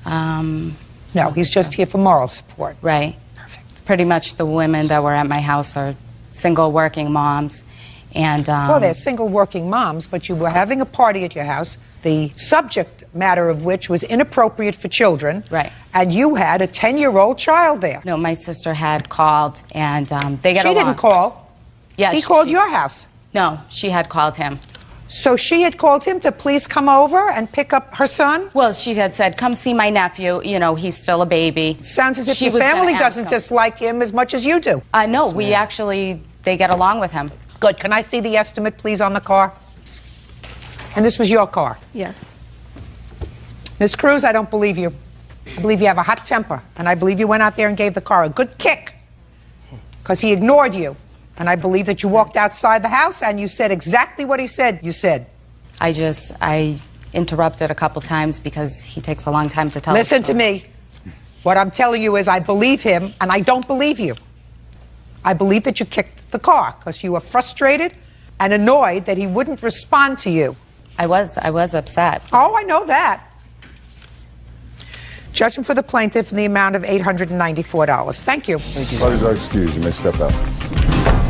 No, he's just here for moral support. Right. Perfect. Pretty much the women that were at my house are single working moms. And well, they're single working moms, but you were having a party at your house, the subject matter of which was inappropriate for children. Right. And you had a 10-year-old child there. No, my sister had called, and they got along. She didn't call. Yeah, he called your house. No, she had called him. So she had called him to please come over and pick up her son? Well, she had said, come see my nephew. You know, he's still a baby. Sounds as if your family doesn't dislike him as much as you do. No, we actually, they get along with him. Good. Can I see the estimate, please, on the car? And this was your car? Yes. Ms. Cruz, I don't believe you. I believe you have a hot temper, and I believe you went out there and gave the car a good kick because he ignored you. And I believe that you walked outside the house and you said exactly what he said you said. I interrupted a couple times because he takes a long time to tell. Listen to me. What I'm telling you is I believe him and I don't believe you. I believe that you kicked the car because you were frustrated and annoyed that he wouldn't respond to you. I was upset. Oh, I know that. Judgment for the plaintiff in the amount of $894. Thank you. Thank you. Parties are excused. You may step out.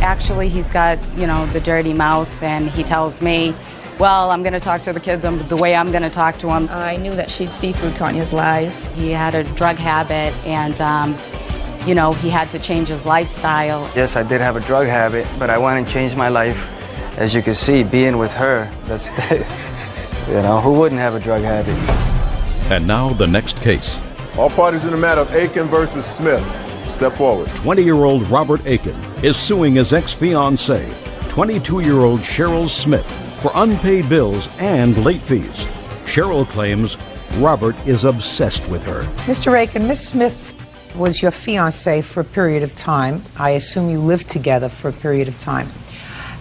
Actually, he's got, the dirty mouth, and he tells me, well, I'm going to talk to the kids the way I'm going to talk to them. I knew that she'd see through Tanya's lies. He had a drug habit, and, he had to change his lifestyle. Yes, I did have a drug habit, but I want to change my life. As you can see, being with her, that's, who wouldn't have a drug habit? And now the next case. All parties in the matter of Aiken versus Smith. Step forward. 20-year-old Robert Aiken is suing his ex-fiancée, 22-year-old Cheryl Smith, for unpaid bills and late fees. Cheryl claims Robert is obsessed with her. Mr. Aiken, Miss Smith was your fiancée for a period of time. I assume you lived together for a period of time.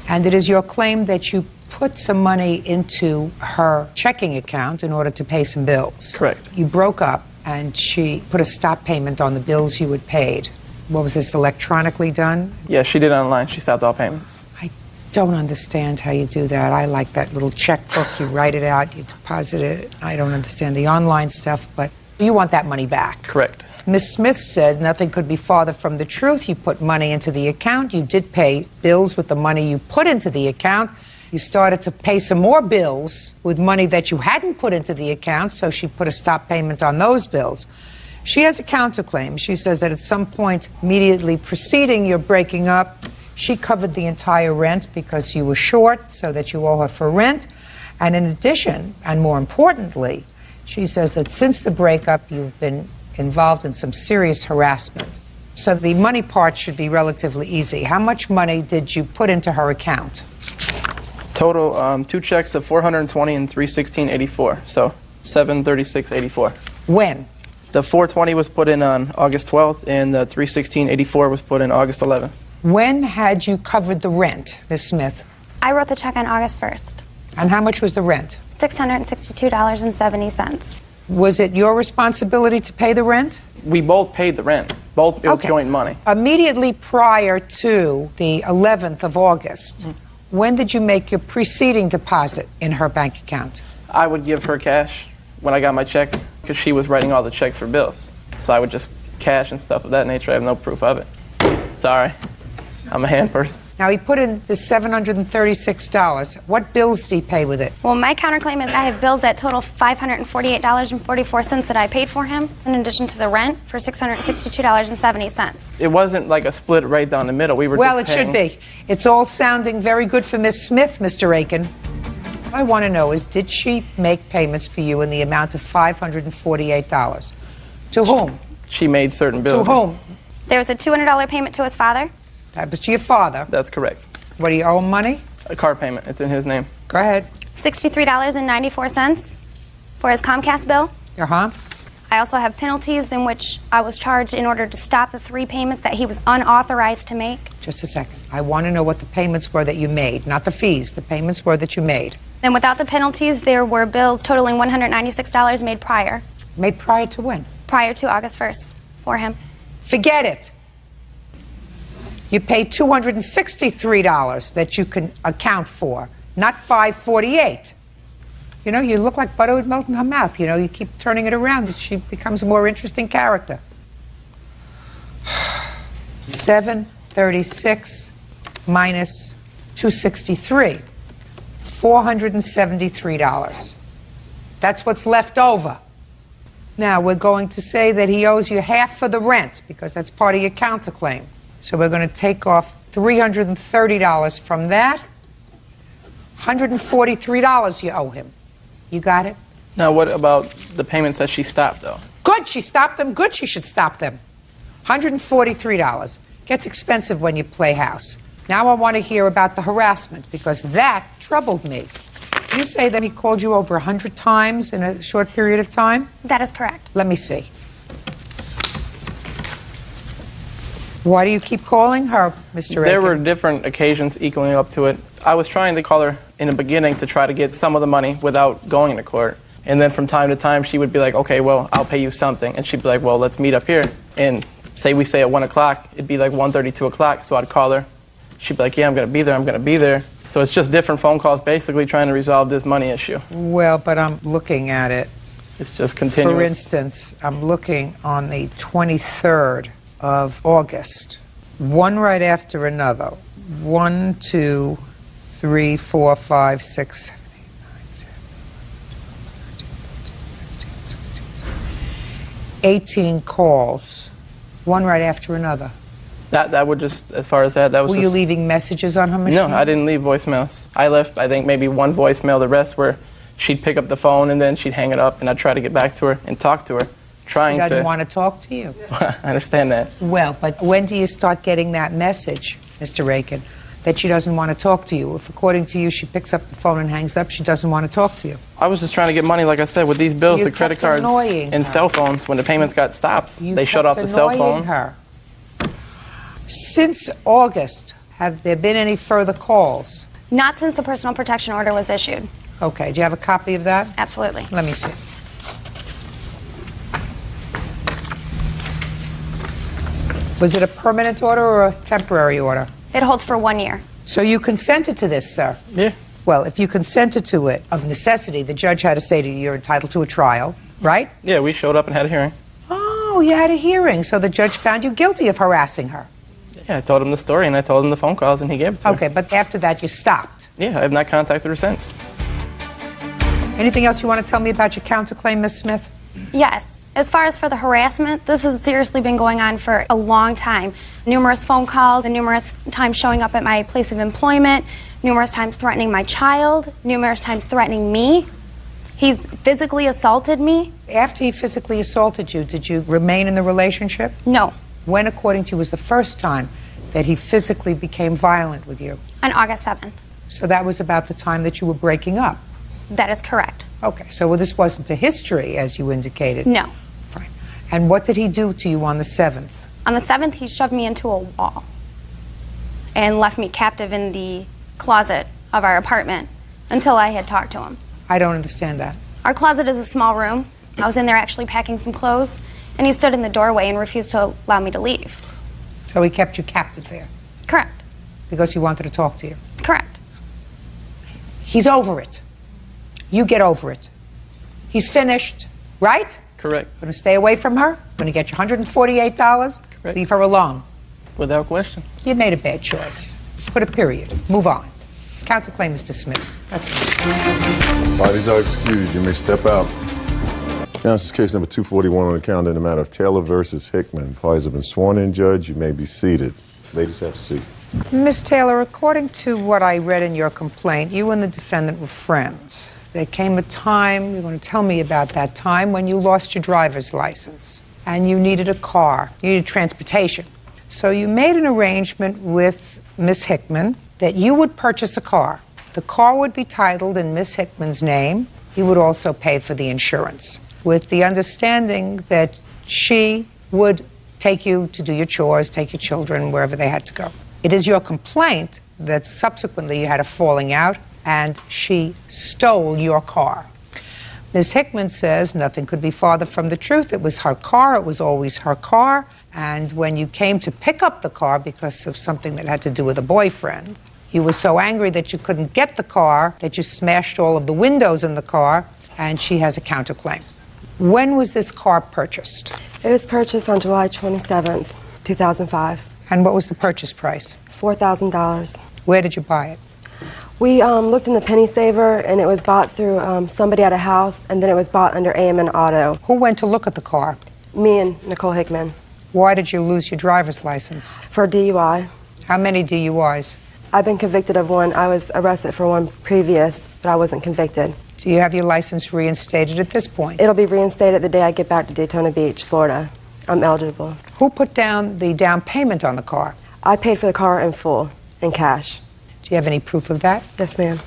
And it is your claim that you put some money into her checking account in order to pay some bills. Correct. You broke up, and she put a stop payment on the bills you had paid. What was this, electronically done? Yeah, she did it online. She stopped all payments. I don't understand how you do that. I like that little checkbook. You write it out, you deposit it. I don't understand the online stuff, but you want that money back. Correct. Ms. Smith says nothing could be farther from the truth. You put money into the account. You did pay bills with the money you put into the account. You started to pay some more bills with money that you hadn't put into the account, so she put a stop payment on those bills. She has a counterclaim. She says that at some point immediately preceding your breaking up, she covered the entire rent because you were short, so that you owe her for rent. And in addition, and more importantly, she says that since the breakup, you've been involved in some serious harassment. So the money part should be relatively easy. How much money did you put into her account? Total, two checks of $420 and $316.84, so $736.84. When? The $420 was put in on August 12th, and the $316.84 was put in August 11th. When had you covered the rent, Ms. Smith? I wrote the check on August 1st. And how much was the rent? $662.70. Was it your responsibility to pay the rent? We both paid the rent. It was joint money. Immediately prior to the 11th of August, when did you make your preceding deposit in her bank account? I would give her cash when I got my check because she was writing all the checks for bills. So I would just cash and stuff of that nature. I have no proof of it. Sorry. I'm a hand person. Now, he put in the $736. What bills did he pay with it? Well, my counterclaim is I have bills that total $548.44 that I paid for him, in addition to the rent for $662.70. It wasn't like a split right down the middle. We were Well, just it should be. It's all sounding very good for Miss Smith, Mr. Aiken. What I want to know is, did she make payments for you in the amount of $548? To whom? She made certain bills. To whom? There was a $200 payment to his father. That was to your father? That's correct. What, do you owe him money? A car payment. It's in his name. Go ahead. $63.94 for his Comcast bill. Uh-huh. I also have penalties in which I was charged in order to stop the 3 payments that he was unauthorized to make. Just a second. I want to know what the payments were that you made, not the fees. The payments were that you made. Then without the penalties, there were bills totaling $196 made prior. Made prior to when? Prior to August 1st for him. Forget it. You paid $263 that you can account for, not $548. You know, you look like butter would melt in her mouth. You know, you keep turning it around, she becomes a more interesting character. 736 minus 263, $473. That's what's left over. Now, we're going to say that he owes you half for the rent, because that's part of your counterclaim. So we're going to take off $330 from that. $143 you owe him. You got it? Now, what about the payments that she stopped, though? Good, she stopped them. Good, she should stop them. $143. Gets expensive when you play house. Now I want to hear about the harassment, because that troubled me. You say that he called you over 100 times in a short period of time? That is correct. Let me see. Why do you keep calling her, Mr. Aiken? There were different occasions equaling up to it. I was trying to call her in the beginning to try to get some of the money without going into court. And then from time to time, she would be like, okay, well, I'll pay you something. And she'd be like, well, let's meet up here. And say we say at 1 o'clock, it'd be like 1:30, 2 o'clock, so I'd call her. She'd be like, yeah, I'm going to be there, I'm going to be there. So it's just different phone calls basically trying to resolve this money issue. Well, but I'm looking at it. It's just continuous. For instance, I'm looking on the 23rd of August, one right after another. 1, 2, 3, 4, 5, 6, 7, 8, 9, 10, 11, 12, 13, 14, 15, 16, 18 calls, one right after another. That would just, as far as that was Were you just, leaving messages on her machine? No, I didn't leave voicemails. I left, I think, maybe one voicemail. The rest were, she'd pick up the phone and then she'd hang it up, and I'd try to get back to her and talk to her, trying She to... doesn't want to talk to you. I understand that. Well, but when do you start getting that message, Mr. Rakin, that she doesn't want to talk to you? If, according to you, she picks up the phone and hangs up, she doesn't want to talk to you. I was just trying to get money, like I said, with these bills, You the credit kept cards, annoying and her. cell phones. When the payments got stopped, You they shut off kept the cell annoying phone. her. Since August, have there been any further calls? Not since the personal protection order was issued. Okay, do you have a copy of that? Absolutely. Let me see. Was it a permanent order or a temporary order? It holds for 1 year. So you consented to this, sir? Yeah. Well, if you consented to it, of necessity, the judge had to say to you, you're entitled to a trial, right? Yeah, we showed up and had a hearing. Oh, you had a hearing, so the judge found you guilty of harassing her. Yeah, I told him the story, and I told him the phone calls, and he gave it to me. Okay, but after that, you stopped. Yeah, I have not contacted her since. Anything else you want to tell me about your counterclaim, Ms. Smith? Yes. As far as for the harassment, this has seriously been going on for a long time. Numerous phone calls and numerous times showing up at my place of employment, numerous times threatening my child, numerous times threatening me. He's physically assaulted me. After he physically assaulted you, did you remain in the relationship? No. When, according to you, was the first time that he physically became violent with you? On August 7th. So that was about the time that you were breaking up? That is correct. Okay, so this wasn't a history, as you indicated? No. Fine. And what did he do to you on the 7th? On the 7th, he shoved me into a wall and left me captive in the closet of our apartment until I had talked to him. I don't understand that. Our closet is a small room. I was in there actually packing some clothes, and he stood in the doorway and refused to allow me to leave. So he kept you captive there? Correct. Because he wanted to talk to you? Correct. He's over it. You get over it. He's finished, right? Correct. Going to stay away from her? Going to get you $148? Correct. Leave her alone? Without question. You made a bad choice. Put a period. Move on. Counterclaim is dismissed. That's all. Parties are excused. You may step out. Now, this is case number 241 on the calendar in the matter of Taylor versus Hickman. Parties have been sworn in, Judge. You may be seated. Ladies, have a seat. Ms. Taylor, according to what I read in your complaint, you and the defendant were friends. There came a time, you're going to tell me about that time, when you lost your driver's license and you needed a car, you needed transportation. So you made an arrangement with Miss Hickman that you would purchase a car. The car would be titled in Miss Hickman's name. You would also pay for the insurance, with the understanding that she would take you to do your chores, take your children wherever they had to go. It is your complaint that subsequently you had a falling out and she stole your car. Ms. Hickman says nothing could be farther from the truth. It was her car. It was always her car. And when you came to pick up the car because of something that had to do with a boyfriend, you were so angry that you couldn't get the car that you smashed all of the windows in the car, and she has a counterclaim. When was this car purchased? It was purchased on July 27th, 2005. And what was the purchase price? $4,000. Where did you buy it? We looked in the Penny Saver, and it was bought through somebody at a house, and then it was bought under AMN Auto. Who went to look at the car? Me and Nicole Hickman. Why did you lose your driver's license? For DUI. How many DUIs? I've been convicted of one. I was arrested for one previous, but I wasn't convicted. Do you have your license reinstated at this point? It'll be reinstated the day I get back to Daytona Beach, Florida. I'm eligible. Who put down the down payment on the car? I paid for the car in full, in cash. Do you have any proof of that? Yes, ma'am.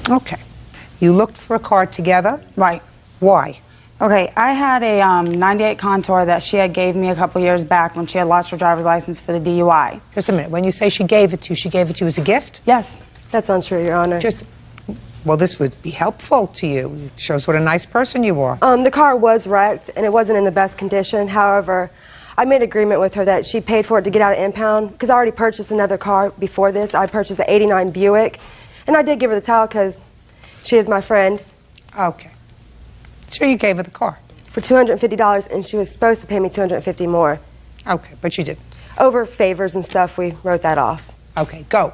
Okay. You looked for a car together? Right. Why? Okay, I had a 98 Contour that she had gave me a couple years back when she had lost her driver's license for the DUI. Just a minute. When you say she gave it to you as a gift? Yes. That's untrue, Your Honor. Well, this would be helpful to you. It shows what a nice person you are. The car was wrecked, and it wasn't in the best condition. However, I made an agreement with her that she paid for it to get out of impound, because I already purchased another car before this. I purchased an '89 Buick, and I did give her the title because she is my friend. Okay. So you gave her the car? For $250, and she was supposed to pay me $250 more. Okay, but she didn't. Over favors and stuff, we wrote that off. Okay, go.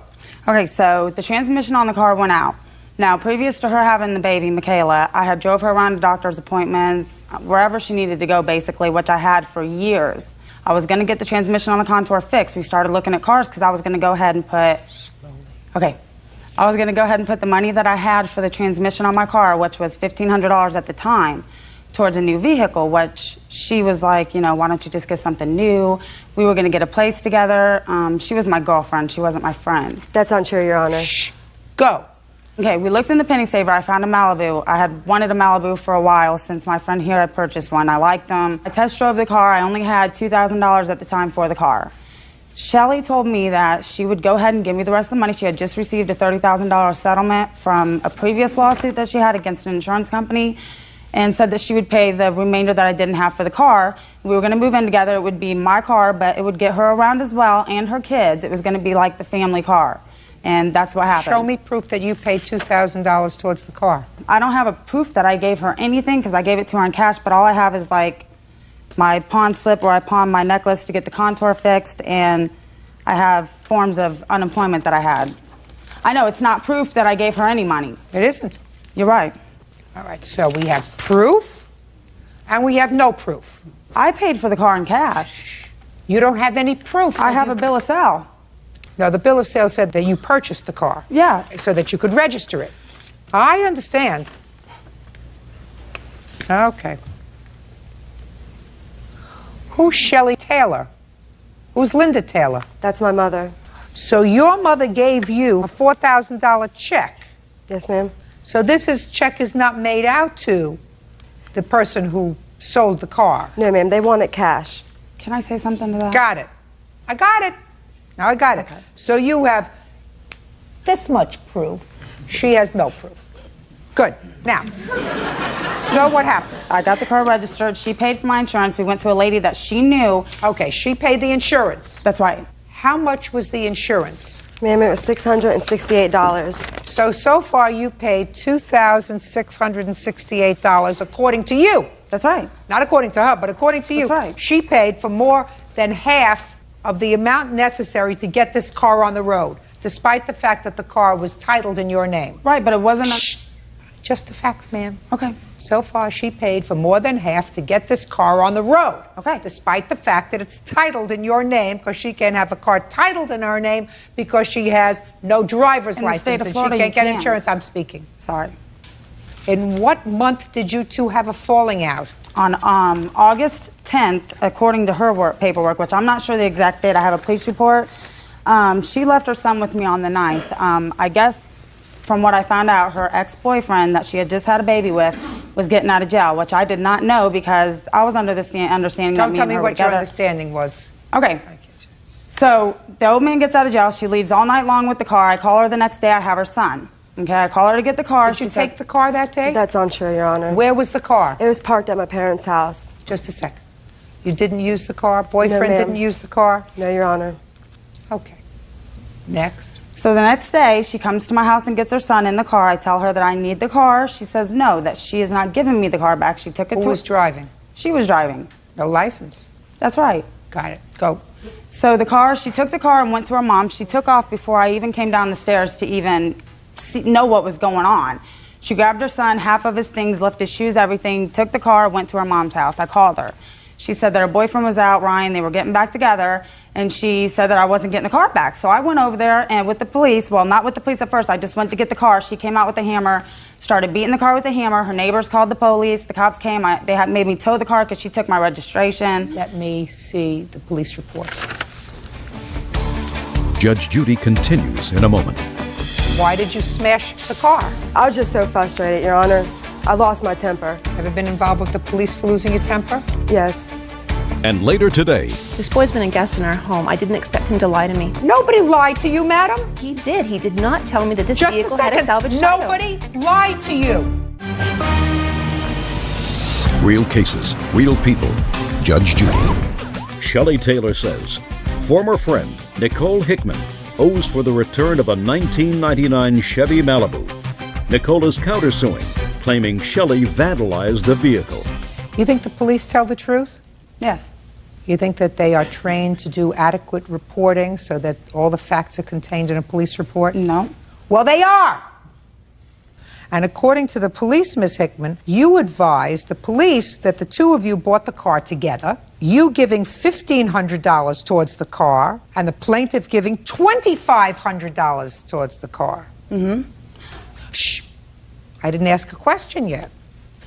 Okay, so the transmission on the car went out. Now, previous to her having the baby, Michaela, I had drove her around to doctor's appointments, wherever she needed to go, basically, which I had for years. I was going to get the transmission on the Contour fixed. We started looking at cars because I was going to go ahead and put... Okay. I was going to go ahead and put the money that I had for the transmission on my car, which was $1,500 at the time, towards a new vehicle, which she was like, you know, why don't you just get something new? We were going to get a place together. She was my girlfriend. She wasn't my friend. That's untrue, Your Honor. Shh. Go. Okay, we looked in the penny saver. I found a Malibu. I had wanted a Malibu for a while since my friend here had purchased one. I liked them. I test drove the car. I only had $2,000 at the time for the car. Shelly told me that she would go ahead and give me the rest of the money. She had just received a $30,000 settlement from a previous lawsuit that she had against an insurance company, and said that she would pay the remainder that I didn't have for the car. We were going to move in together. It would be my car, but it would get her around as well, and her kids. It was going to be like the family car. And that's what happened. Show me proof that you paid $2,000 towards the car. I don't have a proof that I gave her anything because I gave it to her in cash, but all I have is like my pawn slip where I pawned my necklace to get the Contour fixed, and I have forms of unemployment that I had. I know it's not proof that I gave her any money. It isn't. You're right. All right, so we have proof and we have no proof. I paid for the car in cash. You don't have any proof. I have a bill of sale. No, the bill of sale said that you purchased the car. Yeah. So that you could register it. I understand. Okay. Who's Shelley Taylor? Who's Linda Taylor? That's my mother. So your mother gave you a $4,000 check? Yes, ma'am. So this check is not made out to the person who sold the car? No, ma'am. They want it cash. Can I say something to that? Got it. I got it. Now I got it. So you have this much proof. She has no proof. Good. Now, so what happened? I got the car registered. She paid for my insurance. We went to a lady that she knew. Okay, she paid the insurance. That's right. How much was the insurance? Ma'am, it was $668. So far you paid $2,668 according to you. That's right. Not according to her, but according to you. That's right. She paid for more than half of the amount necessary to get this car on the road, despite the fact that the car was titled in your name. Right, but it wasn't just the facts, ma'am. Okay. So far, she paid for more than half to get this car on the road. Okay. Despite the fact that it's titled in your name, because she can't have a car titled in her name because she has no driver's license and Florida, she can't get can. insurance. I'm speaking. Sorry. In what month did you two have a falling out? On August 10th, according to her paperwork, which I'm not sure the exact date. I have a police report. She left her son with me on the 9th. I guess from what I found out, her ex-boyfriend that she had just had a baby with was getting out of jail, which I did not know because I was under the understanding that me and her were together. Don't tell me what your understanding was. Okay. So the old man gets out of jail. She leaves all night long with the car. I call her the next day. I have her son. Okay, I call her to get the car. Did you take the car that day? That's untrue, Your Honor. Where was the car? It was parked at my parents' house. Just a second. You didn't use the car? Boyfriend No, didn't use the car? No, Your Honor. Okay. Next. So the next day, she comes to my house and gets her son in the car. I tell her that I need the car. She says no, that she is not giving me the car back. She took it to... Who was driving? She was driving. No license? That's right. Got it. Go. So she took the car and went to her mom. She took off before I even came down the stairs to even know what was going on. She grabbed her son, half of his things, left his shoes, everything, took the car, went to her mom's house. I called her. She said that her boyfriend was out, Ryan, they were getting back together, and she said that I wasn't getting the car back. So I went over there and with the police, well, not with the police at first, I just went to get the car. She came out with a hammer, started beating the car with a hammer. Her neighbors called the police. The cops came. They had made me tow the car because she took my registration. Let me see the police report. Judge Judy continues in a moment. Why did you smash the car? I was just so frustrated, Your Honor. I lost my temper. Ever been involved with the police for losing your temper? Yes. And later today, This boy's been a guest in our home. I didn't expect him to lie to me. Nobody lied to you, madam. He did. He did not tell me that this Just a vehicle had a second. salvage title. Nobody lied to you. real cases, real people. Judge Judy. Shelley Taylor says, former friend Nicole Hickman owes for the return of a 1999 Chevy Malibu. Nicole is countersuing, claiming Shelley vandalized the vehicle. You think the police tell the truth? Yes. You think that they are trained to do adequate reporting so that all the facts are contained in a police report? No. Well, they are. And according to the police, Ms. Hickman, you advised the police that the two of you bought the car together, you giving $1,500 towards the car, and the plaintiff giving $2,500 towards the car. Mm-hmm. Shh. I didn't ask a question yet.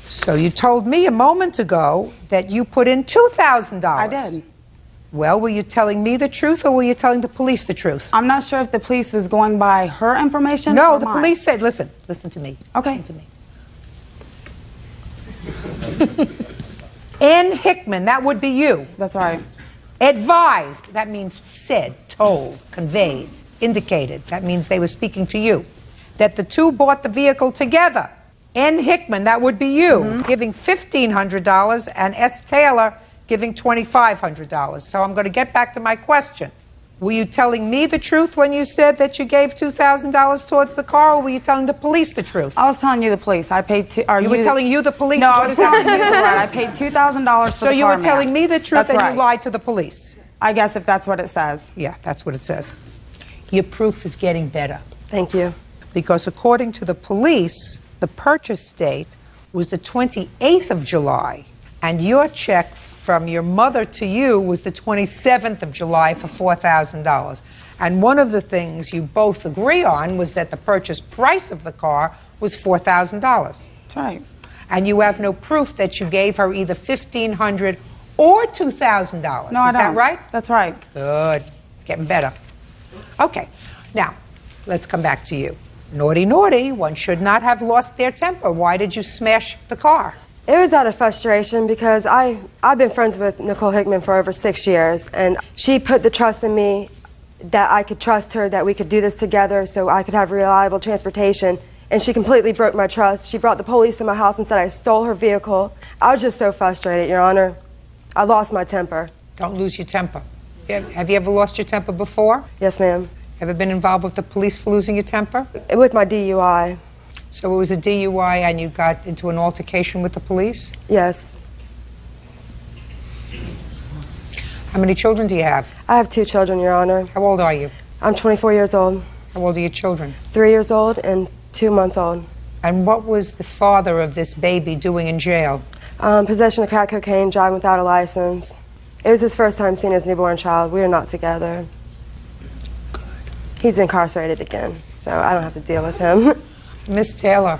So you told me a moment ago that you put in $2,000. I did. Well, were you telling me the truth or were you telling the police the truth? I'm not sure if the police was going by her information No, or the mine. police said, listen to me. Okay. Listen to me. N. Hickman, that would be you. That's right. Advised, that means said, told, conveyed, indicated. That means they were speaking to you. That the two bought the vehicle together. N. Hickman, that would be you, giving $1,500, and S. Taylor giving $2,500. So I'm going to get back to my question. Were you telling me the truth when you said that you gave $2,000 towards the car, or were you telling the police the truth? I was telling you the police. I paid. You were telling you the police? No, What I was does that telling you mean? the right. I paid $2,000 for So the you car, were telling ma'am. me the truth That's and right. you lied to the police? I guess if that's what it says. Yeah, that's what it says. Your proof is getting better. Thank you. Because according to the police, the purchase date was the 28th of July, and your check from your mother to you was the 27th of July for $4,000. And one of the things you both agree on was that the purchase price of the car was $4,000. That's right. And you have no proof that you gave her either $1,500 or $2,000. No, I Is that don't. right? That's right. Good. It's getting better. Okay. Now, let's come back to you. Naughty, naughty. One should not have lost their temper. Why did you smash the car? It was out of frustration because I've been friends with Nicole Hickman for over 6 years, and she put the trust in me that I could trust her, that we could do this together so I could have reliable transportation, and she completely broke my trust. She brought the police to my house and said I stole her vehicle. I was just so frustrated, Your Honor. I lost my temper. Don't lose your temper. Have you ever lost your temper before? Yes, ma'am. Ever been involved with the police for losing your temper? With my DUI. So it was a DUI and you got into an altercation with the police? Yes. How many children do you have? I have 2 children, Your Honor. How old are you? I'm 24 years old. How old are your children? 3 years old and 2 months old. And what was the father of this baby doing in jail? Possession of crack cocaine, driving without a license. It was his first time seeing his newborn child. We are not together. He's incarcerated again, so I don't have to deal with him. Miss Taylor,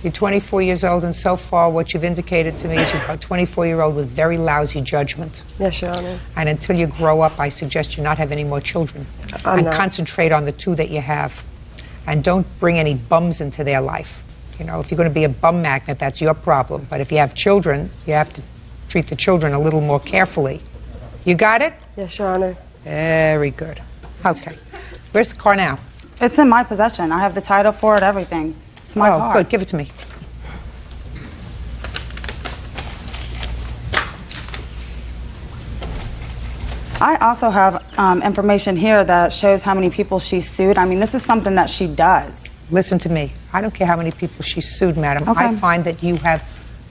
you're 24 years old, and so far what you've indicated to me is you're a 24-year-old with very lousy judgment. Yes, Your Honor. And until you grow up, I suggest you not have any more children. I'm and not. Concentrate on the 2 that you have. And don't bring any bums into their life. You know, if you're going to be a bum magnet, that's your problem. But if you have children, you have to treat the children a little more carefully. You got it? Yes, Your Honor. Very good. Okay. Where's the car now? It's in my possession. I have the title for it, everything. It's my car. Good. Give it to me. I also have information here that shows how many people she sued. I mean, this is something that she does. Listen to me. I don't care how many people she sued, madam. Okay. I find that you have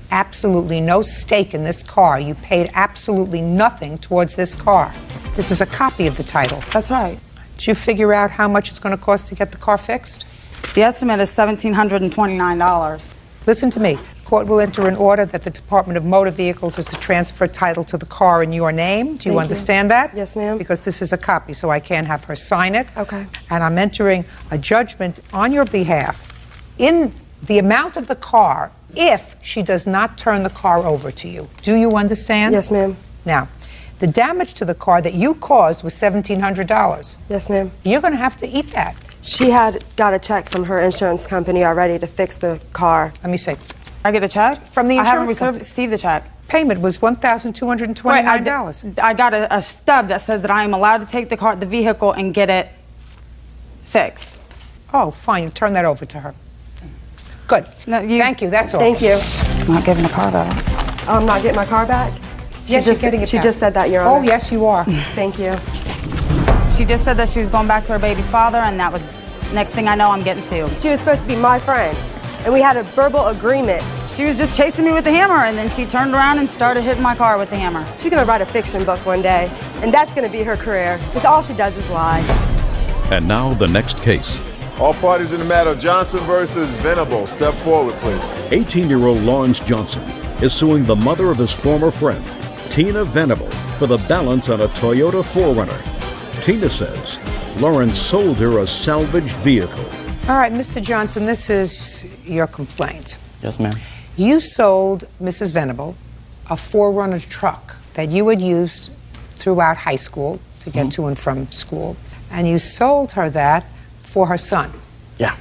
absolutely no stake in this car. You paid absolutely nothing towards this car. This is a copy of the title. That's right. Did you figure out how much it's going to cost to get the car fixed? The estimate is $1,729. Listen to me. Court will enter an order that the Department of Motor Vehicles is to transfer title to the car in your name. Do you Thank understand that? Yes, ma'am. Because this is a copy, so I can't have her sign it. Okay. And I'm entering a judgment on your behalf in the amount of the car if she does not turn the car over to you. Do you understand? Yes, ma'am. Now, the damage to the car that you caused was $1,700. Yes, ma'am. You're going to have to eat that. She had got a check from her insurance company already to fix the car. Let me see. I get a check? From the insurance I haven't company. received the check. Payment was $1,229. I got a stub that says that I am allowed to take the vehicle and get it fixed. Oh, fine. You turn that over to her. Good. No, Thank you. That's all. Thank you. I'm not giving the car back. I'm not getting my car back? Yes, you're getting it She back. just said that, Your Honor. Oh, yes, you are. Thank you. She just said that she was going back to her baby's father, and that was, next thing I know, I'm getting sued. She was supposed to be my friend, and we had a verbal agreement. She was just chasing me with the hammer, and then she turned around and started hitting my car with the hammer. She's going to write a fiction book one day, and that's going to be her career, because all she does is lie. And now the next case. All parties in the matter, Johnson versus Venable. Step forward, please. 18-year-old Lawrence Johnson is suing the mother of his former friend, Tina Venable, for the balance on a Toyota 4Runner. Tina says Lawrence sold her a salvaged vehicle. All right, Mr. Johnson, this is your complaint. Yes, ma'am. You sold Mrs. Venable a 4Runner truck that you had used throughout high school to get to and from school, and you sold her that for her son. Yeah.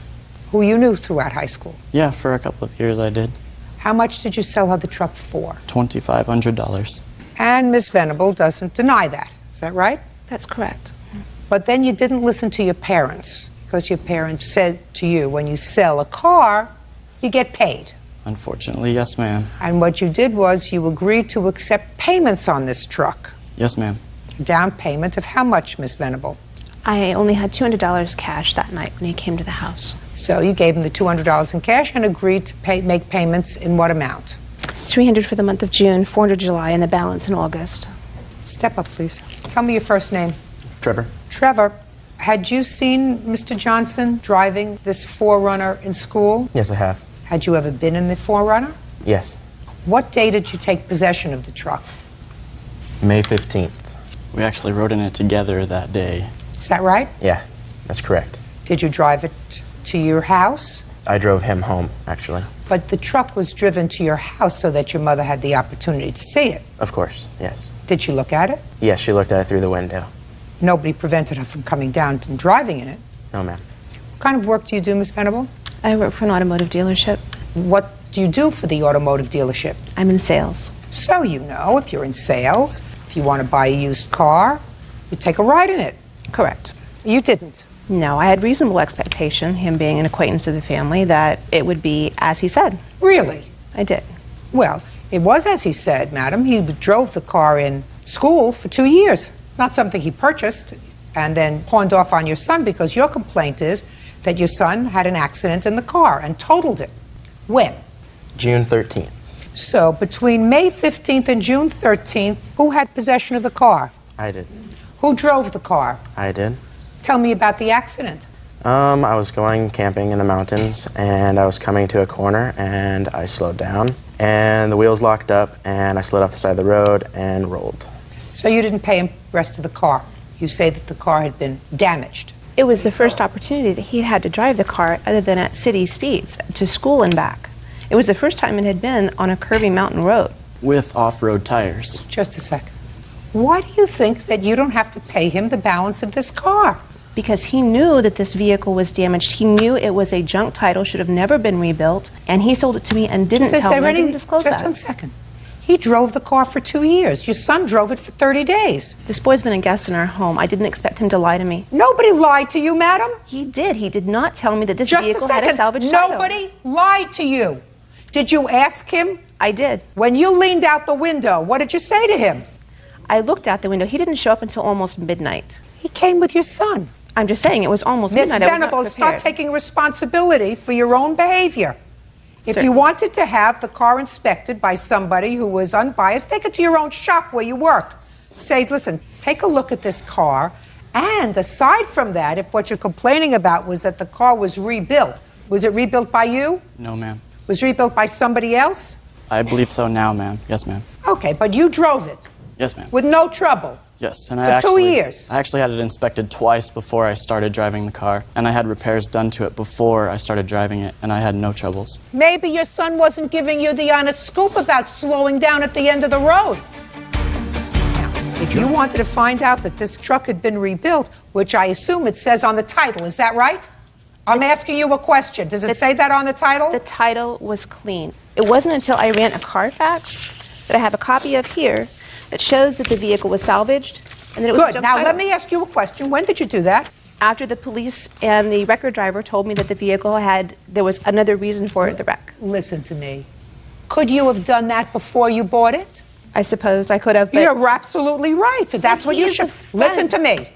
Who you knew throughout high school. Yeah, for a couple of years I did. How much did you sell her the truck for? $2,500. And Miss Venable doesn't deny that. Is that right? That's correct. But then you didn't listen to your parents, because your parents said to you, when you sell a car, you get paid. Unfortunately, yes, ma'am. And what you did was you agreed to accept payments on this truck. Yes, ma'am. A down payment of how much, Miss Venable? I only had $200 cash that night when he came to the house. So you gave him the $200 in cash and agreed to make payments in what amount? $300 for the month of June, $400 July, and the balance in August. Step up, please. Tell me your first name. Trevor. Trevor, had you seen Mr. Johnson driving this 4Runner in school? Yes, I have. Had you ever been in the 4Runner? Yes. What day did you take possession of the truck? May 15th. We actually rode in it together that day. Is that right? Yeah, that's correct. Did you drive it to your house? I drove him home, actually. But the truck was driven to your house so that your mother had the opportunity to see it. Of course, yes. Did she look at it? Yes, she looked at it through the window. Nobody prevented her from coming down and driving in it. No, ma'am. What kind of work do you do, Miss Venable? I work for an automotive dealership. What do you do for the automotive dealership? I'm in sales. So you know, if you're in sales, if you want to buy a used car, you take a ride in it. Correct. You didn't. No, I had reasonable expectation, him being an acquaintance of the family, that it would be as he said. Really? I did. Well, it was as he said, madam. He drove the car in school for 2 years. Not something he purchased and then pawned off on your son, because your complaint is that your son had an accident in the car and totaled it. When? June 13th. So between May 15th and June 13th, who had possession of the car? I did. Who drove the car? I did. Tell me about the accident. I was going camping in the mountains, and I was coming to a corner, and I slowed down, and the wheels locked up, and I slid off the side of the road and rolled. So you didn't pay him the rest of the car. You say that the car had been damaged. It was the first opportunity that he had to drive the car other than at city speeds, to school and back. It was the first time it had been on a curvy mountain road. With off-road tires. Just a second. Why do you think that you don't have to pay him the balance of this car? Because he knew that this vehicle was damaged. He knew it was a junk title, should have never been rebuilt, and he sold it to me and didn't tell me, didn't disclose that. Just 1 second. He drove the car for 2 years. Your son drove it for 30 days. This boy's been a guest in our home. I didn't expect him to lie to me. Nobody lied to you, madam. He did. He did not tell me that this Just vehicle a second. had a salvaged title. Nobody lied to you. Did you ask him? I did. When you leaned out the window, what did you say to him? I looked out the window. He didn't show up until almost midnight. He came with your son. I'm just saying, it was almost Miss midnight. Venable, start taking responsibility for your own behavior. If Certainly. you wanted to have the car inspected by somebody who was unbiased, take it to your own shop where you work. Say, listen, take a look at this car. And aside from that, if what you're complaining about was that the car was rebuilt, was it rebuilt by you? No, ma'am. Was it rebuilt by somebody else? I believe so now, ma'am. Yes, ma'am. Okay, but you drove it Yes, ma'am. with no trouble. Yes, and For 2 years. I actually had it inspected twice before I started driving the car, and I had repairs done to it before I started driving it, and I had no troubles. Maybe your son wasn't giving you the honest scoop about slowing down at the end of the road. Now, if you wanted to find out that this truck had been rebuilt, which I assume it says on the title, is that right? I'm asking you a question. Does it say that on the title? The title was clean. It wasn't until I ran a Carfax that I have a copy of here that shows that the vehicle was salvaged and that it was a Good. junk Now, title. let me ask you a question. When did you do that? After the police and the record driver told me that the vehicle there was another reason for the wreck. Listen to me. Could you have done that before you bought it? I suppose I could have. But you're absolutely right. That's what you should. Listen to me.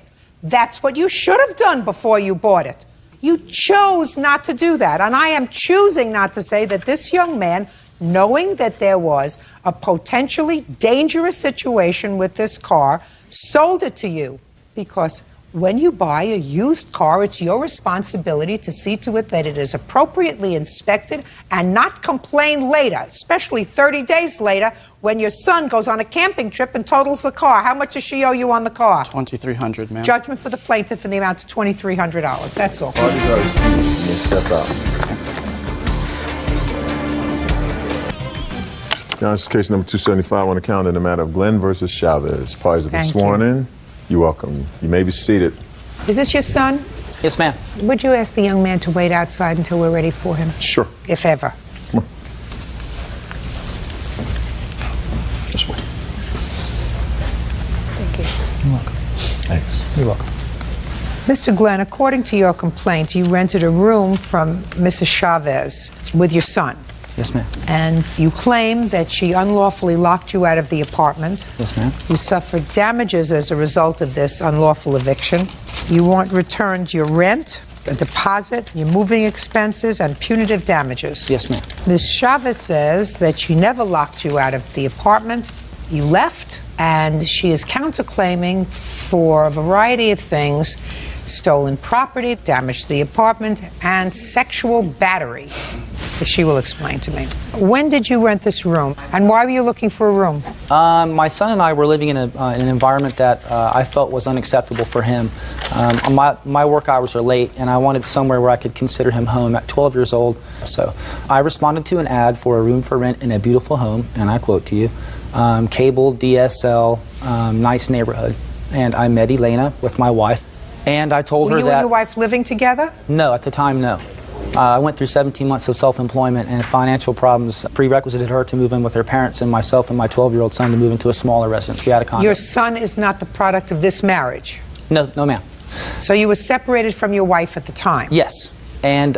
That's what you should have done before you bought it. You chose not to do that. And I am choosing not to say that this young man, knowing that there was a potentially dangerous situation with this car, sold it to you. Because when you buy a used car, it's your responsibility to see to it that it is appropriately inspected and not complain later, especially 30 days later when your son goes on a camping trip and totals the car. How much does she owe you on the car? $2,300, ma'am. Judgment for the plaintiff in the amount of $2,300. That's all. Parties are excused. You may step out. Now, this is case number 275 on the calendar in the matter of Glenn versus Chavez. Parties have been Thank sworn you. in. You're welcome. You may be seated. Is this your son? Yes, ma'am. Would you ask the young man to wait outside until we're ready for him? Sure. If ever. Come on. Just wait. Thank you. You're welcome. Thanks. You're welcome. Mr. Glenn, according to your complaint, you rented a room from Mrs. Chavez with your son. Yes, ma'am. And you claim that she unlawfully locked you out of the apartment. Yes, ma'am. You suffered damages as a result of this unlawful eviction. You want returned your rent, a deposit, your moving expenses, and punitive damages. Yes, ma'am. Ms. Chavez says that she never locked you out of the apartment. You left, and she is counterclaiming for a variety of things: stolen property, damage to the apartment, and sexual battery. She will explain to me. When did you rent this room, and why were you looking for a room? My son and I were living in an environment that I felt was unacceptable for him. My work hours are late, and I wanted somewhere where I could consider him home at 12 years old. So I responded to an ad for a room for rent in a beautiful home, and I quote to you, cable, DSL, nice neighborhood. And I met Elena with my wife, and I told her that... Were you and your wife living together? No, at the time, no. I went through 17 months of self-employment, and financial problems prerequisited her to move in with her parents, and myself and my 12-year-old son to move into a smaller residence. We had a condo. Your son is not the product of this marriage? No, ma'am. So you were separated from your wife at the time? Yes. And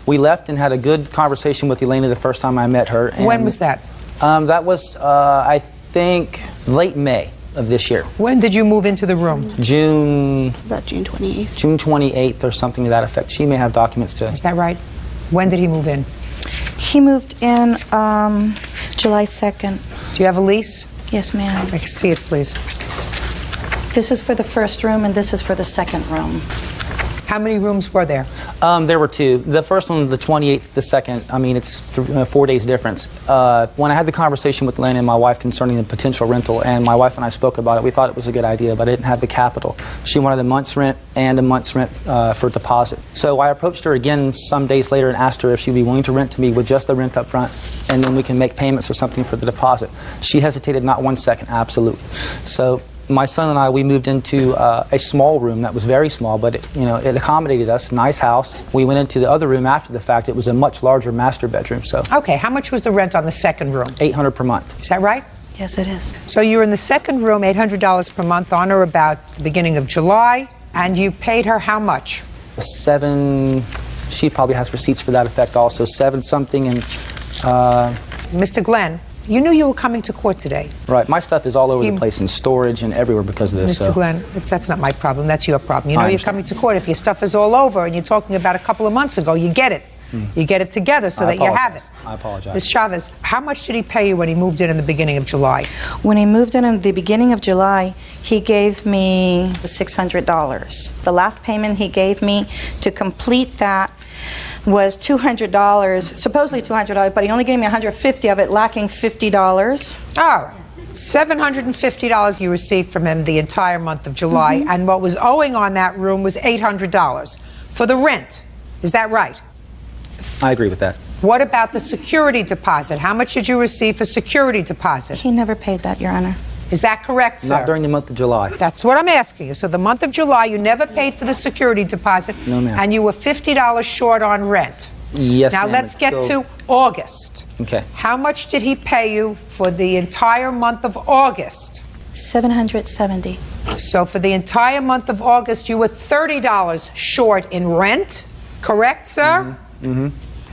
we left and had a good conversation with Elena the first time I met her. And when was that? That was, I think, late May of this year. When did you move into the room? June... About June 28th. June 28th or something to that effect. She may have documents to... Is that right? When did he move in? He moved in July 2nd. Do you have a lease? Yes, ma'am. I can see it, please. This is for the first room, and this is for the second room. How many rooms were there? There were two. The first one, the 28th, the second, I mean, it's 4 days difference. When I had the conversation with Lynn and my wife concerning the potential rental, and my wife and I spoke about it, we thought it was a good idea, but I didn't have the capital. She wanted a month's rent and a month's rent for deposit. So I approached her again some days later and asked her if she'd be willing to rent to me with just the rent up front, and then we can make payments or something for the deposit. She hesitated not 1 second, absolutely. So my son and I, we moved into a small room that was very small, but it accommodated us. Nice house. We went into the other room after the fact. It was a much larger master bedroom. So okay, how much was the rent on the second room? $800 per month. Is that right? Yes, it is. So you were in the second room, $800 per month, on or about the beginning of July, and you paid her how much? She probably has receipts for that effect also. 7 something and... Mr. Glenn, you knew you were coming to court today. Right. My stuff is all over the place in storage and everywhere because of this. Mr. Glenn, that's not my problem. That's your problem. You know you're coming to court. If your stuff is all over and you're talking about a couple of months ago, you get it. You get it together so that you have it. I apologize. Ms. Chavez, how much did he pay you when he moved in the beginning of July? When he moved in the beginning of July, he gave me $600. The last payment he gave me to complete that was $200, supposedly $200, but he only gave me $150 of it, lacking $50. Oh, $750 you received from him the entire month of July, and what was owing on that room was $800 for the rent. Is that right? I agree with that. What about the security deposit? How much did you receive for security deposit? He never paid that, Your Honor. Is that correct, sir? Not during the month of July. That's what I'm asking you. So the month of July, you never paid for the security deposit. No, ma'am. And you were $50 short on rent. Yes, Now ma'am. let's get to August. Okay. How much did he pay you for the entire month of August? $770. So for the entire month of August, you were $30 short in rent, correct, sir? Mm-hmm.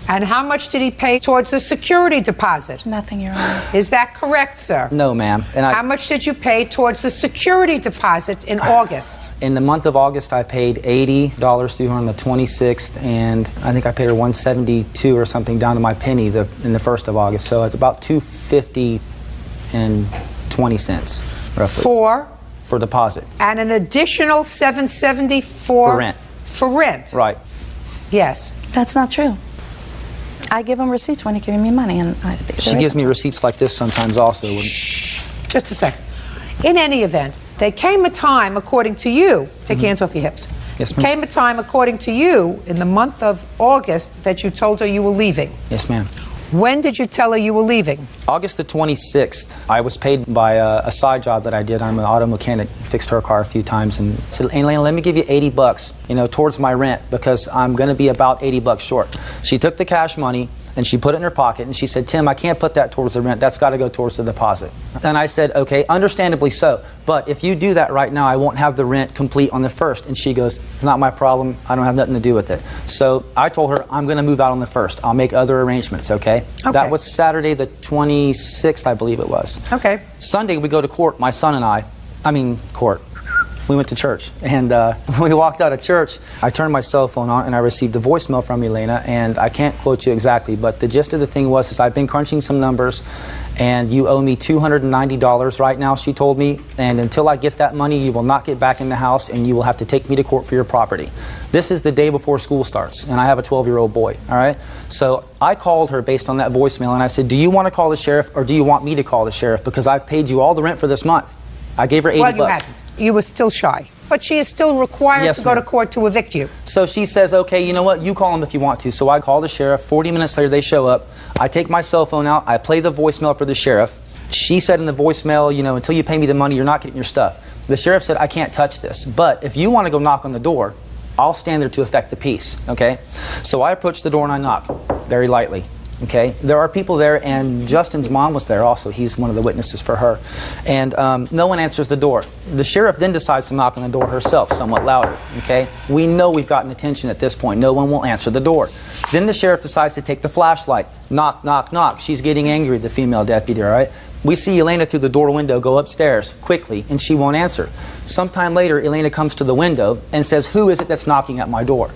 And how much did he pay towards the security deposit? Nothing, Your Honor. Is that correct, sir? No, ma'am. And How much did you pay towards the security deposit in August? in the month of August, I paid $80 to her on the 26th, and I think I paid her $172 or something down to my penny in the 1st of August. So it's about $250 and 20 cents, roughly. For deposit. And an additional $770 for rent. For rent. Right. Yes. That's not true. I give him receipts when he's giving me money, and She gives me receipts like this sometimes also. Just a second. In any event, there came a time, according to you, take your hands off your hips. Yes, ma'am. Came a time, according to you, in the month of August, that you told her you were leaving. Yes, ma'am. When did you tell her you were leaving? August the 26th, I was paid by a side job that I did. I'm an auto mechanic, fixed her car a few times, and said, Elena, let me give you $80, towards my rent, because I'm going to be about $80 short. She took the cash money and she put it in her pocket, and she said, Tim, I can't put that towards the rent. That's got to go towards the deposit. And I said, okay, understandably so, but if you do that right now, I won't have the rent complete on the 1st. And she goes, it's not my problem. I don't have nothing to do with it. So I told her, I'm going to move out on the 1st. I'll make other arrangements, okay? That was Saturday the 26th, I believe it was. Okay. Sunday, we go to court, my son and I. Court. We went to church, and when we walked out of church, I turned my cell phone on and I received a voicemail from Elena, and I can't quote you exactly, but the gist of the thing was I've been crunching some numbers, and you owe me $290 right now, she told me, and until I get that money, you will not get back in the house, and you will have to take me to court for your property. This is the day before school starts, and I have a 12-year-old boy, all right? So I called her based on that voicemail, and I said, do you want to call the sheriff, or do you want me to call the sheriff, because I've paid you all the rent for this month. I gave her $80. Well, you hadn't. You were still shy. But she is still required to go to court to evict you. So she says, okay, you know what? You call them if you want to. So I call the sheriff. 40 minutes later, they show up. I take my cell phone out. I play the voicemail for the sheriff. She said in the voicemail, until you pay me the money, you're not getting your stuff. The sheriff said, I can't touch this. But if you want to go knock on the door, I'll stand there to effect the peace, okay? So I approach the door and I knock very lightly. Okay, there are people there, and Justin's mom was there also. He's one of the witnesses for her. And no one answers the door. The sheriff then decides to knock on the door herself, somewhat louder. Okay, we know we've gotten attention at this point. No one will answer the door. Then the sheriff decides to take the flashlight. Knock, knock, knock. She's getting angry, the female deputy, all right? We see Elena through the door window go upstairs quickly, and she won't answer. Sometime later, Elena comes to the window and says, who is it that's knocking at my door?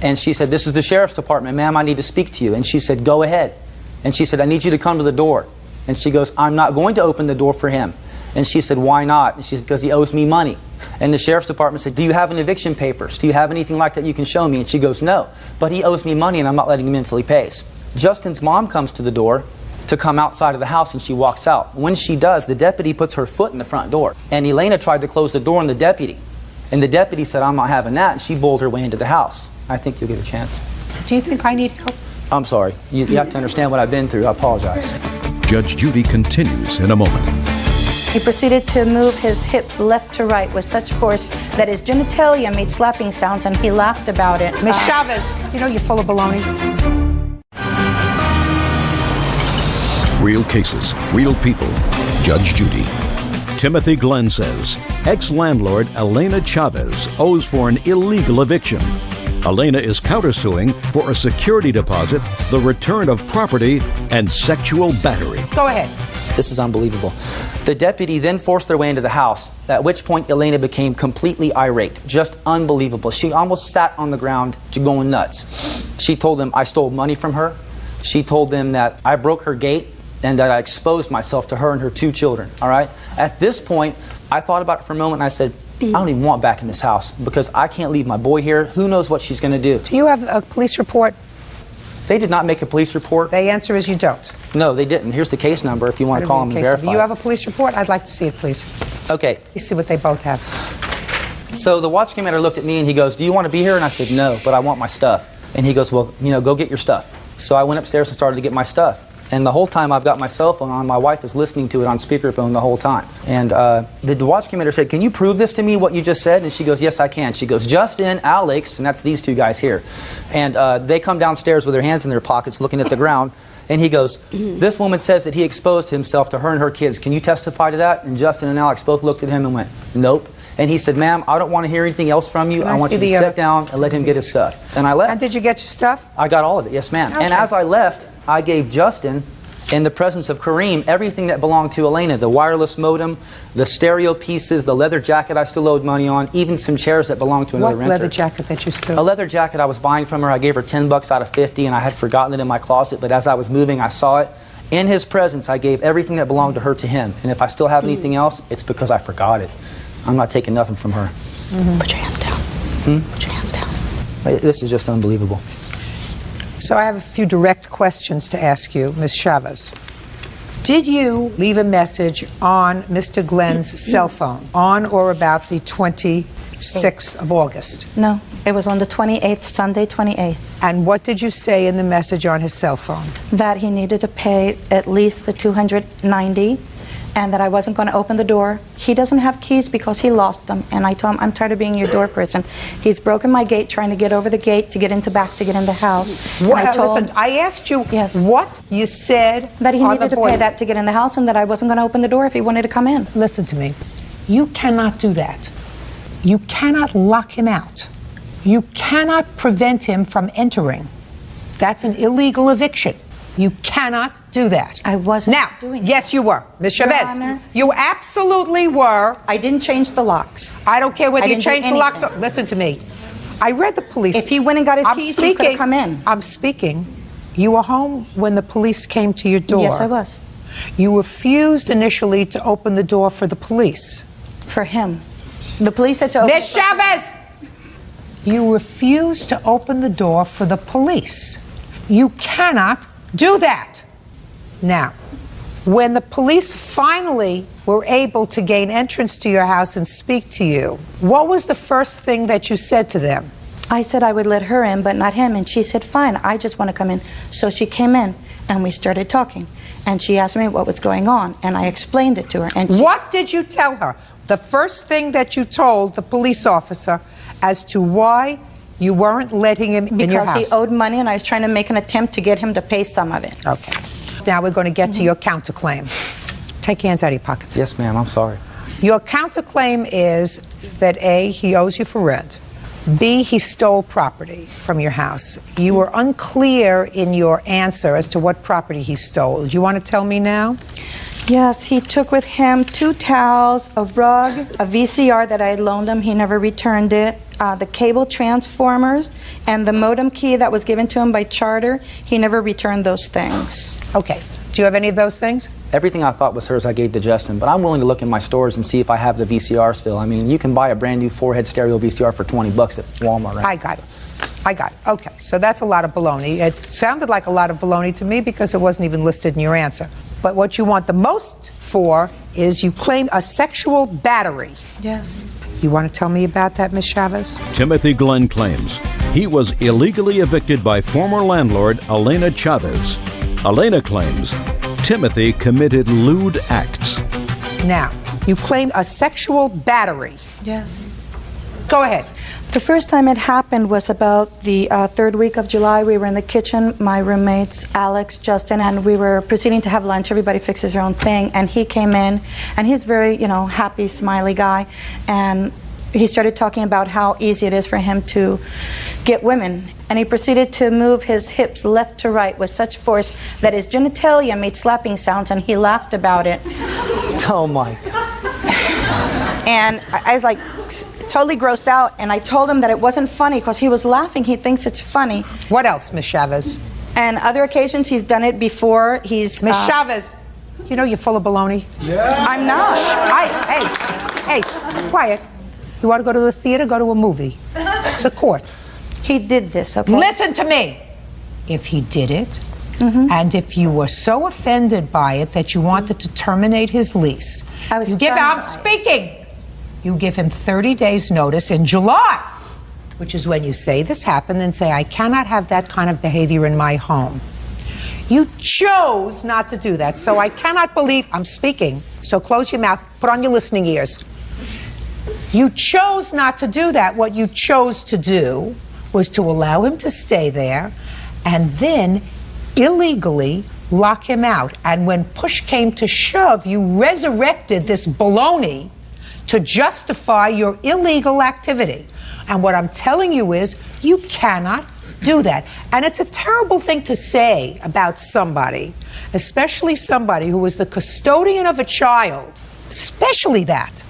And she said, this is the sheriff's department, ma'am, I need to speak to you. And she said, go ahead. And she said, I need you to come to the door. And she goes, I'm not going to open the door for him. And she said, why not? And she said, because he owes me money. And the sheriff's department said, do you have an eviction papers? Do you have anything like that you can show me? And she goes, no, but he owes me money and I'm not letting him until he pays. Justin's mom comes to the door to come outside of the house, and she walks out. When she does, the deputy puts her foot in the front door. And Elena tried to close the door on the deputy. And the deputy said, I'm not having that. And she bowled her way into the house. I think you'll get a chance. Do you think I need help? I'm sorry. You have to understand what I've been through. I apologize. Judge Judy continues in a moment. He proceeded to move his hips left to right with such force that his genitalia made slapping sounds, and he laughed about it. Miss Chavez, you're full of baloney. Real cases, real people. Judge Judy. Timothy Glenn says ex-landlord Elena Chavez owes for an illegal eviction. Elena is countersuing for a security deposit, the return of property, and sexual battery. Go ahead. This is unbelievable. The deputy then forced their way into the house, at which point Elena became completely irate. Just unbelievable. She almost sat on the ground going nuts. She told them I stole money from her. She told them that I broke her gate and that I exposed myself to her and her 2 children. All right? At this point, I thought about it for a moment and I said, I don't even want back in this house because I can't leave my boy here. Who knows what she's going to do? Do you have a police report? They did not make a police report. The answer is you don't. No, they didn't. Here's the case number if you want to call them and verify. Do you have a police report? I'd like to see it, please. Okay. You see what they both have. So the watch commander looked at me and he goes, do you want to be here? And I said, no, but I want my stuff. And he goes, well, go get your stuff. So I went upstairs and started to get my stuff. And the whole time I've got my cell phone on, my wife is listening to it on speakerphone the whole time. And the watch commander said, "Can you prove this to me, what you just said?" And she goes, "Yes, I can." She goes, "Justin, Alex," and that's these two guys here. And they come downstairs with their hands in their pockets looking at the ground. And he goes, "This woman says that he exposed himself to her and her kids. Can you testify to that?" And Justin and Alex both looked at him and went, "Nope." And he said, "Ma'am, I don't want to hear anything else from you. I want you to sit down and let him get his stuff." And I left. And did you get your stuff? I got all of it, yes, ma'am. Okay. And as I left, I gave Justin, in the presence of Kareem, everything that belonged to Elena: the wireless modem, the stereo pieces, the leather jacket I still owed money on, even some chairs that belonged to another What renter. leather jacket that you still? A leather jacket I was buying from her. I gave her $10 out of 50, and I had forgotten it in my closet, but as I was moving, I saw it. In his presence, I gave everything that belonged to her to him. And if I still have anything else, it's because I forgot it. I'm not taking nothing from her. Put your hands down. Put your hands down. This is just unbelievable. So I have a few direct questions to ask you, Ms. Chavez. Did you leave a message on Mr. Glenn's cell phone on or about the 26th of August? No, it was on the 28th, Sunday 28th. And what did you say in the message on his cell phone? That he needed to pay at least the $290 and that I wasn't going to open the door. He doesn't have keys because he lost them. And I told him, "I'm tired of being your door person." He's broken my gate trying to get over the gate to get into the house. Listen, I asked you what you said that he on needed the to voice. pay that to get in the house and that I wasn't going to open the door if he wanted to come in. Listen to me. You cannot do that. You cannot lock him out. You cannot prevent him from entering. That's an illegal eviction. You cannot do that. I wasn't now, doing that. Yes, you were. Ms. Your Chavez, Honor. you absolutely were. I didn't change the locks. I don't care whether I you didn't do changed the locks. anything. Listen to me. I read the police. If he went and got his keys, he could have come in. I'm speaking. You were home when the police came to your door. Yes, I was. You refused initially to open the door for the police. For him. The police had to open Ms. Chavez! You refused to open the door for the police. You cannot do that. Now, when the police finally were able to gain entrance to your house and speak to you, what was the first thing that you said to them? I said I would let her in, but not him. And she said, "Fine, I just want to come in." So she came in, and we started talking. And she asked me what was going on, and I explained it to her. And what did you tell her? The first thing that you told the police officer as to why you weren't letting him in your house? Because he owed money, and I was trying to make an attempt to get him to pay some of it. Okay. Now we're going to get to your counterclaim. Take your hands out of your pockets. Yes, ma'am, I'm sorry. Your counterclaim is that A, he owes you for rent. B, he stole property from your house. You were unclear in your answer as to what property he stole. You want to tell me now? Yes, he took with him 2 towels, a rug, a VCR that I had loaned him. He never returned it. The cable transformers and the modem key that was given to him by charter. He never returned those things. Okay. Do you have any of those things? Everything I thought was hers I gave to Justin, but I'm willing to look in my stores and see if I have the VCR still. I mean, you can buy a brand new 4-head stereo VCR for $20 at Walmart, right? I got it. Okay, so that's a lot of baloney. It sounded like a lot of baloney to me because it wasn't even listed in your answer. But what you want the most for is you claim a sexual battery. Yes. You want to tell me about that, Ms. Chavez? Timothy Glenn claims he was illegally evicted by former landlord Elena Chavez. Elena claims Timothy committed lewd acts. Now, you claim a sexual battery. Yes. Go ahead. The first time it happened was about the 3rd week of July. We were in the kitchen, my roommates, Alex, Justin, and we were proceeding to have lunch. Everybody fixes their own thing. And he came in, and he's very, happy, smiley guy. And he started talking about how easy it is for him to get women. And he proceeded to move his hips left to right with such force that his genitalia made slapping sounds, and he laughed about it. Oh, my. And I was like, totally grossed out, and I told him that it wasn't funny because he was laughing. He thinks it's funny. What else, Ms. Chavez? And other occasions he's done it before. He's Ms. Chavez, you know you're full of baloney. Yeah. I'm not. Hey, quiet. You want to go to the theater? Go to a movie. It's a court. He did this, okay? Listen to me. If he did it, and if you were so offended by it that you wanted to terminate his lease, I'm speaking. You give him 30 days notice in July, which is when you say this happened and say, I cannot have that kind of behavior in my home. You chose not to do that. So I cannot believe I'm speaking. So close your mouth, put on your listening ears. You chose not to do that. What you chose to do was to allow him to stay there and then illegally lock him out. And when push came to shove, you resurrected this baloney to justify your illegal activity. And what I'm telling you is, you cannot do that. And it's a terrible thing to say about somebody, especially somebody who is the custodian of a child, especially that.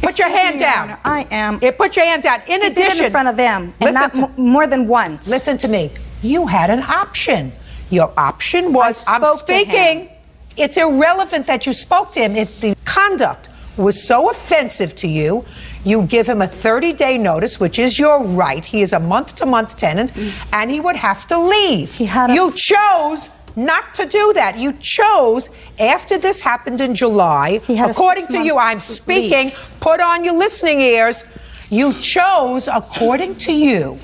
Put your hand down. I am. Put your hand down. In addition, in front of them, and not more than once. Listen to me. You had an option. Your option was, I'm speaking. It's irrelevant that you spoke to him. If the conduct was so offensive to you, you give him a 30-day notice, which is your right. He is a month-to-month tenant, and he would have to leave. You chose not to do that. You chose, after this happened in July, according to you, I'm speaking, lease. Put on your listening ears, you chose, according to you,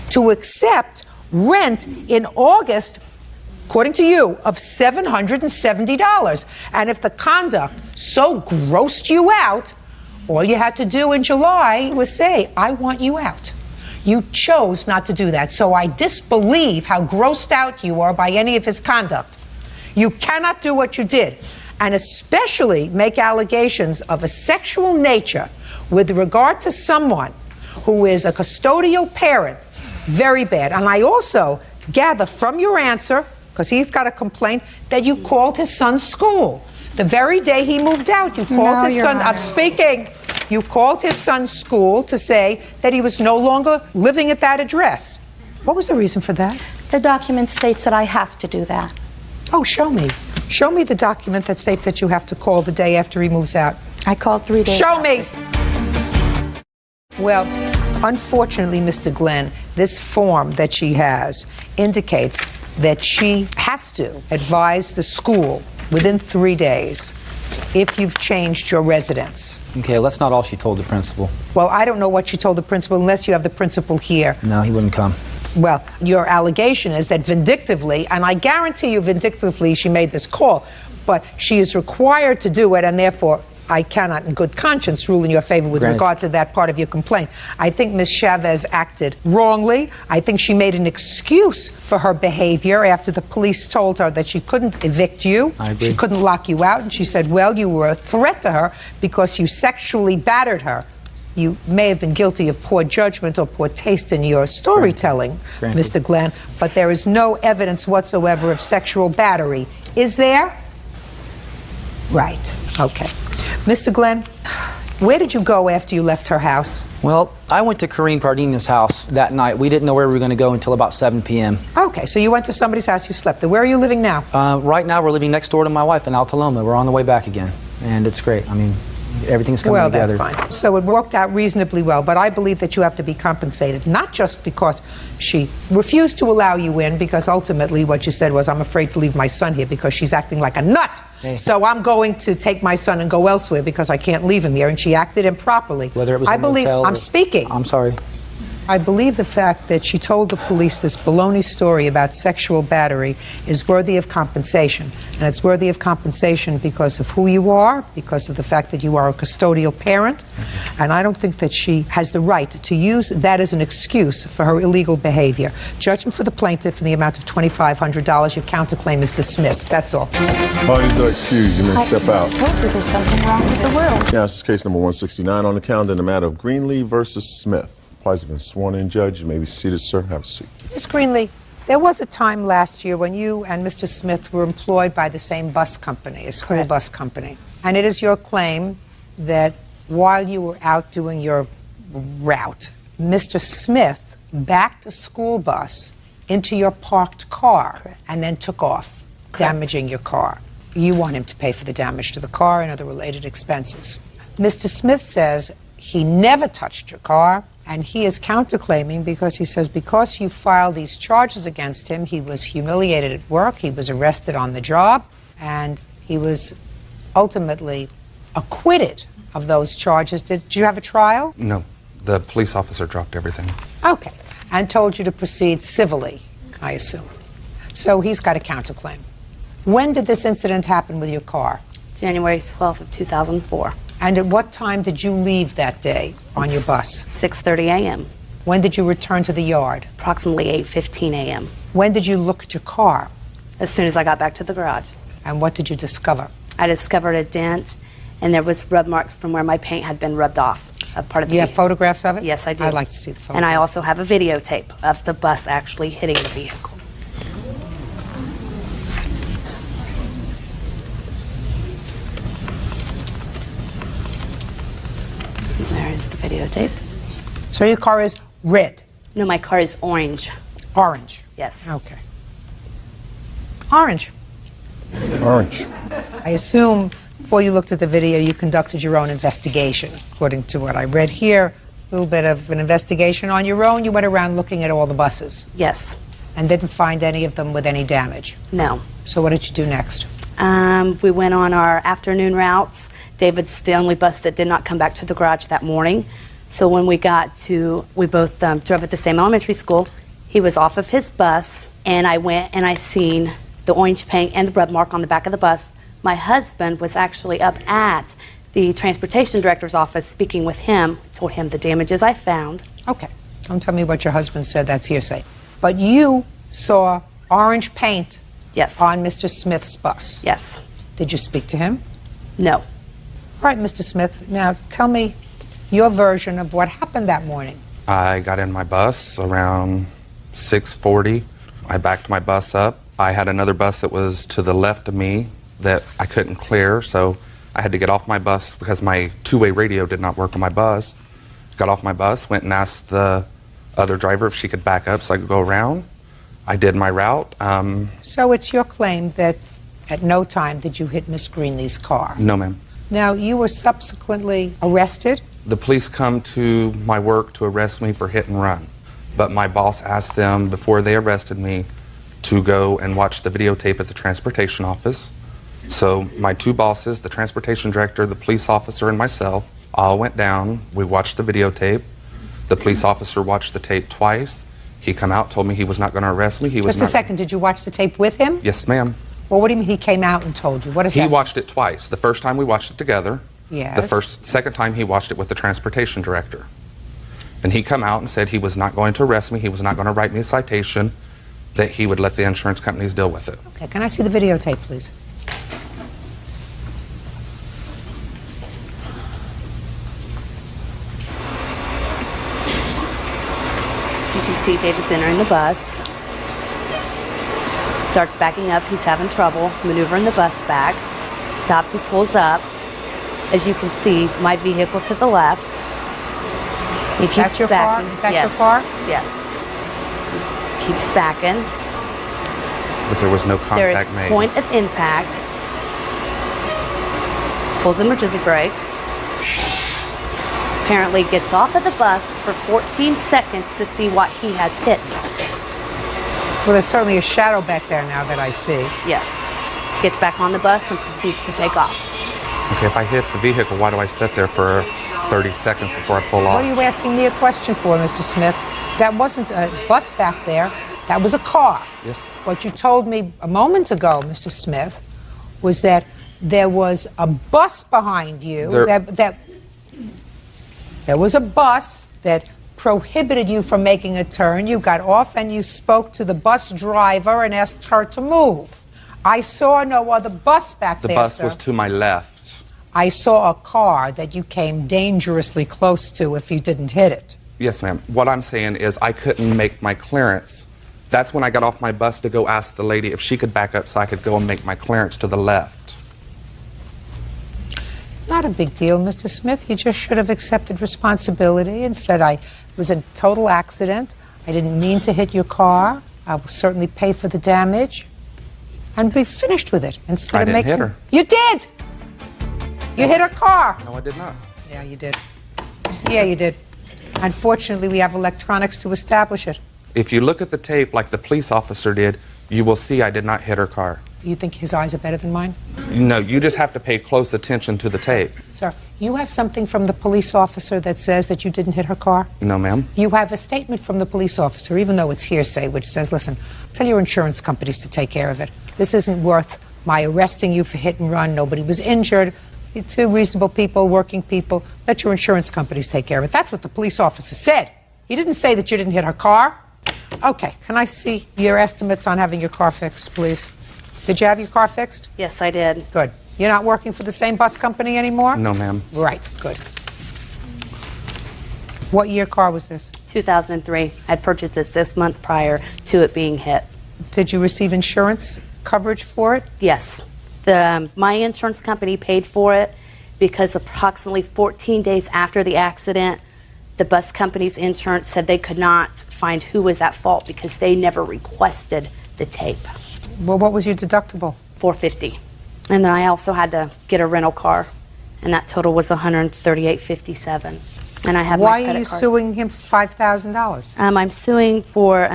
to accept rent in August, according to you, of $770. And if the conduct so grossed you out, all you had to do in July was say, I want you out. You chose not to do that. So I disbelieve how grossed out you are by any of his conduct. You cannot do what you did, and especially make allegations of a sexual nature with regard to someone who is a custodial parent. Very bad. And I also gather from your answer, because he's got a complaint, that you called his son's school. The very day he moved out, you called his son. I'm speaking. You called his son's school to say that he was no longer living at that address. What was the reason for that? The document states that I have to do that. Oh, show me. Show me the document that states that you have to call the day after he moves out. I called 3 days Show after. me. Well, unfortunately, Mr. Glenn, this form that she has indicates that she has to advise the school within 3 days if you've changed your residence. Okay, that's not all she told the principal. Well, I don't know what she told the principal unless you have the principal here. No, he wouldn't come. Well, your allegation is that vindictively, and I guarantee you vindictively she made this call, but she is required to do it, and therefore I cannot in good conscience rule in your favor with regard to that part of your complaint. I think Ms. Chavez acted wrongly. I think she made an excuse for her behavior after the police told her that she couldn't evict you. I agree. She couldn't lock you out, and she said, well, you were a threat to her because you sexually battered her. You may have been guilty of poor judgment or poor taste in your storytelling, Mr. Glenn, but there is no evidence whatsoever of sexual battery. Is there? Right. Okay. Mr. Glenn, where did you go after you left her house? Well, I went to Corinne Pardina's house that night. We didn't know where we were going to go until about 7 p.m. Okay, so you went to somebody's house, you slept there. Where are you living now? Right now, we're living next door to my wife in Altaloma. We're on the way back again, and it's great. I mean, everything's coming together. Well, that's fine. So it worked out reasonably well, but I believe that you have to be compensated, not just because she refused to allow you in, because ultimately what you said was, I'm afraid to leave my son here because she's acting like a nut. Hey. So I'm going to take my son and go elsewhere because I can't leave him here, and she acted improperly. Whether it was I believe, I'm speaking. I'm sorry. I believe the fact that she told the police this baloney story about sexual battery is worthy of compensation. And it's worthy of compensation because of who you are, because of the fact that you are a custodial parent. And I don't think that she has the right to use that as an excuse for her illegal behavior. Judgment for the plaintiff in the amount of $2,500. Your counterclaim is dismissed. That's all. Parties are excused. You may step out. I told you there's something wrong with the world. Yeah, this is case number 169 on the calendar in the matter of Greenlee versus Smith. Parties have been sworn in, Judge. You may be seated, sir. Have a seat. Ms. Greenlee, there was a time last year when you and Mr. Smith were employed by the same bus company, a school bus company. And it is your claim that while you were out doing your route, Mr. Smith backed a school bus into your parked car and then took off, damaging your car. You want him to pay for the damage to the car and other related expenses. Mr. Smith says he never touched your car. And he is counterclaiming because he says because you filed these charges against him, he was humiliated at work, he was arrested on the job, and he was ultimately acquitted of those charges. Did you have a trial? No. The police officer dropped everything. Okay. And told you to proceed civilly, I assume. So he's got a counterclaim. When did this incident happen with your car? January 12th of 2004. And at what time did you leave that day on your bus? 6:30 a.m. When did you return to the yard? Approximately 8:15 a.m. When did you look at your car? As soon as I got back to the garage. And what did you discover? I discovered a dent, and there was rub marks from where my paint had been rubbed off. A part of Do you have photographs of it? Yes, I do. I'd like to see the photographs. And I also have a videotape of the bus actually hitting the vehicle. There's the videotape. So your car is red? No, my car is orange. Orange? Yes. Okay. Orange. Orange. I assume before you looked at the video, you conducted your own investigation. According to what I read here, a little bit of an investigation on your own. You went around looking at all the buses. Yes. And didn't find any of them with any damage. No. So what did you do next? We went on our afternoon routes. David's the only bus that did not come back to the garage that morning. So when we both drove at the same elementary school. He was off of his bus, and I went and I seen the orange paint and the rub mark on the back of the bus. My husband was actually up at the transportation director's office speaking with him, told him the damages I found. Okay. Don't tell me what your husband said. That's hearsay. But you saw orange paint on Mr. Smith's bus. Yes. Did you speak to him? No. All right, Mr. Smith. Now tell me your version of what happened that morning. I got in my bus around 6:40. I backed my bus up. I had another bus that was to the left of me that I couldn't clear, so I had to get off my bus because my two-way radio did not work on my bus. Got off my bus, went and asked the other driver if she could back up so I could go around. I did my route. So it's your claim that at no time did you hit Miss Greenlee's car? No, ma'am. Now, you were subsequently arrested? The police come to my work to arrest me for hit and run, but my boss asked them before they arrested me to go and watch the videotape at the transportation office. So my two bosses, the transportation director, the police officer, and myself, all went down. We watched the videotape. The police officer watched the tape twice. He come out, told me he was not going to arrest me. Just a second, did you watch the tape with him? Yes, ma'am. Well, what do you mean he came out and told you? What is that? He watched it twice. The first time we watched it together. Yes. Second time he watched it with the transportation director. And he come out and said he was not going to arrest me, he was not going to write me a citation, that he would let the insurance companies deal with it. Okay, can I see the videotape, please? As you can see, David's entering the bus. Starts backing up. He's having trouble maneuvering the bus back. Stops, he pulls up. As you can see, my vehicle to the left. He keeps That's your backing. car? Is that yes. your car? Yes. He keeps backing. But there was no There contact is made. point of impact. Pulls emergency brake. Apparently gets off of the bus for 14 seconds to see what he has hit. Well, there's certainly a shadow back there now that I see. Yes. Gets back on the bus and proceeds to take off. Okay, if I hit the vehicle, why do I sit there for 30 seconds before I pull off? What are you asking me a question for, Mr. Smith? That wasn't a bus back there. That was a car. Yes. What you told me a moment ago, Mr. Smith, was that there was a bus behind you. There was a bus that prohibited you from making a turn. You got off and you spoke to the bus driver and asked her to move. I saw no other bus back The there, bus sir. was to my left. I saw a car that you came dangerously close to if you didn't hit it. Yes, ma'am. What I'm saying is I couldn't make my clearance. That's when I got off my bus to go ask the lady if she could back up so I could go and make my clearance to the left. Not a big deal, Mr. Smith. You just should have accepted responsibility and said, it was a total accident. I didn't mean to hit your car. I will certainly pay for the damage. And be finished with it instead I of didn't making... hit her. You did! You hit her car. No, I did not. Yeah, you did. Yeah, you did. Unfortunately, we have electronics to establish it. If you look at the tape like the police officer did, you will see I did not hit her car. You think his eyes are better than mine? No, you just have to pay close attention to the tape. Sir, you have something from the police officer that says that you didn't hit her car? No, ma'am. You have a statement from the police officer, even though it's hearsay, which says, listen, tell your insurance companies to take care of it. This isn't worth my arresting you for hit and run. Nobody was injured. You're two reasonable people, working people. Let your insurance companies take care of it. That's what the police officer said. He didn't say that you didn't hit her car. Okay, can I see your estimates on having your car fixed, please? Did you have your car fixed? Yes, I did. Good. You're not working for the same bus company anymore? No, ma'am. Right, good. What year car was this? 2003. I'd purchased it 6 months prior to it being hit. Did you receive insurance coverage for it? Yes. My insurance company paid for it because approximately 14 days after the accident, the bus company's insurance said they could not find who was at fault because they never requested the tape. Well, what was your deductible? $450. And then I also had to get a rental car, and that total was $138.57. And I have my Why credit are you card. suing him for $5,000? I'm suing for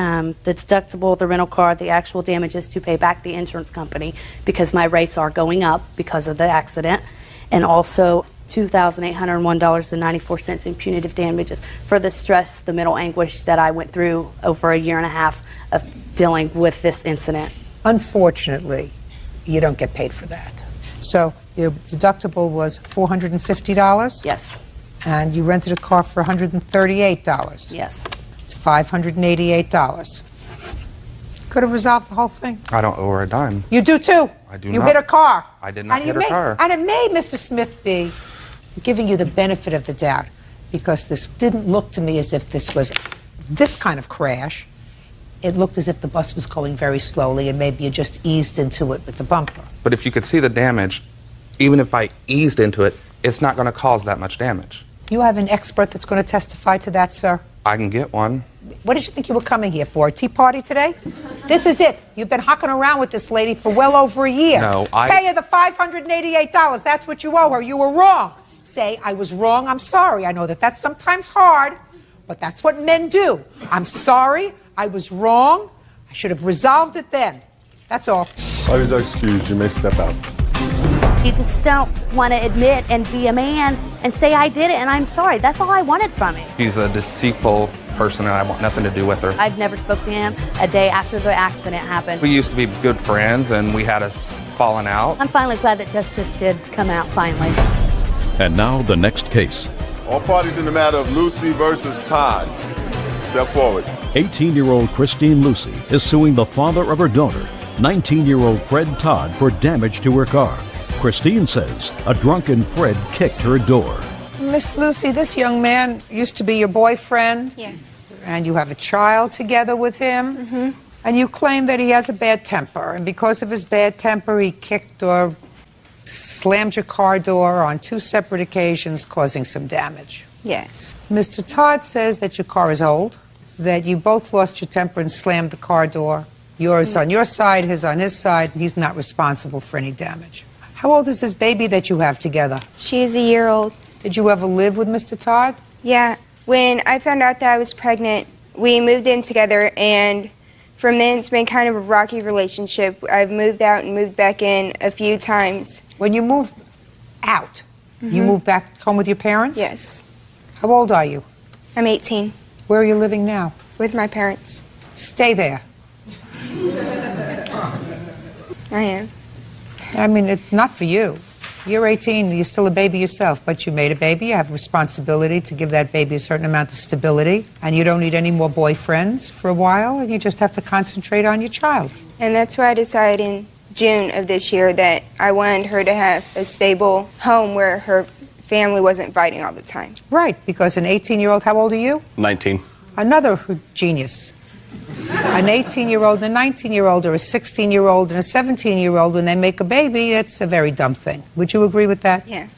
the deductible, the rental car, the actual damages to pay back the insurance company because my rates are going up because of the accident, and also $2,801.94 in punitive damages for the stress, the mental anguish that I went through over a year and a half of dealing with this incident. Unfortunately, you don't get paid for that. So your deductible was $450? Yes. And you rented a car for $138? Yes. It's $588. Could have resolved the whole thing. I don't owe her a dime. You do too. I do You not. hit a car. I did not And hit you her car. And it may, Mr. Smith, be giving you the benefit of the doubt because this didn't look to me as if this was this kind of crash. It looked as if the bus was going very slowly and maybe you just eased into it with the bumper. But if you could see the damage, even if I eased into it, it's not going to cause that much damage. You have an expert that's going to testify to that, sir? I can get one. What did you think you were coming here for? A tea party today? This is it. You've been hucking around with this lady for well over a year. No, Pay her the $588. That's what you owe her. You were wrong. Say, I was wrong. I'm sorry. I know that that's sometimes hard, but that's what men do. I'm sorry. I was wrong. I should have resolved it then. That's all. Parties are excused. You may step out. You just don't want to admit and be a man and say I did it and I'm sorry. That's all I wanted from him. She's a deceitful person and I want nothing to do with her. I've never spoke to him a day after the accident happened. We used to be good friends and we had us falling out. I'm finally glad that justice did come out finally. And now the next case. All parties in the matter of Lucy versus Todd. Step forward. 18-year-old Christine Lucy is suing the father of her daughter, 19-year-old Fred Todd, for damage to her car. Christine says a drunken Fred kicked her door. Miss Lucy, this young man used to be your boyfriend? Yes. And you have a child together with him? Mm-hmm. And you claim that he has a bad temper. And because of his bad temper, he kicked or slammed your car door on 2 separate occasions, causing some damage. Yes. Mr. Todd says that your car is old, that you both lost your temper and slammed the car door. Yours on your side, his on his side, and he's not responsible for any damage. How old is this baby that you have together? She is a year old. Did you ever live with Mr. Todd? Yeah. When I found out that I was pregnant, we moved in together, and from then it's been kind of a rocky relationship. I've moved out and moved back in a few times. When you move out, you move back home with your parents? Yes. How old are you? I'm 18. Where are you living now? With my parents. Stay there. I am. I mean, it's not for you. You're 18, you're still a baby yourself, but you made a baby, you have a responsibility to give that baby a certain amount of stability, and you don't need any more boyfriends for a while, and you just have to concentrate on your child. And that's why I decided in June of this year that I wanted her to have a stable home where her family wasn't fighting all the time. Right, because an 18-year-old, how old are you? 19. Another genius. An 18-year-old and a 19-year-old or a 16-year-old and a 17-year-old, when they make a baby, it's a very dumb thing. Would you agree with that? Yeah.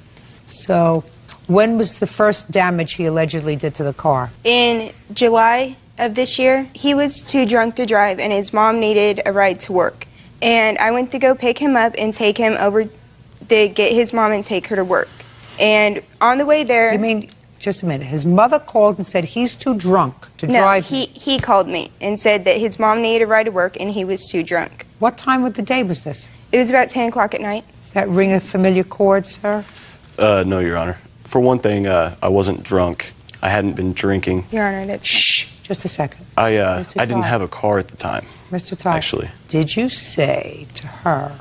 So, when was the first damage he allegedly did to the car? In July of this year, he was too drunk to drive, and his mom needed a ride to work. And I went to go pick him up and take him over to get his mom and take her to work. And on the way there... You mean Just a minute. His mother called and said he's too drunk to drive. No, he called me and said that his mom needed a ride to work and he was too drunk. What time of the day was this? It was about 10 o'clock at night. Does that ring a familiar chord, sir? No, Your Honor. For one thing, I wasn't drunk. I hadn't been drinking. Your Honor, that's... Shh, just a second. I didn't have a car at the time. Mr. Todd, actually. Did you say to her,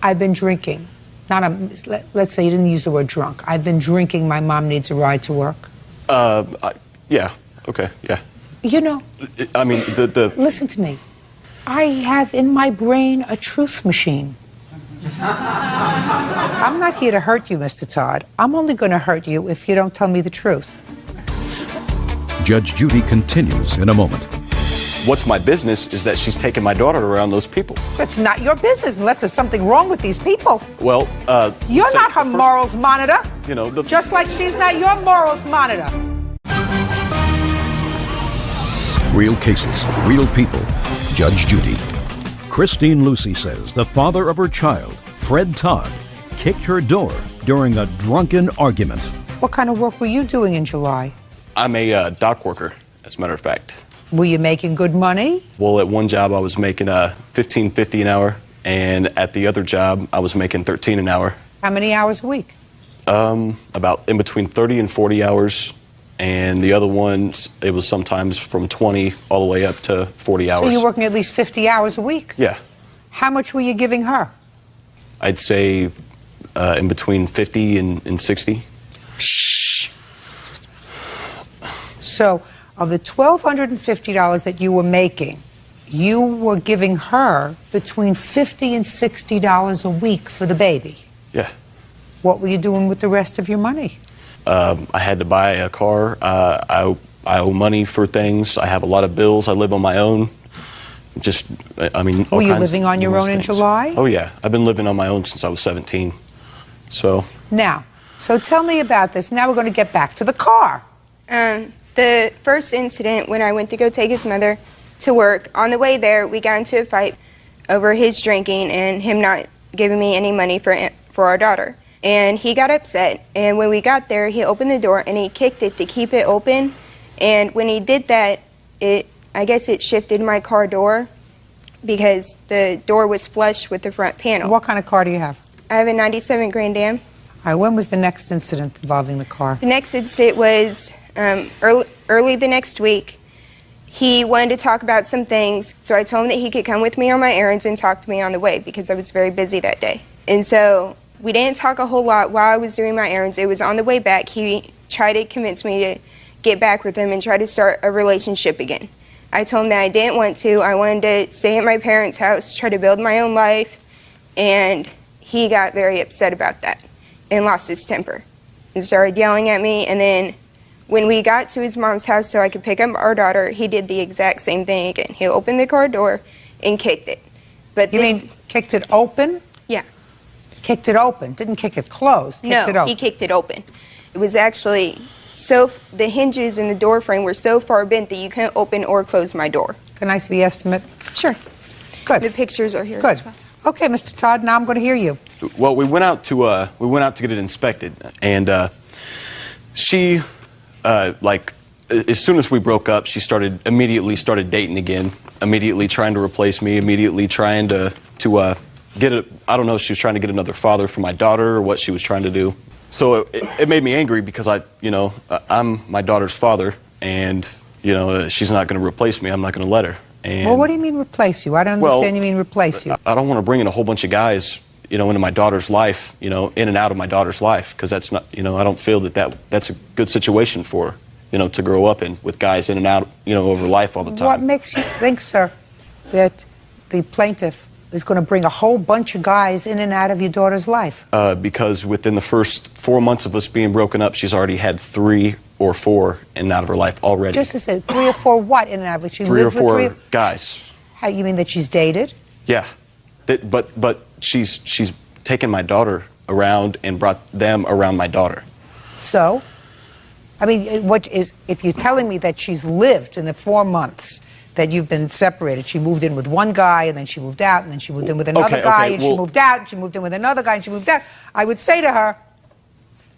I've been drinking? Let's say you didn't use the word drunk. I've been drinking. My mom needs a ride to work. Yeah. Okay. Yeah. You know. I mean, Listen to me. I have in my brain a truth machine. I'm not here to hurt you, Mr. Todd. I'm only going to hurt you if you don't tell me the truth. Judge Judy continues in a moment. What's my business is that she's taking my daughter around those people. It's not your business unless there's something wrong with these people. Well, you're not her morals monitor. You know, just like she's not your morals monitor. Real cases, real people. Judge Judy. Christine Lucy says the father of her child, Fred Todd, kicked her door during a drunken argument. What kind of work were you doing in July? I'm a dock worker, as a matter of fact. Were you making good money? Well, at one job I was making $15.50 an hour, and at the other job I was making $13 an hour. How many hours a week? About in between 30 and 40 hours, and the other ones it was sometimes from 20 all the way up to 40 hours. So you're working at least 50 hours a week? Yeah. How much were you giving her? I'd say in between 50 and 60. Shh. So, of the $1,250 that you were making, you were giving her between $50 and $60 a week for the baby. Yeah. What were you doing with the rest of your money? I had to buy a car. I owe money for things. I have a lot of bills. I live on my own. Just, I mean, all were you kinds living of on your own in things. July? Oh, yeah. I've been living on my own since I was 17. So. Now, so tell me about this. Now we're going to get back to the car. The first incident when I went to go take his mother to work, on the way there, we got into a fight over his drinking and him not giving me any money for our daughter. And he got upset, and when we got there, he opened the door and he kicked it to keep it open. And when he did that, I guess it shifted my car door because the door was flush with the front panel. What kind of car do you have? I have a 97 Grand Am. All right, when was the next incident involving the car? The next incident was early the next week. He wanted to talk about some things, so I told him that he could come with me on my errands and talk to me on the way because I was very busy that day. And so we didn't talk a whole lot while I was doing my errands. It was on the way back. He tried to convince me to get back with him and try to start a relationship again. I told him that I didn't want to. I wanted to stay at my parents' house, try to build my own life, and he got very upset about that and lost his temper and started yelling at me. And then when we got to his mom's house so I could pick up our daughter, he did the exact same thing again. He opened the car door and kicked it. But you mean kicked it open? Yeah. Kicked it open, didn't kick it closed, kicked it open. He kicked it open. It was actually the hinges in the door frame were so far bent that you couldn't open or close my door. Can I see the estimate? Sure. Good. The pictures are here. Good. As well. Okay, Mr. Todd, now I'm going to hear you. Well, we went out to get it inspected, and she, like, as soon as we broke up, she immediately started dating again, immediately trying to replace me, immediately trying to get a, I don't know if she was trying to get another father for my daughter or what she was trying to do. So it made me angry because I'm my daughter's father, and she's not going to replace me. I'm not going to let her. And, well, what do you mean replace you? I don't understand. You mean replace you? I don't want to bring in a whole bunch of guys, into my daughter's life, in and out of my daughter's life, because that's not, I don't feel that's a good situation for her, to grow up in with guys in and out, over life all the time. What makes you think, sir, that the plaintiff is going to bring a whole bunch of guys in and out of your daughter's life? Because within the first 4 months of us being broken up, she's already had 3 or 4 in and out of her life already. Just to say, 3 or 4 what in and out of it? She 3 or lived with 4 guys. How, you mean that she's dated? Yeah, but she's taken my daughter around and brought them around my daughter. So, I mean, if you're telling me that she's lived in the 4 months that you've been separated, she moved in with one guy and then she moved out and then she moved in with another guy and she moved out and she moved in with another guy and she moved out, I would say to her,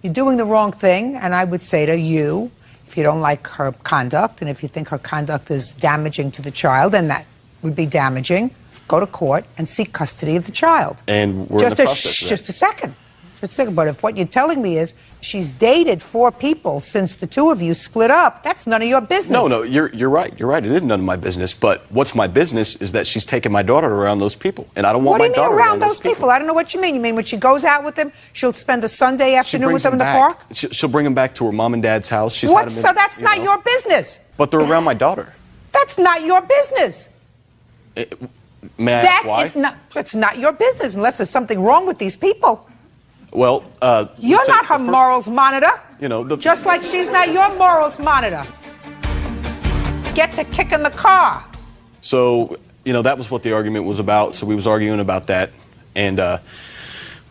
You're doing the wrong thing, and I would say to you, if you don't like her conduct, and if you think her conduct is damaging to the child, and that would be damaging, go to court and seek custody of the child. And we're in the process of that. Just a second. But if what you're telling me is she's dated 4 people since the 2 of you split up, that's none of your business. No, you're right. You're right. It is none of my business. But what's my business is that she's taking my daughter around those people, and I don't want my daughter What do you mean around those people? I don't know what you mean. You mean when she goes out with them, she'll spend a Sunday afternoon with them in the park? She'll bring them back to her mom and dad's house. She's What? had them in, So that's not your business. But they're around my daughter. That's not your business. May I ask why? That is not. It's not your business unless there's something wrong with these people. Well, you're not her morals monitor. You know, just like she's not your morals monitor. Get to kicking the car. So, that was what the argument was about. So we was arguing about that, and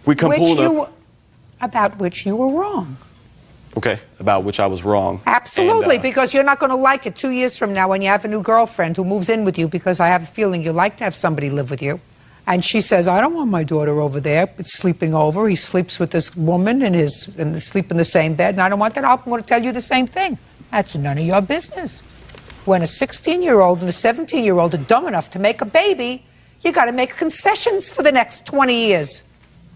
we come pulling up. About which you were wrong. Okay, about which I was wrong. Absolutely, and, because you're not going to like it 2 years from now when you have a new girlfriend who moves in with you, because I have a feeling you like to have somebody live with you. And she says, I don't want my daughter over there sleeping over. He sleeps with this woman and they sleep in the same bed, and I don't want that. I'm going to tell you the same thing. That's none of your business. When a 16-year-old and a 17-year-old are dumb enough to make a baby, you got to make concessions for the next 20 years.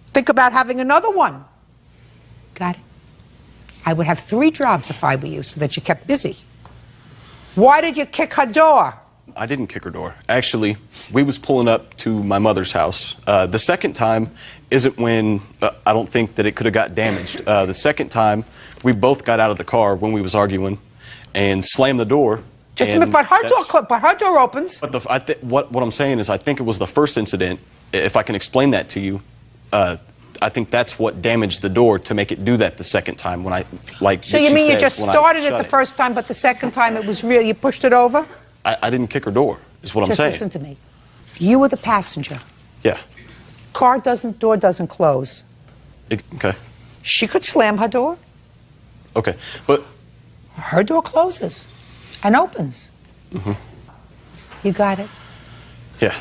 Think about having another one. Got it? I would have 3 jobs if I were you, so that you kept busy. Why did you kick her door? I didn't kick her door. Actually, we was pulling up to my mother's house. The second time isn't when I don't think that it could have got damaged. The second time, we both got out of the car when we was arguing and slammed the door. Just a minute, but her door opens. But what I'm saying is, I think it was the first incident. If I can explain that to you, I think that's what damaged the door to make it do that the second time when I So you mean you just started it the first time, but the second time it was real? You pushed it over? I didn't kick her door, is what I'm saying. Just listen to me. You were the passenger. Yeah. Door doesn't close. Okay. She could slam her door. Okay, but her door closes and opens. Mm-hmm. You got it? Yeah.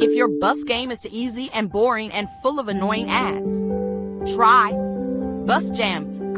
If your bus game is too easy and boring and full of annoying ads, try Bus Jam.